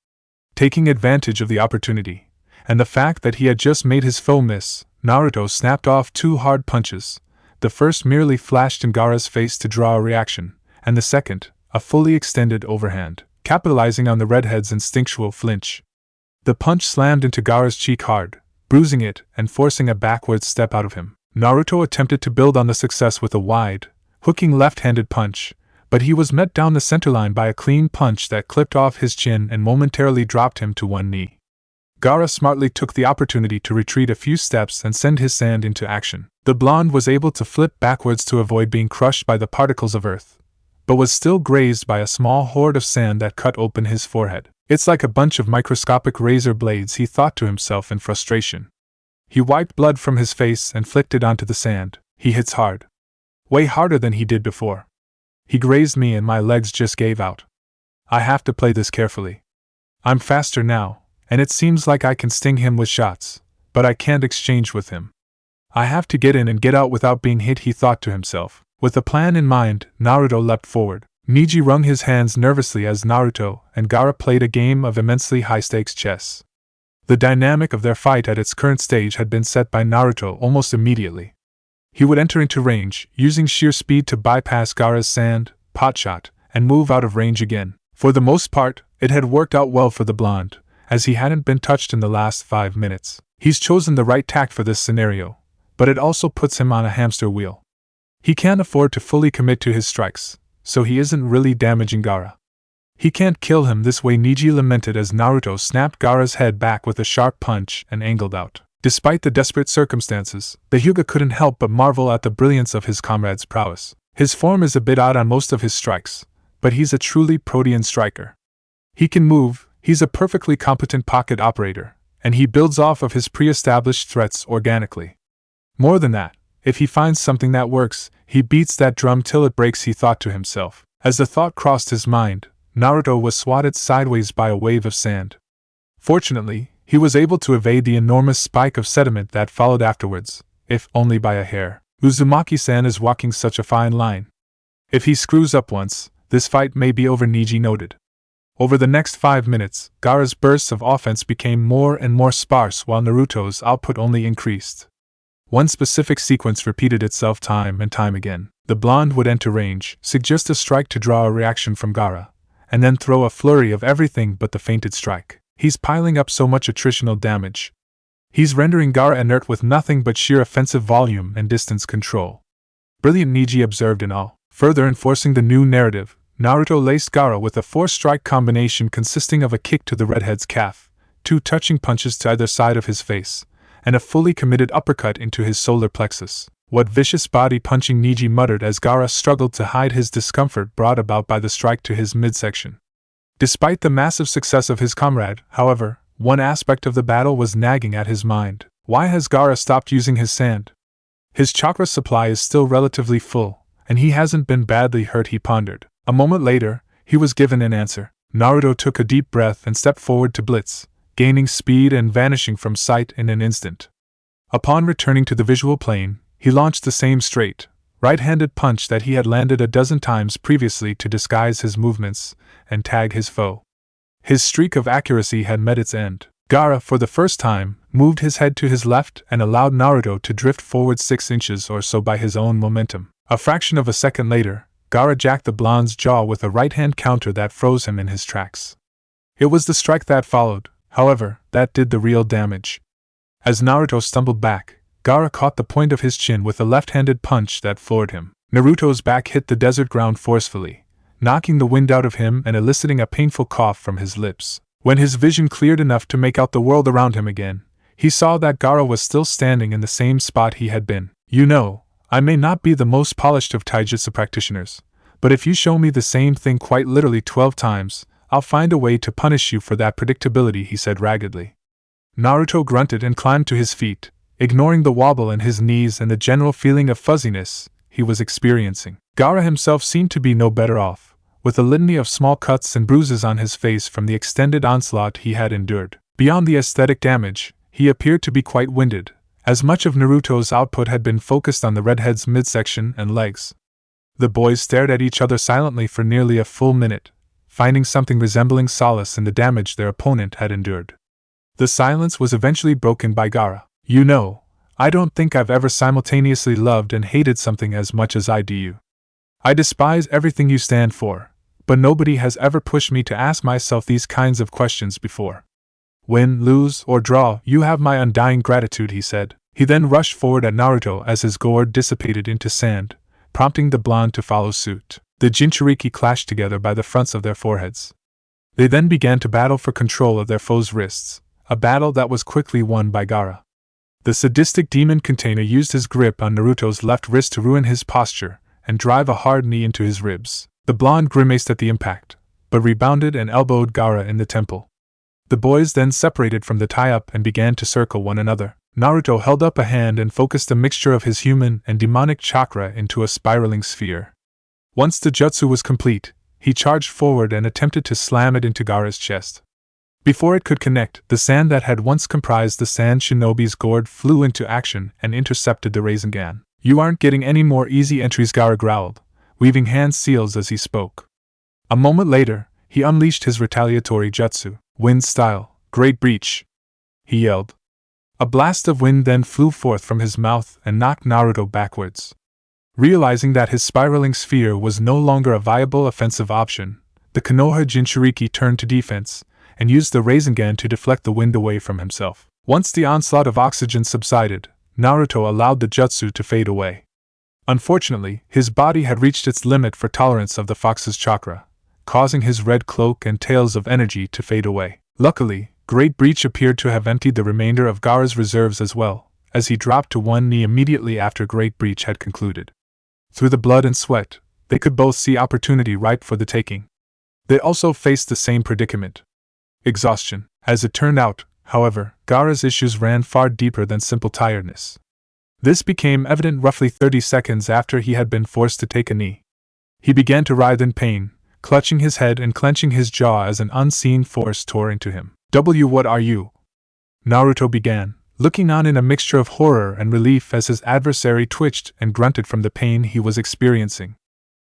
Taking advantage of the opportunity, and the fact that he had just made his foe miss, Naruto snapped off 2 hard punches. The first merely flashed in Gaara's face to draw a reaction, and the second, a fully extended overhand, capitalizing on the redhead's instinctual flinch. The punch slammed into Gaara's cheek hard, bruising it and forcing a backward step out of him. Naruto attempted to build on the success with a wide, hooking left-handed punch, but he was met down the centerline by a clean punch that clipped off his chin and momentarily dropped him to one knee. Gaara smartly took the opportunity to retreat a few steps and send his sand into action. The blonde was able to flip backwards to avoid being crushed by the particles of earth, but was still grazed by a small horde of sand that cut open his forehead. "It's like a bunch of microscopic razor blades," he thought to himself in frustration. He wiped blood from his face and flicked it onto the sand. "He hits hard. Way harder than he did before. He grazed me and my legs just gave out. I have to play this carefully. I'm faster now, and it seems like I can sting him with shots, but I can't exchange with him. I have to get in and get out without being hit, he thought to himself. With a plan in mind, Naruto leapt forward. Neji wrung his hands nervously as Naruto and Gaara played a game of immensely high-stakes chess. The dynamic of their fight at its current stage had been set by Naruto almost immediately. He would enter into range, using sheer speed to bypass Gaara's sand, pot shot, and move out of range again. For the most part, it had worked out well for the blonde, as he hadn't been touched in the last 5 minutes. He's chosen the right tact for this scenario, but it also puts him on a hamster wheel. He can't afford to fully commit to his strikes, so he isn't really damaging Gaara. He can't kill him this way, Neji lamented as Naruto snapped Gaara's head back with a sharp punch and angled out. Despite the desperate circumstances, the Hyuga couldn't help but marvel at the brilliance of his comrade's prowess. His form is a bit odd on most of his strikes, but he's a truly protean striker. He can move, he's a perfectly competent pocket operator, and he builds off of his pre-established threats organically. More than that, if he finds something that works, he beats that drum till it breaks, he thought to himself. As the thought crossed his mind, Naruto was swatted sideways by a wave of sand. Fortunately, he was able to evade the enormous spike of sediment that followed afterwards, if only by a hair. Uzumaki-san is walking such a fine line. If he screws up once, this fight may be over, Neji noted. Over the next 5 minutes, Gaara's bursts of offense became more and more sparse while Naruto's output only increased. One specific sequence repeated itself time and time again. The blonde would enter range, suggest a strike to draw a reaction from Gaara, and then throw a flurry of everything but the feinted strike. He's piling up so much attritional damage. He's rendering Gaara inert with nothing but sheer offensive volume and distance control. Brilliant, Neji observed in awe. Further enforcing the new narrative, Naruto laced Gaara with a 4-strike combination consisting of a kick to the redhead's calf, 2 touching punches to either side of his face, and a fully committed uppercut into his solar plexus. What vicious body punching, Neji muttered as Gaara struggled to hide his discomfort brought about by the strike to his midsection. Despite the massive success of his comrade, however, one aspect of the battle was nagging at his mind. Why has Gaara stopped using his sand? His chakra supply is still relatively full, and he hasn't been badly hurt, he pondered. A moment later, he was given an answer. Naruto took a deep breath and stepped forward to blitz, gaining speed and vanishing from sight in an instant. Upon returning to the visual plane, he launched the same straight, right-handed punch that he had landed a dozen times previously to disguise his movements and tag his foe. His streak of accuracy had met its end. Gaara, for the first time, moved his head to his left and allowed Naruto to drift forward 6 inches or so by his own momentum. A fraction of a second later, Gaara jacked the blonde's jaw with a right-hand counter that froze him in his tracks. It was the strike that followed, however, that did the real damage. As Naruto stumbled back, Gaara caught the point of his chin with a left-handed punch that floored him. Naruto's back hit the desert ground forcefully, knocking the wind out of him and eliciting a painful cough from his lips. When his vision cleared enough to make out the world around him again, he saw that Gaara was still standing in the same spot he had been. You know, I may not be the most polished of taijutsu practitioners, but if you show me the same thing quite literally 12 times, I'll find a way to punish you for that predictability, he said raggedly. Naruto grunted and climbed to his feet, ignoring the wobble in his knees and the general feeling of fuzziness he was experiencing. Gaara himself seemed to be no better off, with a litany of small cuts and bruises on his face from the extended onslaught he had endured. Beyond the aesthetic damage, he appeared to be quite winded, as much of Naruto's output had been focused on the redhead's midsection and legs. The boys stared at each other silently for nearly a full minute, finding something resembling solace in the damage their opponent had endured. The silence was eventually broken by Gaara. You know, I don't think I've ever simultaneously loved and hated something as much as I do you. I despise everything you stand for, but nobody has ever pushed me to ask myself these kinds of questions before. Win, lose, or draw, you have my undying gratitude, he said. He then rushed forward at Naruto as his gourd dissipated into sand, prompting the blonde to follow suit. The Jinchuriki clashed together by the fronts of their foreheads. They then began to battle for control of their foes' wrists, a battle that was quickly won by Gaara. The sadistic demon container used his grip on Naruto's left wrist to ruin his posture and drive a hard knee into his ribs. The blonde grimaced at the impact, but rebounded and elbowed Gaara in the temple. The boys then separated from the tie-up and began to circle one another. Naruto held up a hand and focused a mixture of his human and demonic chakra into a spiraling sphere. Once the jutsu was complete, he charged forward and attempted to slam it into Gaara's chest. Before it could connect, the sand that had once comprised the sand shinobi's gourd flew into action and intercepted the Rasengan. You aren't getting any more easy entries, Gaara growled, weaving hand seals as he spoke. A moment later, he unleashed his retaliatory jutsu, wind style, great breach. He yelled. A blast of wind then flew forth from his mouth and knocked Naruto backwards. Realizing that his spiraling sphere was no longer a viable offensive option, the Konoha Jinchuriki turned to defense and used the Rasengan to deflect the wind away from himself. Once the onslaught of oxygen subsided, Naruto allowed the jutsu to fade away. Unfortunately, his body had reached its limit for tolerance of the fox's chakra, causing his red cloak and tails of energy to fade away. Luckily, Great Breach appeared to have emptied the remainder of Gaara's reserves as well, as he dropped to one knee immediately after Great Breach had concluded. Through the blood and sweat, they could both see opportunity ripe for the taking. They also faced the same predicament. Exhaustion. As it turned out, however, Gaara's issues ran far deeper than simple tiredness. This became evident roughly 30 seconds after he had been forced to take a knee. He began to writhe in pain, clutching his head and clenching his jaw as an unseen force tore into him. What are you?" Naruto began, looking on in a mixture of horror and relief as his adversary twitched and grunted from the pain he was experiencing.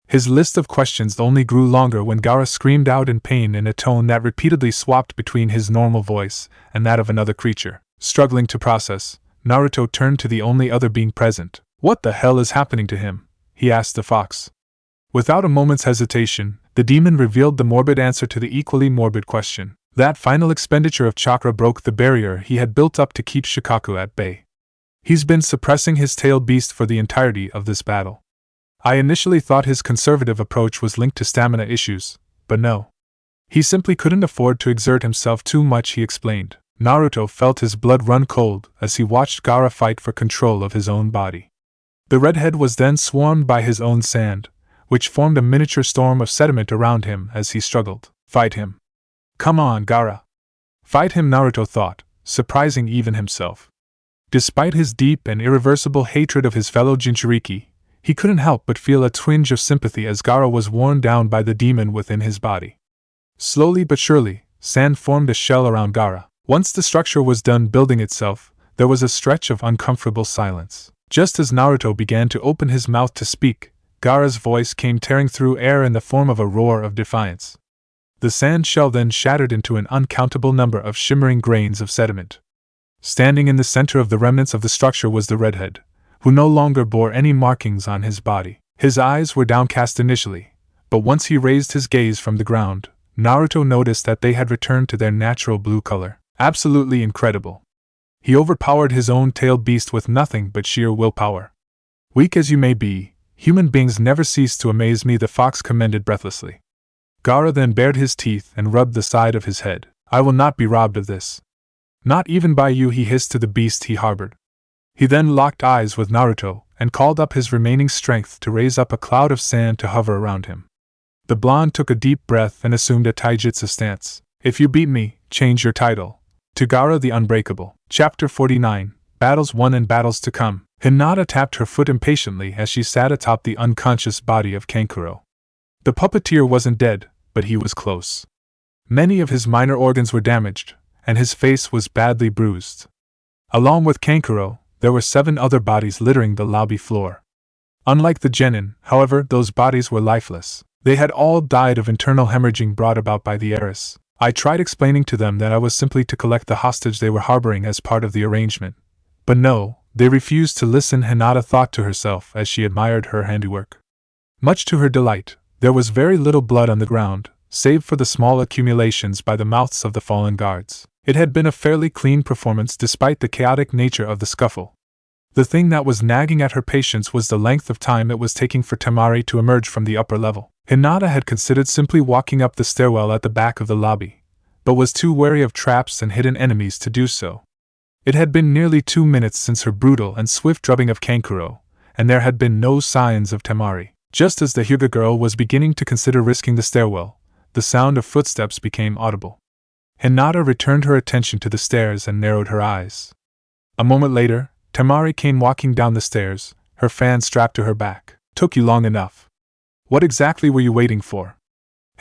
His list of questions only grew longer when Gaara screamed out in pain in a tone that repeatedly swapped between his normal voice and that of another creature. Struggling to process, Naruto turned to the only other being present. "What the hell is happening to him?" he asked the fox. Without a moment's hesitation, the demon revealed the morbid answer to the equally morbid question. That final expenditure of chakra broke the barrier he had built up to keep Shikaku at bay. He's been suppressing his tailed beast for the entirety of this battle. I initially thought his conservative approach was linked to stamina issues, but no. He simply couldn't afford to exert himself too much, he explained. Naruto felt his blood run cold as he watched Gaara fight for control of his own body. The redhead was then swarmed by his own sand, which formed a miniature storm of sediment around him as he struggled. Fight him. Come on, Gaara. Fight him, Naruto thought, surprising even himself. Despite his deep and irreversible hatred of his fellow Jinchuriki, he couldn't help but feel a twinge of sympathy as Gaara was worn down by the demon within his body. Slowly but surely, sand formed a shell around Gaara. Once the structure was done building itself, there was a stretch of uncomfortable silence. Just as Naruto began to open his mouth to speak, Gaara's voice came tearing through air in the form of a roar of defiance. The sand shell then shattered into an uncountable number of shimmering grains of sediment. Standing in the center of the remnants of the structure was the redhead, who no longer bore any markings on his body. His eyes were downcast initially, but once he raised his gaze from the ground, Naruto noticed that they had returned to their natural blue color. Absolutely incredible. He overpowered his own tailed beast with nothing but sheer willpower. Weak as you may be, human beings never cease to amaze me, the fox commended breathlessly. Gaara then bared his teeth and rubbed the side of his head. I will not be robbed of this. Not even by you, he hissed to the beast he harbored. He then locked eyes with Naruto and called up his remaining strength to raise up a cloud of sand to hover around him. The blonde took a deep breath and assumed a taijutsu stance. If you beat me, change your title to Gaara the Unbreakable. Chapter 49, Battles Won and Battles to Come. Hinata tapped her foot impatiently as she sat atop the unconscious body of Kankuro. The puppeteer wasn't dead, but he was close. Many of his minor organs were damaged, and his face was badly bruised. Along with Kankuro, there were 7 other bodies littering the lobby floor. Unlike the genin, however, those bodies were lifeless. They had all died of internal hemorrhaging brought about by the heiress. I tried explaining to them that I was simply to collect the hostage they were harboring as part of the arrangement. But no, they refused to listen, Hinata thought to herself as she admired her handiwork. Much to her delight, there was very little blood on the ground, save for the small accumulations by the mouths of the fallen guards. It had been a fairly clean performance despite the chaotic nature of the scuffle. The thing that was nagging at her patience was the length of time it was taking for Temari to emerge from the upper level. Hinata had considered simply walking up the stairwell at the back of the lobby, but was too wary of traps and hidden enemies to do so. It had been nearly 2 minutes since her brutal and swift drubbing of Kankuro, and there had been no signs of Temari. Just as the Hyuga girl was beginning to consider risking the stairwell, the sound of footsteps became audible. Hinata returned her attention to the stairs and narrowed her eyes. A moment later, Temari came walking down the stairs, her fan strapped to her back. Took you long enough. What exactly were you waiting for?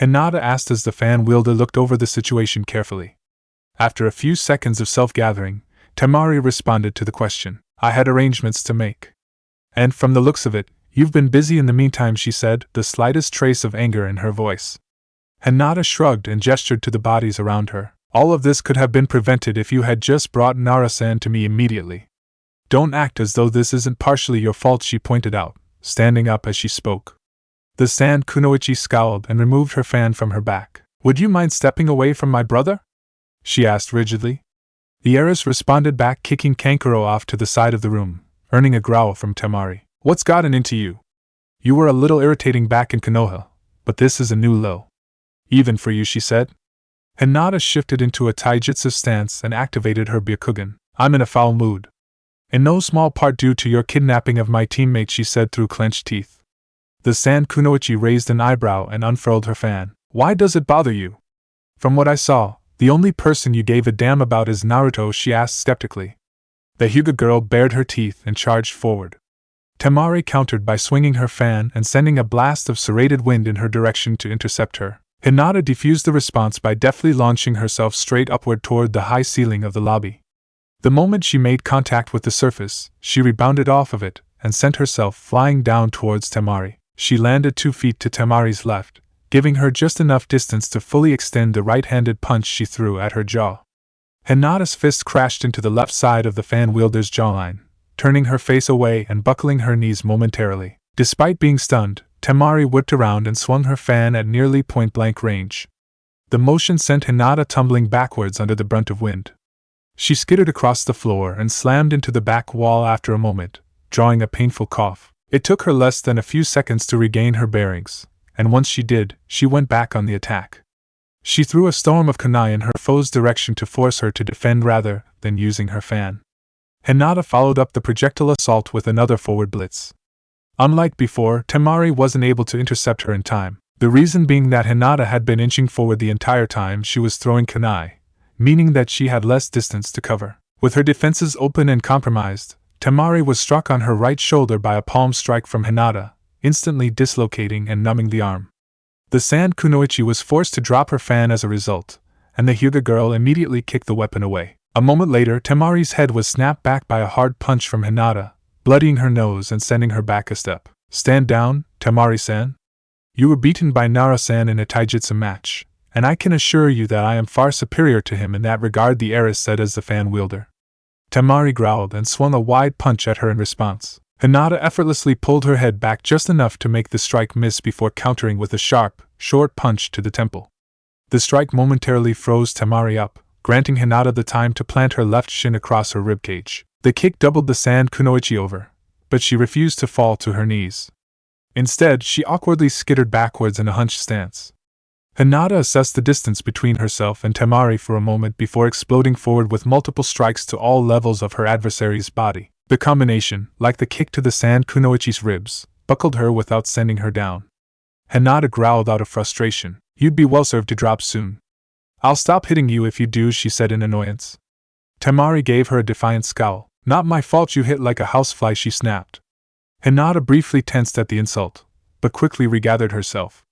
Hinata asked as the fan wielder looked over the situation carefully. After a few seconds of self-gathering, Temari responded to the question. I had arrangements to make. And from the looks of it, you've been busy in the meantime, she said, the slightest trace of anger in her voice. Hinata shrugged and gestured to the bodies around her. All of this could have been prevented if you had just brought Nara-san to me immediately. Don't act as though this isn't partially your fault, she pointed out, standing up as she spoke. The San Kunoichi scowled and removed her fan from her back. Would you mind stepping away from my brother? She asked rigidly. The heiress responded back, kicking Kankuro off to the side of the room, earning a growl from Temari. What's gotten into you? You were a little irritating back in Konoha, but this is a new low. Even for you, she said. Hinata shifted into a taijutsu stance and activated her Byakugan. I'm in a foul mood. In no small part due to your kidnapping of my teammate, she said through clenched teeth. The San Kunoichi raised an eyebrow and unfurled her fan. Why does it bother you? From what I saw, the only person you gave a damn about is Naruto, she asked skeptically. The Hyuga girl bared her teeth and charged forward. Temari countered by swinging her fan and sending a blast of serrated wind in her direction to intercept her. Hinata defused the response by deftly launching herself straight upward toward the high ceiling of the lobby. The moment she made contact with the surface, she rebounded off of it and sent herself flying down towards Temari. She landed 2 feet to Temari's left, giving her just enough distance to fully extend the right-handed punch she threw at her jaw. Hinata's fist crashed into the left side of the fan wielder's jawline, turning her face away and buckling her knees momentarily. Despite being stunned, Temari whipped around and swung her fan at nearly point-blank range. The motion sent Hinata tumbling backwards under the brunt of wind. She skittered across the floor and slammed into the back wall after a moment, drawing a painful cough. It took her less than a few seconds to regain her bearings, and once she did, she went back on the attack. She threw a storm of kunai in her foe's direction to force her to defend rather than using her fan. Hinata followed up the projectile assault with another forward blitz. Unlike before, Temari wasn't able to intercept her in time, the reason being that Hinata had been inching forward the entire time she was throwing kunai, meaning that she had less distance to cover. With her defenses open and compromised, Temari was struck on her right shoulder by a palm strike from Hinata, instantly dislocating and numbing the arm. The San Kunoichi was forced to drop her fan as a result, and the Hyuga girl immediately kicked the weapon away. A moment later, Temari's head was snapped back by a hard punch from Hinata, bloodying her nose and sending her back a step. Stand down, Temari-san. You were beaten by Nara-san in a taijutsu match, and I can assure you that I am far superior to him in that regard, the heiress said as the fan wielder. Temari growled and swung a wide punch at her in response. Hinata effortlessly pulled her head back just enough to make the strike miss before countering with a sharp, short punch to the temple. The strike momentarily froze Temari up, granting Hinata the time to plant her left shin across her ribcage. The kick doubled the San Kunoichi over, but she refused to fall to her knees. Instead, she awkwardly skittered backwards in a hunched stance. Hinata assessed the distance between herself and Temari for a moment before exploding forward with multiple strikes to all levels of her adversary's body. The combination, like the kick to the San Kunoichi's ribs, buckled her without sending her down. Hinata growled out of frustration. You'd be well served to drop soon. I'll stop hitting you if you do, she said in annoyance. Temari gave her a defiant scowl. Not my fault you hit like a housefly, she snapped. Hinata briefly tensed at the insult, but quickly regathered herself.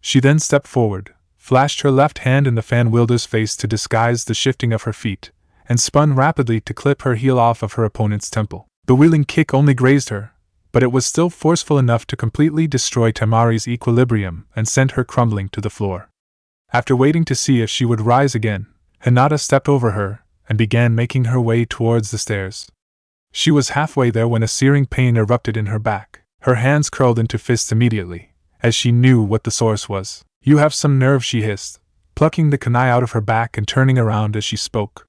She then stepped forward, flashed her left hand in the fan wielder's face to disguise the shifting of her feet, and spun rapidly to clip her heel off of her opponent's temple. The wheeling kick only grazed her, but it was still forceful enough to completely destroy Temari's equilibrium and sent her crumbling to the floor. After waiting to see if she would rise again, Hinata stepped over her and began making her way towards the stairs. She was halfway there when a searing pain erupted in her back. Her hands curled into fists immediately, as she knew what the source was. You have some nerve, she hissed, plucking the kunai out of her back and turning around as she spoke.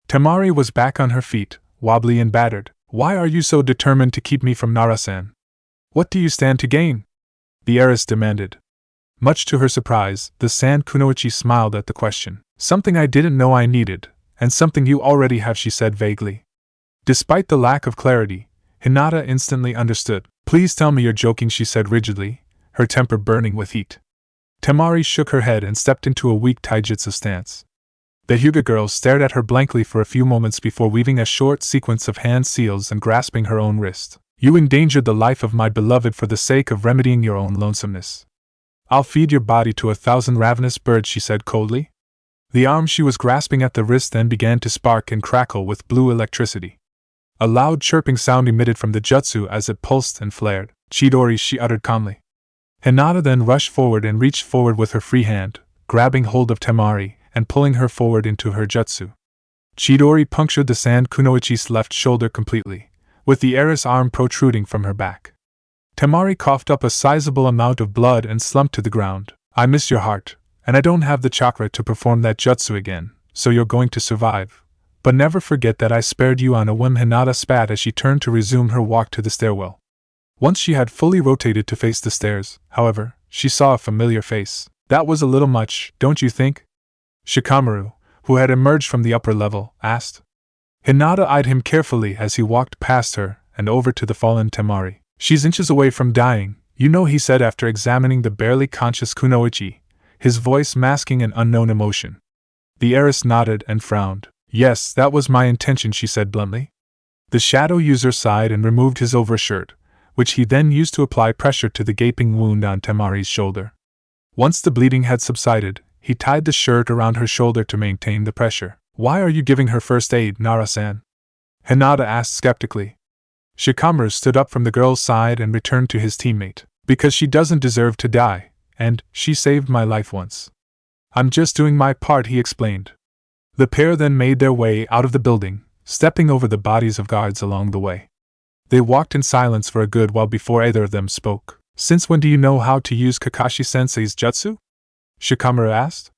Temari was back on her feet, wobbly and battered. Why are you so determined to keep me from Nara-san? What do you stand to gain? The heiress demanded. Much to her surprise, the San Kunoichi smiled at the question. Something I didn't know I needed, and something you already have, she said vaguely. Despite the lack of clarity, Hinata instantly understood. Please tell me you're joking, she said rigidly, her temper burning with heat. Temari shook her head and stepped into a weak taijutsu stance. The Hyuga girl stared at her blankly for a few moments before weaving a short sequence of hand seals and grasping her own wrist. You endangered the life of my beloved for the sake of remedying your own lonesomeness. I'll feed your body to 1,000 ravenous birds, she said coldly. The arm she was grasping at the wrist then began to spark and crackle with blue electricity. A loud chirping sound emitted from the jutsu as it pulsed and flared. Chidori, she uttered calmly. Hinata then rushed forward and reached forward with her free hand, grabbing hold of Temari and pulling her forward into her jutsu. Chidori punctured the sand Kunoichi's left shoulder completely, with the heiress arm protruding from her back. Temari coughed up a sizable amount of blood and slumped to the ground. I miss your heart, and I don't have the chakra to perform that jutsu again, so you're going to survive. But never forget that I spared you on a whim, Hinata spat as she turned to resume her walk to the stairwell. Once she had fully rotated to face the stairs, however, she saw a familiar face. That was a little much, don't you think? Shikamaru, who had emerged from the upper level, asked. Hinata eyed him carefully as he walked past her and over to the fallen Temari. She's inches away from dying, you know, he said after examining the barely conscious Kunoichi, his voice masking an unknown emotion. The heiress nodded and frowned. Yes, that was my intention, she said bluntly. The shadow user sighed and removed his overshirt, which he then used to apply pressure to the gaping wound on Temari's shoulder. Once the bleeding had subsided, he tied the shirt around her shoulder to maintain the pressure. Why are you giving her first aid, Nara-san? Hinata asked skeptically. Shikamaru stood up from the girl's side and returned to his teammate. Because she doesn't deserve to die, and she saved my life once. I'm just doing my part, he explained. The pair then made their way out of the building, stepping over the bodies of guards along the way. They walked in silence for a good while before either of them spoke. Since when do you know how to use Kakashi-sensei's jutsu? Shikamaru asked.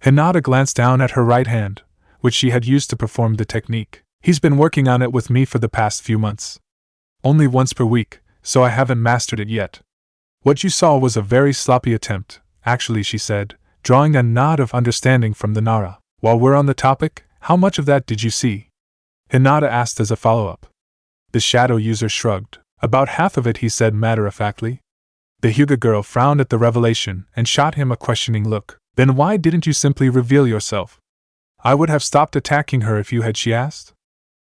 Hinata glanced down at her right hand, which she had used to perform the technique. He's been working on it with me for the past few months. Only once per week, so I haven't mastered it yet. What you saw was a very sloppy attempt, actually, she said, drawing a nod of understanding from the Nara. While we're on the topic, how much of that did you see? Hinata asked as a follow-up. The shadow user shrugged. About half of it, he said matter-of-factly. The hyuga girl frowned at the revelation and shot him a questioning look. Then why didn't you simply reveal yourself? I would have stopped attacking her if you had, she asked.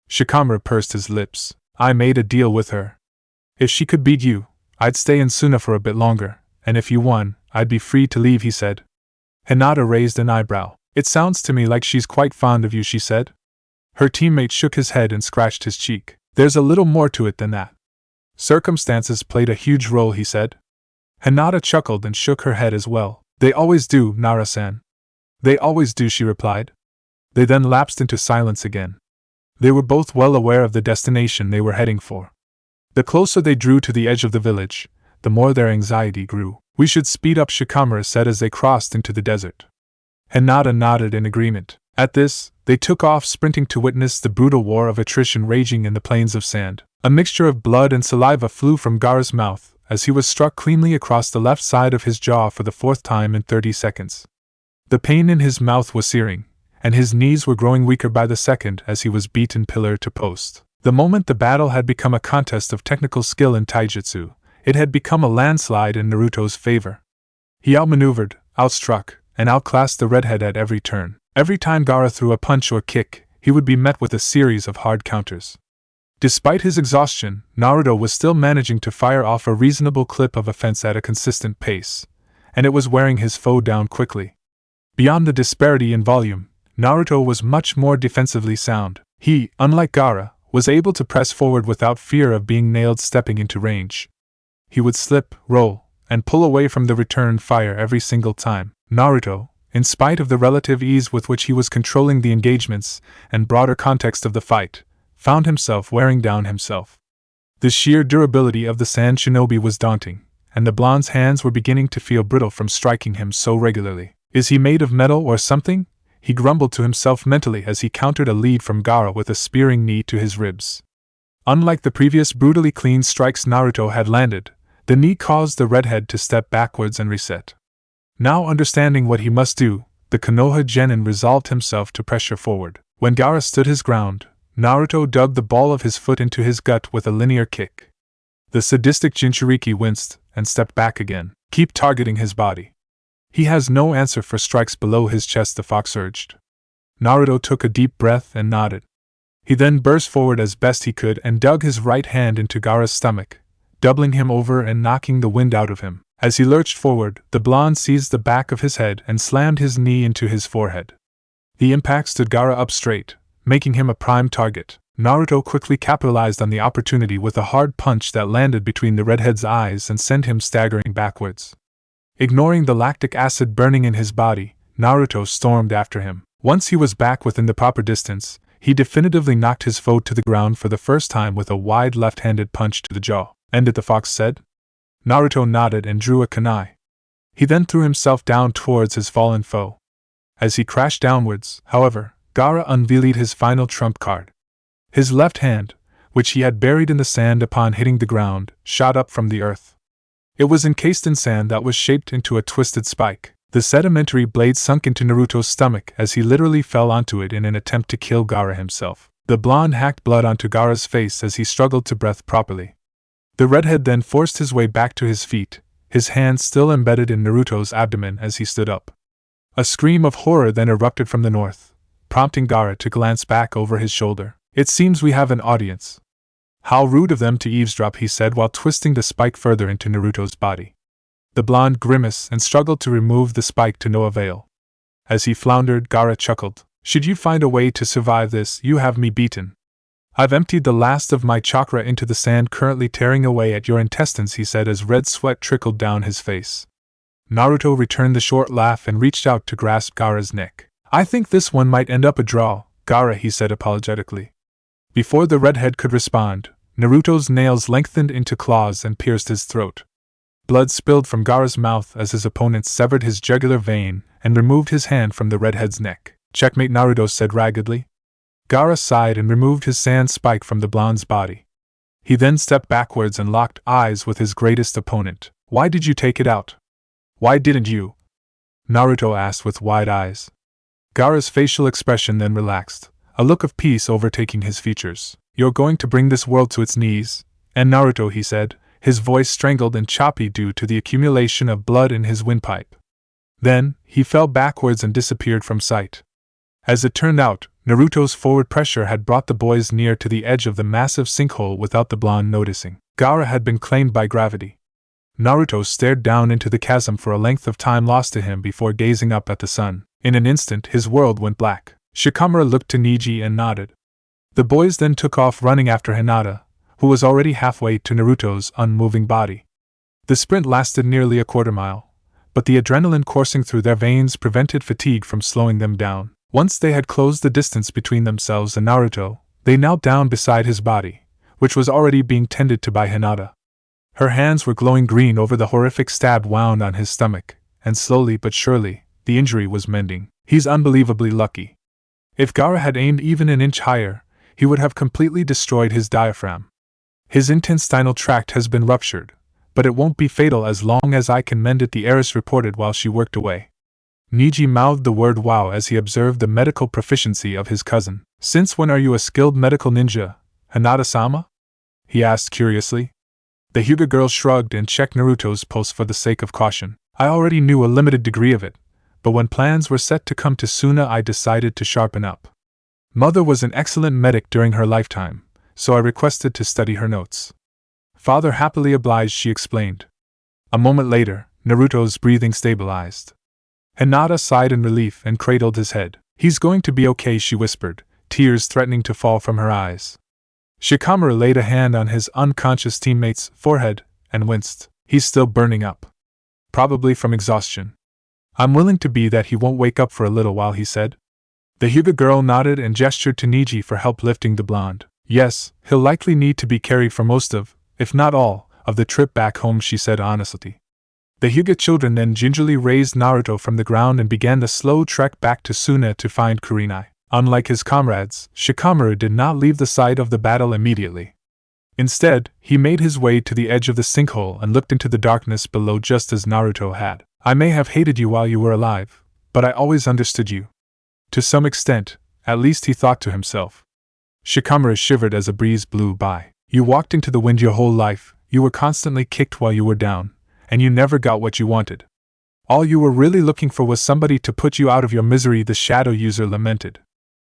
Shikamaru pursed his lips. I made a deal with her. If she could beat you, I'd stay in Suna for a bit longer, and if you won, I'd be free to leave, he said. Hinata raised an eyebrow. It sounds to me like she's quite fond of you, she said. Her teammate shook his head and scratched his cheek. There's a little more to it than that. Circumstances played a huge role, he said. Hinata chuckled and shook her head as well. They always do, Nara-san. They always do, she replied. They then lapsed into silence again. They were both well aware of the destination they were heading for. The closer they drew to the edge of the village, the more their anxiety grew. We should speed up, Shikamaru said as they crossed into the desert. Hinata nodded in agreement. At this, they took off sprinting to witness the brutal war of attrition raging in the plains of sand. A mixture of blood and saliva flew from Gaara's mouth as he was struck cleanly across the left side of his jaw for the 4th time in 30 seconds. The pain in his mouth was searing, and his knees were growing weaker by the second as he was beaten pillar to post. The moment the battle had become a contest of technical skill in taijutsu, it had become a landslide in Naruto's favor. He outmaneuvered, outstruck, and outclassed the redhead at every turn. Every time Gaara threw a punch or kick, he would be met with a series of hard counters. Despite his exhaustion, Naruto was still managing to fire off a reasonable clip of offense at a consistent pace, and it was wearing his foe down quickly. Beyond the disparity in volume, Naruto was much more defensively sound. He, unlike Gaara, was able to press forward without fear of being nailed stepping into range. He would slip, roll, and pull away from the return fire every single time. Naruto, in spite of the relative ease with which he was controlling the engagements and broader context of the fight, found himself wearing down himself. The sheer durability of the sand shinobi was daunting, and the blonde's hands were beginning to feel brittle from striking him so regularly. Is he made of metal or something? He grumbled to himself mentally as he countered a lead from Gaara with a spearing knee to his ribs. Unlike the previous brutally clean strikes Naruto had landed, the knee caused the redhead to step backwards and reset. Now understanding what he must do, the Konoha genin resolved himself to pressure forward. When Gaara stood his ground, Naruto dug the ball of his foot into his gut with a linear kick. The sadistic Jinchuriki winced and stepped back again. Keep targeting his body. He has no answer for strikes below his chest, the fox urged. Naruto took a deep breath and nodded. He then burst forward as best he could and dug his right hand into Gaara's stomach, doubling him over and knocking the wind out of him. As he lurched forward, the blonde seized the back of his head and slammed his knee into his forehead. The impact stood Gaara up straight, making him a prime target. Naruto quickly capitalized on the opportunity with a hard punch that landed between the redhead's eyes and sent him staggering backwards. Ignoring the lactic acid burning in his body, Naruto stormed after him. Once he was back within the proper distance, he definitively knocked his foe to the ground for the first time with a wide left-handed punch to the jaw. "End it," the fox said. Naruto nodded and drew a kunai. He then threw himself down towards his fallen foe. As he crashed downwards, however, Gaara unveiled his final trump card. His left hand, which he had buried in the sand upon hitting the ground, shot up from the earth. It was encased in sand that was shaped into a twisted spike. The sedimentary blade sunk into Naruto's stomach as he literally fell onto it in an attempt to kill Gaara himself. The blonde hacked blood onto Gaara's face as he struggled to breathe properly. The redhead then forced his way back to his feet, his hand still embedded in Naruto's abdomen as he stood up. A scream of horror then erupted from the north, prompting Gaara to glance back over his shoulder. "It seems we have an audience." "How rude of them to eavesdrop," he said while twisting the spike further into Naruto's body. The blonde grimaced and struggled to remove the spike to no avail. As he floundered, Gaara chuckled. "Should you find a way to survive this, you have me beaten. I've emptied the last of my chakra into the sand currently tearing away at your intestines," he said as red sweat trickled down his face. Naruto returned the short laugh and reached out to grasp Gaara's neck. "I think this one might end up a draw, Gaara," he said apologetically. Before the redhead could respond, Naruto's nails lengthened into claws and pierced his throat. Blood spilled from Gaara's mouth as his opponent severed his jugular vein and removed his hand from the redhead's neck. "Checkmate," Naruto said raggedly. Gaara sighed and removed his sand spike from the blonde's body. He then stepped backwards and locked eyes with his greatest opponent. "Why did you take it out? Why didn't you?" Naruto asked with wide eyes. Gaara's facial expression then relaxed, a look of peace overtaking his features. "You're going to bring this world to its knees, and Naruto," he said, his voice strangled and choppy due to the accumulation of blood in his windpipe. Then, he fell backwards and disappeared from sight. As it turned out, Naruto's forward pressure had brought the boys near to the edge of the massive sinkhole without the blonde noticing. Gaara had been claimed by gravity. Naruto stared down into the chasm for a length of time lost to him before gazing up at the sun. In an instant his world went black. Shikamaru looked to Neji and nodded. The boys then took off running after Hinata, who was already halfway to Naruto's unmoving body. The sprint lasted nearly a quarter mile, but the adrenaline coursing through their veins prevented fatigue from slowing them down. Once they had closed the distance between themselves and Naruto, they knelt down beside his body, which was already being tended to by Hinata. Her hands were glowing green over the horrific stab wound on his stomach, and slowly but surely, the injury was mending. "He's unbelievably lucky. If Gaara had aimed even an inch higher, he would have completely destroyed his diaphragm. His intestinal tract has been ruptured, but it won't be fatal as long as I can mend it," the heiress reported while she worked away. Neji mouthed the word wow as he observed the medical proficiency of his cousin. "Since when are you a skilled medical ninja, Hinata-sama?" he asked curiously. The Hyuga girl shrugged and checked Naruto's pulse for the sake of caution. "I already knew a limited degree of it, but when plans were set to come to Suna I decided to sharpen up. Mother was an excellent medic during her lifetime, so I requested to study her notes. Father happily obliged," she explained. A moment later, Naruto's breathing stabilized. Hinata sighed in relief and cradled his head. "He's going to be okay," she whispered, tears threatening to fall from her eyes. Shikamaru laid a hand on his unconscious teammate's forehead and winced. "He's still burning up. Probably from exhaustion. I'm willing to bet that he won't wake up for a little while," he said. The Hyuga girl nodded and gestured to Neji for help lifting the blonde. "Yes, he'll likely need to be carried for most of, if not all, of the trip back home," she said honestly. The Hyuga children then gingerly raised Naruto from the ground and began the slow trek back to Suna to find Kurinai. Unlike his comrades, Shikamaru did not leave the site of the battle immediately. Instead, he made his way to the edge of the sinkhole and looked into the darkness below just as Naruto had. "I may have hated you while you were alive, but I always understood you. To some extent, at least," he thought to himself. Shikamaru shivered as a breeze blew by. "You walked into the wind your whole life, you were constantly kicked while you were down, and you never got what you wanted. All you were really looking for was somebody to put you out of your misery," the shadow user lamented.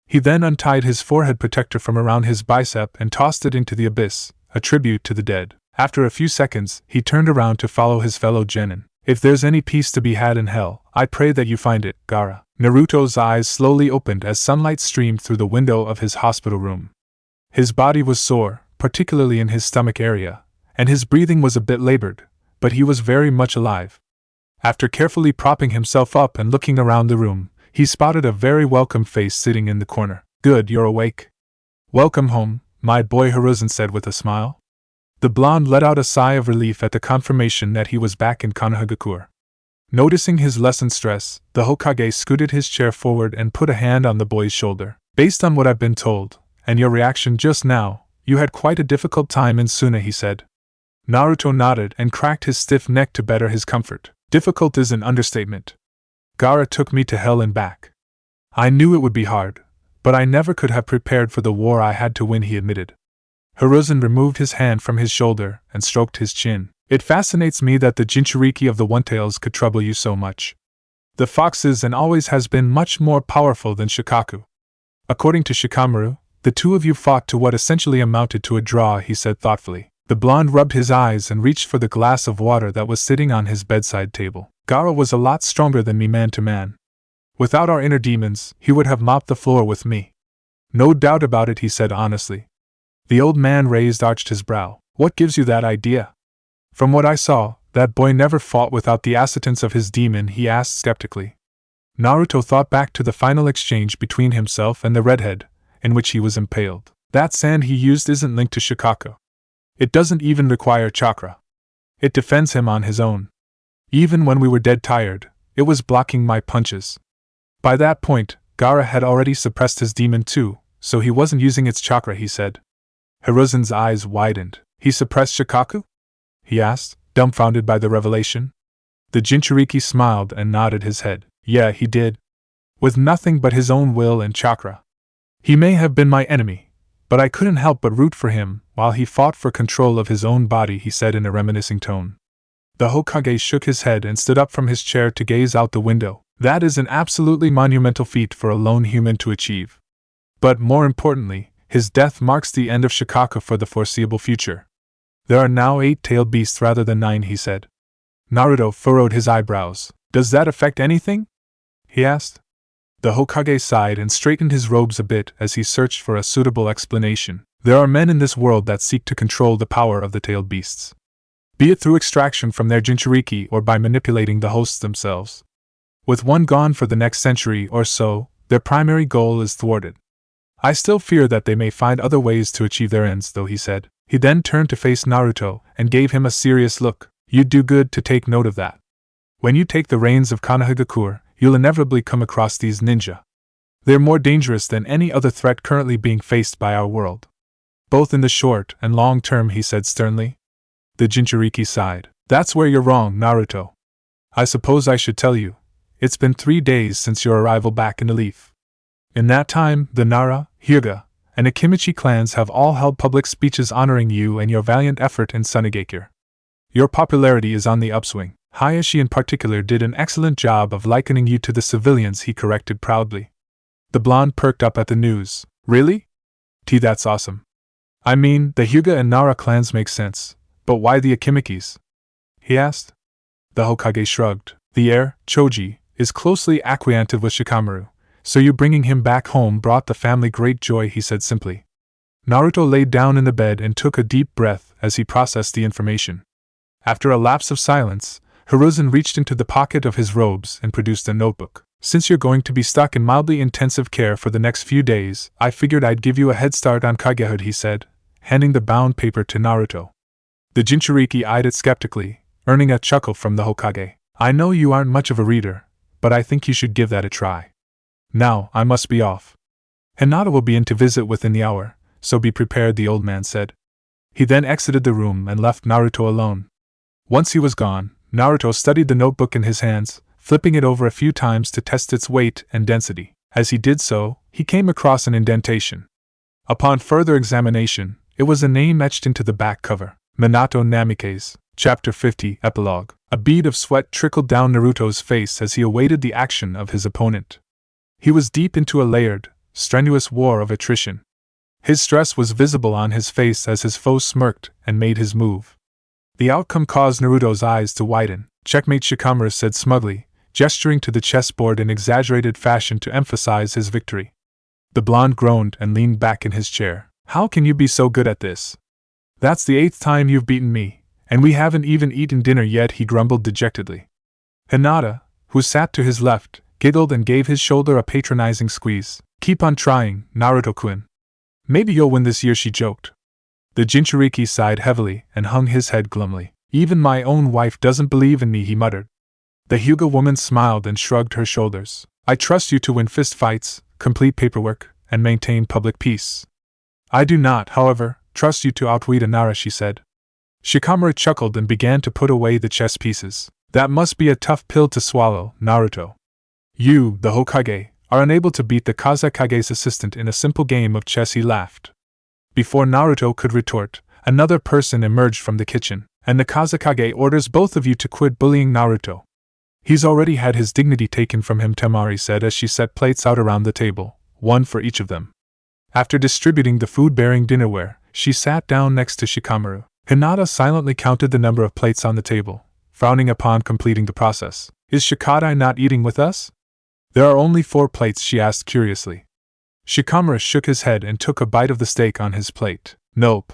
He then untied his forehead protector from around his bicep and tossed it into the abyss, a tribute to the dead. After a few seconds, he turned around to follow his fellow genin. If there's any peace to be had in hell, I pray that you find it, Gaara. Naruto's eyes slowly opened as sunlight streamed through the window of his hospital room. His body was sore, particularly in his stomach area, and his breathing was a bit labored, but he was very much alive. After carefully propping himself up and looking around the room, he spotted a very welcome face sitting in the corner. Good, you're awake. Welcome home, my boy, Hiruzen said with a smile. The blonde let out a sigh of relief at the confirmation that he was back in Konohagakure. Noticing his lessened stress, the Hokage scooted his chair forward and put a hand on the boy's shoulder. Based on what I've been told, and your reaction just now, you had quite a difficult time in Suna, he said. Naruto nodded and cracked his stiff neck to better his comfort. Difficult is an understatement. Gaara took me to hell and back. I knew it would be hard, but I never could have prepared for the war I had to win, he admitted. Hiruzen removed his hand from his shoulder and stroked his chin. It fascinates me that the Jinchuriki of the One-Tails could trouble you so much. The fox is and always has been much more powerful than Shikaku. According to Shikamaru, the two of you fought to what essentially amounted to a draw, he said thoughtfully. The blonde rubbed his eyes and reached for the glass of water that was sitting on his bedside table. Gaara was a lot stronger than me man to man. Without our inner demons, he would have mopped the floor with me. No doubt about it, he said honestly. The old man arched his brow. What gives you that idea? From what I saw, that boy never fought without the assistance of his demon, he asked skeptically. Naruto thought back to the final exchange between himself and the redhead, in which he was impaled. That sand he used isn't linked to Shikaku. It doesn't even require chakra. It defends him on his own. Even when we were dead tired, it was blocking my punches. By that point, Gaara had already suppressed his demon too, so he wasn't using its chakra, he said. Hiruzen's eyes widened. He suppressed Shikaku? He asked, dumbfounded by the revelation. The Jinchuriki smiled and nodded his head. Yeah, he did. With nothing but his own will and chakra. He may have been my enemy, but I couldn't help but root for him while he fought for control of his own body, he said in a reminiscing tone. The Hokage shook his head and stood up from his chair to gaze out the window. That is an absolutely monumental feat for a lone human to achieve. But more importantly, his death marks the end of Shikaku for the foreseeable future. There are now 8-tailed beasts rather than 9, he said. Naruto furrowed his eyebrows. Does that affect anything? He asked. The Hokage sighed and straightened his robes a bit as he searched for a suitable explanation. There are men in this world that seek to control the power of the tailed beasts. Be it through extraction from their Jinchuriki or by manipulating the hosts themselves. With one gone for the next century or so, their primary goal is thwarted. I still fear that they may find other ways to achieve their ends, though, he said. He then turned to face Naruto and gave him a serious look. You'd do good to take note of that. When you take the reins of Konohagakure, you'll inevitably come across these ninja. They're more dangerous than any other threat currently being faced by our world. Both in the short and long term, he said sternly. The Jinchuriki sighed. That's where you're wrong, Naruto. I suppose I should tell you. It's been 3 days since your arrival back in the Leaf. In that time, the Nara, Hyuga, and Akimichi clans have all held public speeches honoring you and your valiant effort in Sunigakure. Your popularity is on the upswing. Hayashi in particular did an excellent job of likening you to the civilians, he corrected proudly. The blonde perked up at the news. Really? That's awesome. I mean, the Hyuga and Nara clans make sense, but why the Akimichis? He asked. The Hokage shrugged. The heir, Choji, is closely acquainted with Shikamaru, so you bringing him back home brought the family great joy, he said simply. Naruto laid down in the bed and took a deep breath as he processed the information. After a lapse of silence, Hiruzen reached into the pocket of his robes and produced a notebook. Since you're going to be stuck in mildly intensive care for the next few days, I figured I'd give you a head start on Kagehood, he said, handing the bound paper to Naruto. The Jinchuriki eyed it skeptically, earning a chuckle from the Hokage. I know you aren't much of a reader, but I think you should give that a try. Now, I must be off. Hinata will be in to visit within the hour, so be prepared, the old man said. He then exited the room and left Naruto alone. Once he was gone, Naruto studied the notebook in his hands, flipping it over a few times to test its weight and density. As he did so, he came across an indentation. Upon further examination, it was a name etched into the back cover. Minato Namikaze. Chapter 50, Epilogue. A bead of sweat trickled down Naruto's face as he awaited the action of his opponent. He was deep into a layered, strenuous war of attrition. His stress was visible on his face as his foe smirked and made his move. The outcome caused Naruto's eyes to widen. "Checkmate," Shikamaru said smugly, gesturing to the chessboard in exaggerated fashion to emphasize his victory. The blonde groaned and leaned back in his chair. "How can you be so good at this? That's the 8th time you've beaten me, and we haven't even eaten dinner yet," he grumbled dejectedly. Hinata, who sat to his left, giggled and gave his shoulder a patronizing squeeze. "Keep on trying, Naruto-kun. Maybe you'll win this year," she joked. The Jinchuriki sighed heavily and hung his head glumly. "Even my own wife doesn't believe in me," he muttered. The Hyuga woman smiled and shrugged her shoulders. "I trust you to win fist fights, complete paperwork, and maintain public peace. I do not, however, trust you to outwit Nara," she said. Shikamaru chuckled and began to put away the chess pieces. "That must be a tough pill to swallow, Naruto. You, the Hokage, are unable to beat the Kazekage's assistant in a simple game of chess," he laughed. Before Naruto could retort, another person emerged from the kitchen. "And the Kazekage orders both of you to quit bullying Naruto. He's already had his dignity taken from him," Temari said as she set plates out around the table, one for each of them. After distributing the food-bearing dinnerware, she sat down next to Shikamaru. Hinata silently counted the number of plates on the table, frowning upon completing the process. "Is Shikadai not eating with us?" "There are only 4 plates," she asked curiously. Shikamaru shook his head and took a bite of the steak on his plate. "Nope.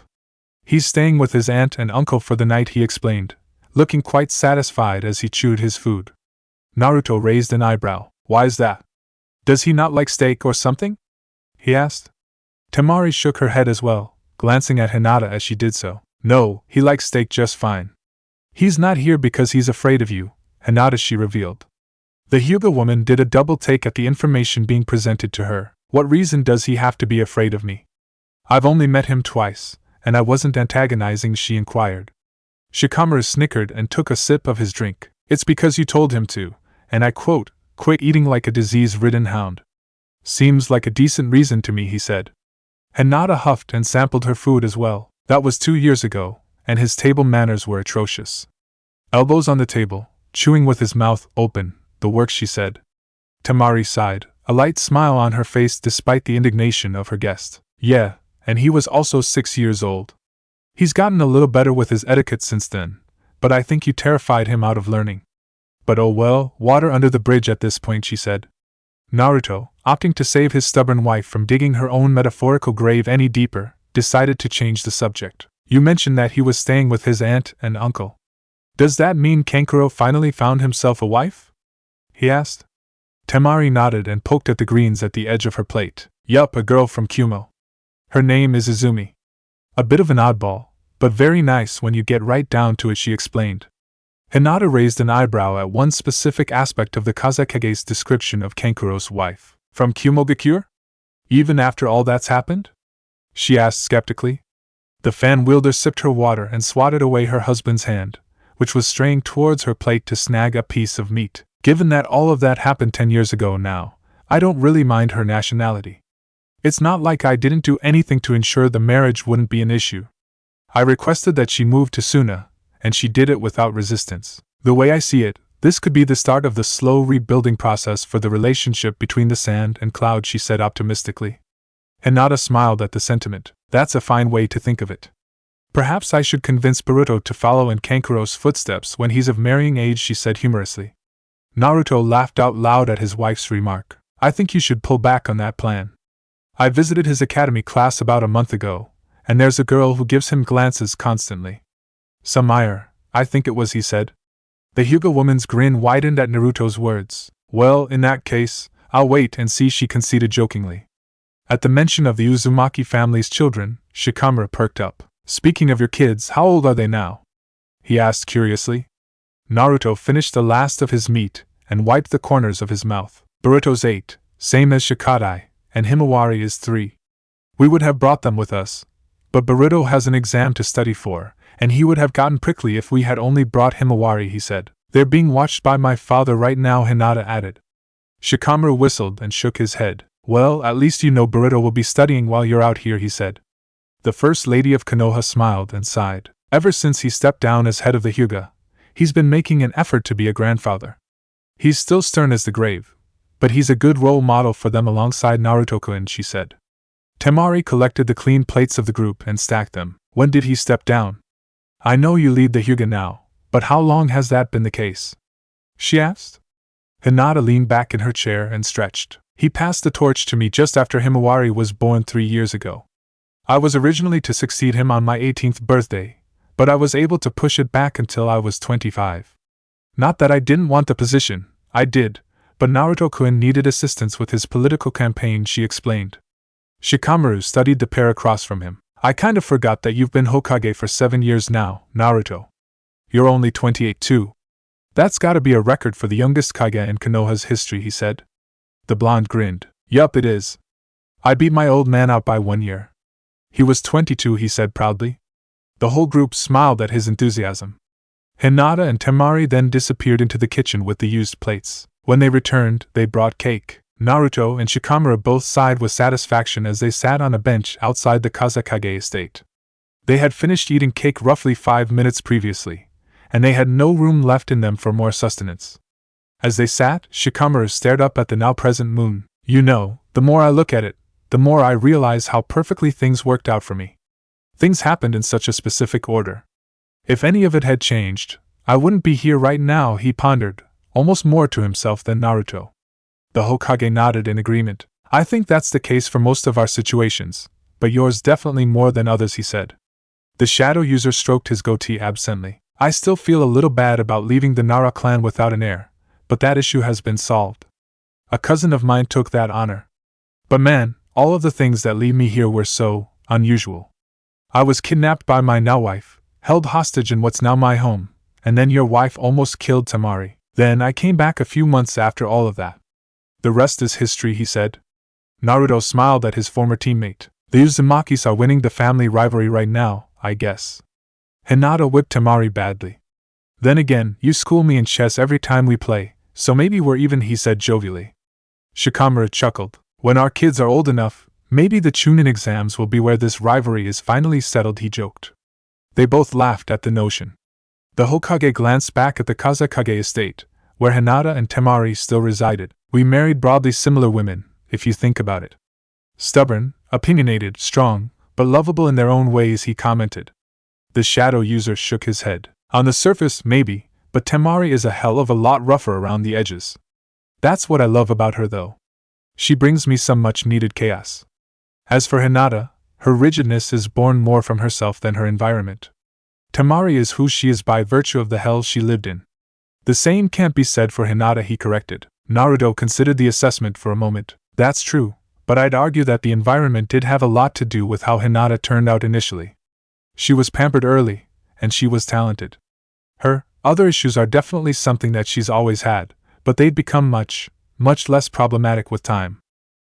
He's staying with his aunt and uncle for the night," he explained, looking quite satisfied as he chewed his food. Naruto raised an eyebrow. "Why's that? Does he not like steak or something?" he asked. Temari shook her head as well, glancing at Hinata as she did so. "No, he likes steak just fine. He's not here because he's afraid of you," Hinata, she revealed. The Hyuga woman did a double take at the information being presented to her. "What reason does he have to be afraid of me? I've only met him twice, and I wasn't antagonizing," she inquired. Shikamaru snickered and took a sip of his drink. "It's because you told him to, and I quote, quit eating like a disease-ridden hound." "Seems like a decent reason to me," he said. Hinata huffed and sampled her food as well. That was 2 years ago, and his table manners were atrocious. Elbows on the table, chewing with his mouth open, the work, she said. Temari sighed, a light smile on her face despite the indignation of her guest. "Yeah, and he was also 6 years old. He's gotten a little better with his etiquette since then, but I think you terrified him out of learning." "But oh well, water under the bridge at this point," she said. Naruto, opting to save his stubborn wife from digging her own metaphorical grave any deeper, decided to change the subject. "You mentioned that he was staying with his aunt and uncle. Does that mean Kankuro finally found himself a wife?" he asked. Temari nodded and poked at the greens at the edge of her plate. "Yup, a girl from Kumo. Her name is Izumi. A bit of an oddball, but very nice when you get right down to it," she explained. Hinata raised an eyebrow at one specific aspect of the Kazekage's description of Kankuro's wife. "From Kumogakure? Even after all that's happened?" she asked skeptically. The fan wielder sipped her water and swatted away her husband's hand, which was straying towards her plate to snag a piece of meat. "Given that all of that happened 10 years ago now, I don't really mind her nationality. It's not like I didn't do anything to ensure the marriage wouldn't be an issue. I requested that she move to Suna, and she did it without resistance. The way I see it, this could be the start of the slow rebuilding process for the relationship between the sand and cloud," she said optimistically. Hinata smiled at the sentiment. "That's a fine way to think of it. Perhaps I should convince Boruto to follow in Kankuro's footsteps when he's of marrying age," she said humorously. Naruto laughed out loud at his wife's remark. "I think you should pull back on that plan. I visited his academy class about a month ago, and there's a girl who gives him glances constantly. Samaire, I think it was," he said. The Hyuga woman's grin widened at Naruto's words. "Well, in that case, I'll wait and see," she conceded jokingly. At the mention of the Uzumaki family's children, Shikamaru perked up. "Speaking of your kids, how old are they now?" he asked curiously. Naruto finished the last of his meat and wiped the corners of his mouth. "Boruto's 8, same as Shikadai, and Himawari is 3. We would have brought them with us, but Boruto has an exam to study for, and he would have gotten prickly if we had only brought Himawari," he said. "They're being watched by my father right now," Hinata added. Shikamaru whistled and shook his head. "Well, at least you know Boruto will be studying while you're out here," he said. The First Lady of Konoha smiled and sighed. "Ever since he stepped down as head of the Hyuga, he's been making an effort to be a grandfather. He's still stern as the grave, But he's a good role model for them alongside Naruto-kun, she said. Temari collected the clean plates of the group and stacked them. When did he step down? I know you lead the hyuga now, but how long has that been the case? She asked. Hinata leaned back in her chair and stretched. He passed the torch to me just after Himawari was born 3 years ago. I was originally to succeed him on my 18th birthday, but I was able to push it back until I was 25. Not that I didn't want the position, I did, but Naruto-kun needed assistance with his political campaign, she explained. Shikamaru studied the pair across from him. I kind of forgot that you've been Hokage for 7 years now, Naruto. You're only 28 too. That's gotta be a record for the youngest Kage in Konoha's history, he said. The blonde grinned. Yup, it is. I beat my old man out by 1 year. He was 22, he said proudly. The whole group smiled at his enthusiasm. Hinata and Temari then disappeared into the kitchen with the used plates. When they returned, they brought cake. Naruto and Shikamaru both sighed with satisfaction as they sat on a bench outside the Kazekage estate. They had finished eating cake roughly 5 minutes previously, and they had no room left in them for more sustenance. As they sat, Shikamaru stared up at the now-present moon. You know, the more I look at it, the more I realize how perfectly things worked out for me. Things happened in such a specific order. If any of it had changed, I wouldn't be here right now, he pondered, almost more to himself than Naruto. The Hokage nodded in agreement. I think that's the case for most of our situations, but yours definitely more than others, he said. The shadow user stroked his goatee absently. I still feel a little bad about leaving the Nara clan without an heir, but that issue has been solved. A cousin of mine took that honor. But man, all of the things that lead me here were so unusual. I was kidnapped by my now wife, held hostage in what's now my home, and then your wife almost killed Temari. Then I came back a few months after all of that. The rest is history, he said. Naruto smiled at his former teammate. The Uzumakis are winning the family rivalry right now, I guess. Hinata whipped Temari badly. Then again, you school me in chess every time we play, so maybe we're even, he said jovially. Shikamaru chuckled. When our kids are old enough, maybe the Chunin exams will be where this rivalry is finally settled, he joked. They both laughed at the notion. The Hokage glanced back at the Kazekage estate, where Hinata and Temari still resided. We married broadly similar women, if you think about it. Stubborn, opinionated, strong, but lovable in their own ways, he commented. The shadow user shook his head. On the surface, maybe, but Temari is a hell of a lot rougher around the edges. That's what I love about her, though. She brings me some much-needed chaos. As for Hinata, her rigidness is born more from herself than her environment. Temari is who she is by virtue of the hell she lived in. The same can't be said for Hinata, he corrected. Naruto considered the assessment for a moment. That's true, but I'd argue that the environment did have a lot to do with how Hinata turned out initially. She was pampered early, and she was talented. Her other issues are definitely something that she's always had, but they'd become much less problematic with time.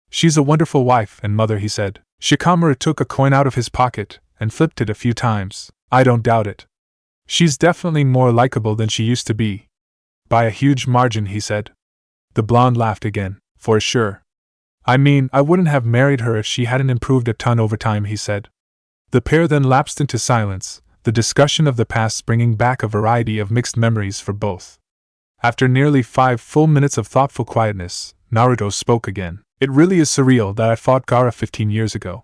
She's a wonderful wife and mother, he said. Shikamaru took a coin out of his pocket and flipped it a few times. I don't doubt it. She's definitely more likable than she used to be. By a huge margin, he said. The blonde laughed again. For sure. I mean, I wouldn't have married her if she hadn't improved a ton over time, he said. The pair then lapsed into silence, the discussion of the past bringing back a variety of mixed memories for both. After nearly 5 full minutes of thoughtful quietness, Naruto spoke again. It really is surreal that I fought Gaara 15 years ago.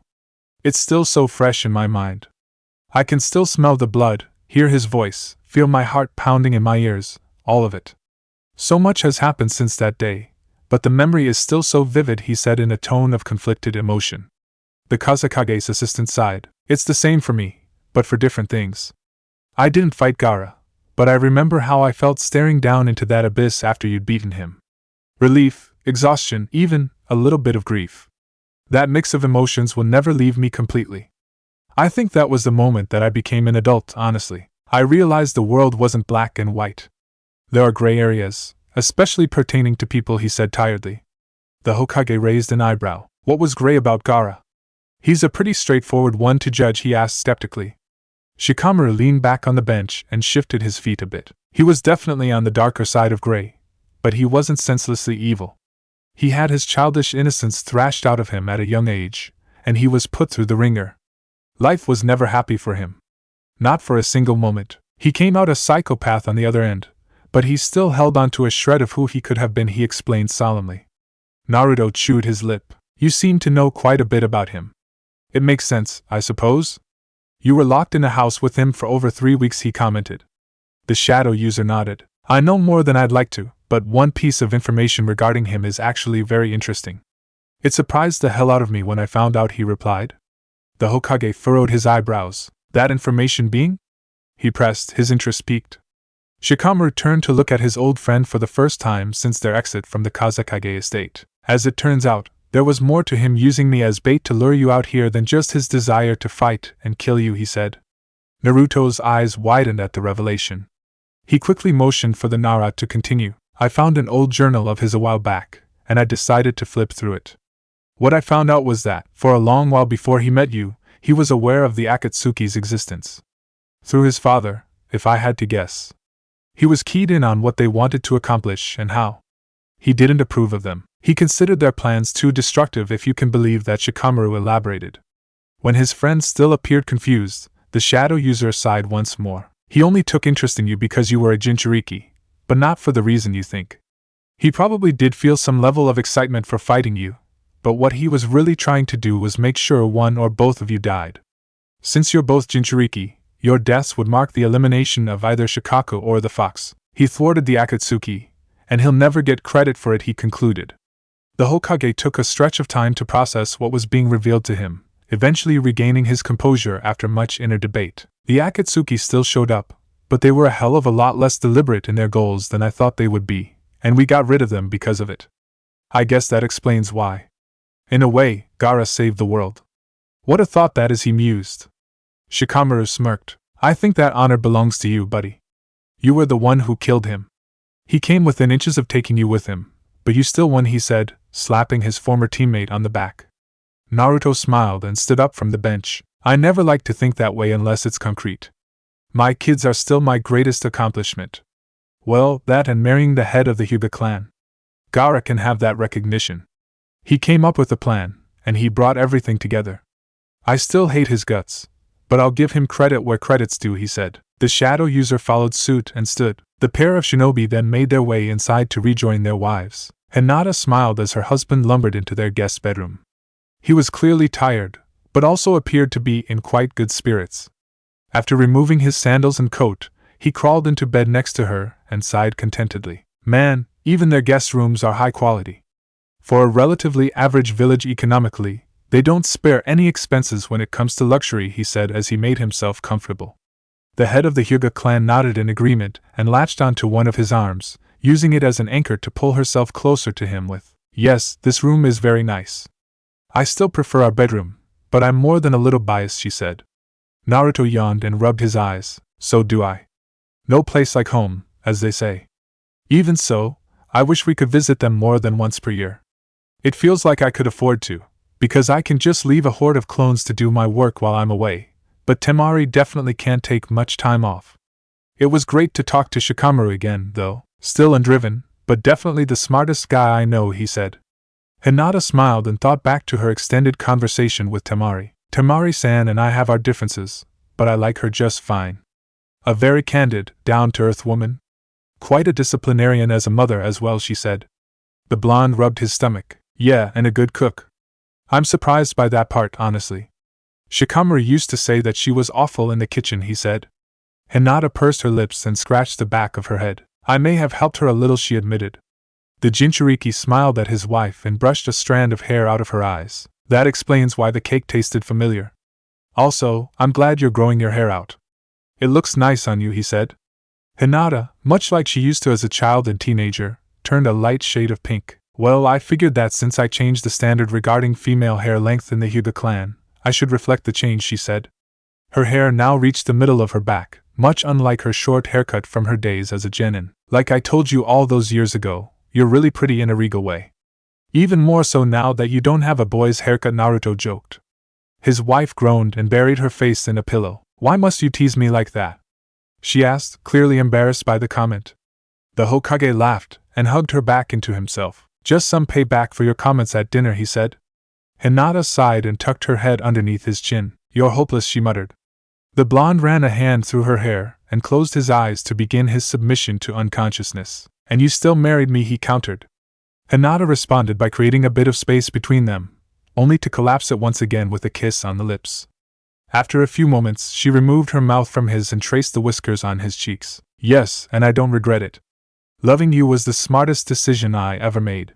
It's still so fresh in my mind. I can still smell the blood, hear his voice, feel my heart pounding in my ears, all of it. So much has happened since that day, but the memory is still so vivid, he said in a tone of conflicted emotion. The Kazekage's assistant sighed. It's the same for me, but for different things. I didn't fight Gaara, but I remember how I felt staring down into that abyss after you'd beaten him. Relief, exhaustion, even a little bit of grief. That mix of emotions will never leave me completely. I think that was the moment that I became an adult, honestly. I realized the world wasn't black and white. There are gray areas, especially pertaining to people, he said tiredly. The Hokage raised an eyebrow. What was gray about Gaara? He's a pretty straightforward one to judge, he asked skeptically. Shikamaru leaned back on the bench and shifted his feet a bit. He was definitely on the darker side of gray, but he wasn't senselessly evil. He had his childish innocence thrashed out of him at a young age, and he was put through the ringer. Life was never happy for him. Not for a single moment. He came out a psychopath on the other end, but he still held on to a shred of who he could have been, he explained solemnly. Naruto chewed his lip. You seem to know quite a bit about him. It makes sense, I suppose? You were locked in a house with him for over 3 weeks, he commented. The shadow user nodded. I know more than I'd like to, but one piece of information regarding him is actually very interesting. It surprised the hell out of me when I found out, he replied. The Hokage furrowed his eyebrows. That information being? He pressed, his interest piqued. Shikamaru turned to look at his old friend for the first time since their exit from the Kazekage estate. As it turns out, there was more to him using me as bait to lure you out here than just his desire to fight and kill you, he said. Naruto's eyes widened at the revelation. He quickly motioned for the Nara to continue. I found an old journal of his a while back, and I decided to flip through it. What I found out was that, for a long while before he met you, he was aware of the Akatsuki's existence. Through his father, if I had to guess. He was keyed in on what they wanted to accomplish and how. He didn't approve of them. He considered their plans too destructive, if you can believe that, Shikamaru elaborated. When his friend still appeared confused, the shadow user sighed once more. He only took interest in you because you were a Jinchuriki, but not for the reason you think. He probably did feel some level of excitement for fighting you, but what he was really trying to do was make sure one or both of you died. Since you're both Jinchuriki, your deaths would mark the elimination of either Shikaku or the fox. He thwarted the Akatsuki, and he'll never get credit for it, he concluded. The Hokage took a stretch of time to process what was being revealed to him, eventually regaining his composure after much inner debate. The Akatsuki still showed up, but they were a hell of a lot less deliberate in their goals than I thought they would be, and we got rid of them because of it. I guess that explains why. In a way, Gaara saved the world. What a thought that is, he mused. Shikamaru smirked. I think that honor belongs to you, buddy. You were the one who killed him. He came within inches of taking you with him, but you still won, he said, slapping his former teammate on the back. Naruto smiled and stood up from the bench. I never like to think that way unless it's concrete. My kids are still my greatest accomplishment. Well, that and marrying the head of the Hyuga clan. Gaara can have that recognition. He came up with a plan, and he brought everything together. I still hate his guts, but I'll give him credit where credit's due, he said. The shadow user followed suit and stood. The pair of shinobi then made their way inside to rejoin their wives. Hinata smiled as her husband lumbered into their guest bedroom. He was clearly tired, but also appeared to be in quite good spirits. After removing his sandals and coat, he crawled into bed next to her and sighed contentedly. Man, even their guest rooms are high quality. For a relatively average village economically, they don't spare any expenses when it comes to luxury, he said as he made himself comfortable. The head of the Hyuga clan nodded in agreement and latched onto one of his arms, using it as an anchor to pull herself closer to him with. Yes, this room is very nice. I still prefer our bedroom, but I'm more than a little biased, she said. Naruto yawned and rubbed his eyes. So do I. No place like home, as they say. Even so, I wish we could visit them more than once per year. It feels like I could afford to, because I can just leave a horde of clones to do my work while I'm away, but Temari definitely can't take much time off. It was great to talk to Shikamaru again, though, still undriven, but definitely the smartest guy I know, he said. Hinata smiled and thought back to her extended conversation with Temari. Temari-san and I have our differences, but I like her just fine. A very candid, down-to-earth woman. Quite a disciplinarian as a mother as well, she said. The blonde rubbed his stomach. Yeah, and a good cook. I'm surprised by that part, honestly. Shikamaru used to say that she was awful in the kitchen, he said. Hinata pursed her lips and scratched the back of her head. I may have helped her a little, she admitted. The Jinchuriki smiled at his wife and brushed a strand of hair out of her eyes. That explains why the cake tasted familiar. Also, I'm glad you're growing your hair out. It looks nice on you, he said. Hinata, much like she used to as a child and teenager, turned a light shade of pink. Well, I figured that since I changed the standard regarding female hair length in the Hyuga clan, I should reflect the change, she said. Her hair now reached the middle of her back, much unlike her short haircut from her days as a genin. Like I told you all those years ago, you're really pretty in a regal way. Even more so now that you don't have a boy's haircut, Naruto joked. His wife groaned and buried her face in a pillow. Why must you tease me like that? She asked, clearly embarrassed by the comment. The Hokage laughed and hugged her back into himself. Just some payback for your comments at dinner, he said. Hinata sighed and tucked her head underneath his chin. You're hopeless, she muttered. The blonde ran a hand through her hair and closed his eyes to begin his submission to unconsciousness. And you still married me, he countered. Hinata responded by creating a bit of space between them, only to collapse it once again with a kiss on the lips. After a few moments, she removed her mouth from his and traced the whiskers on his cheeks. Yes, and I don't regret it. Loving you was the smartest decision I ever made.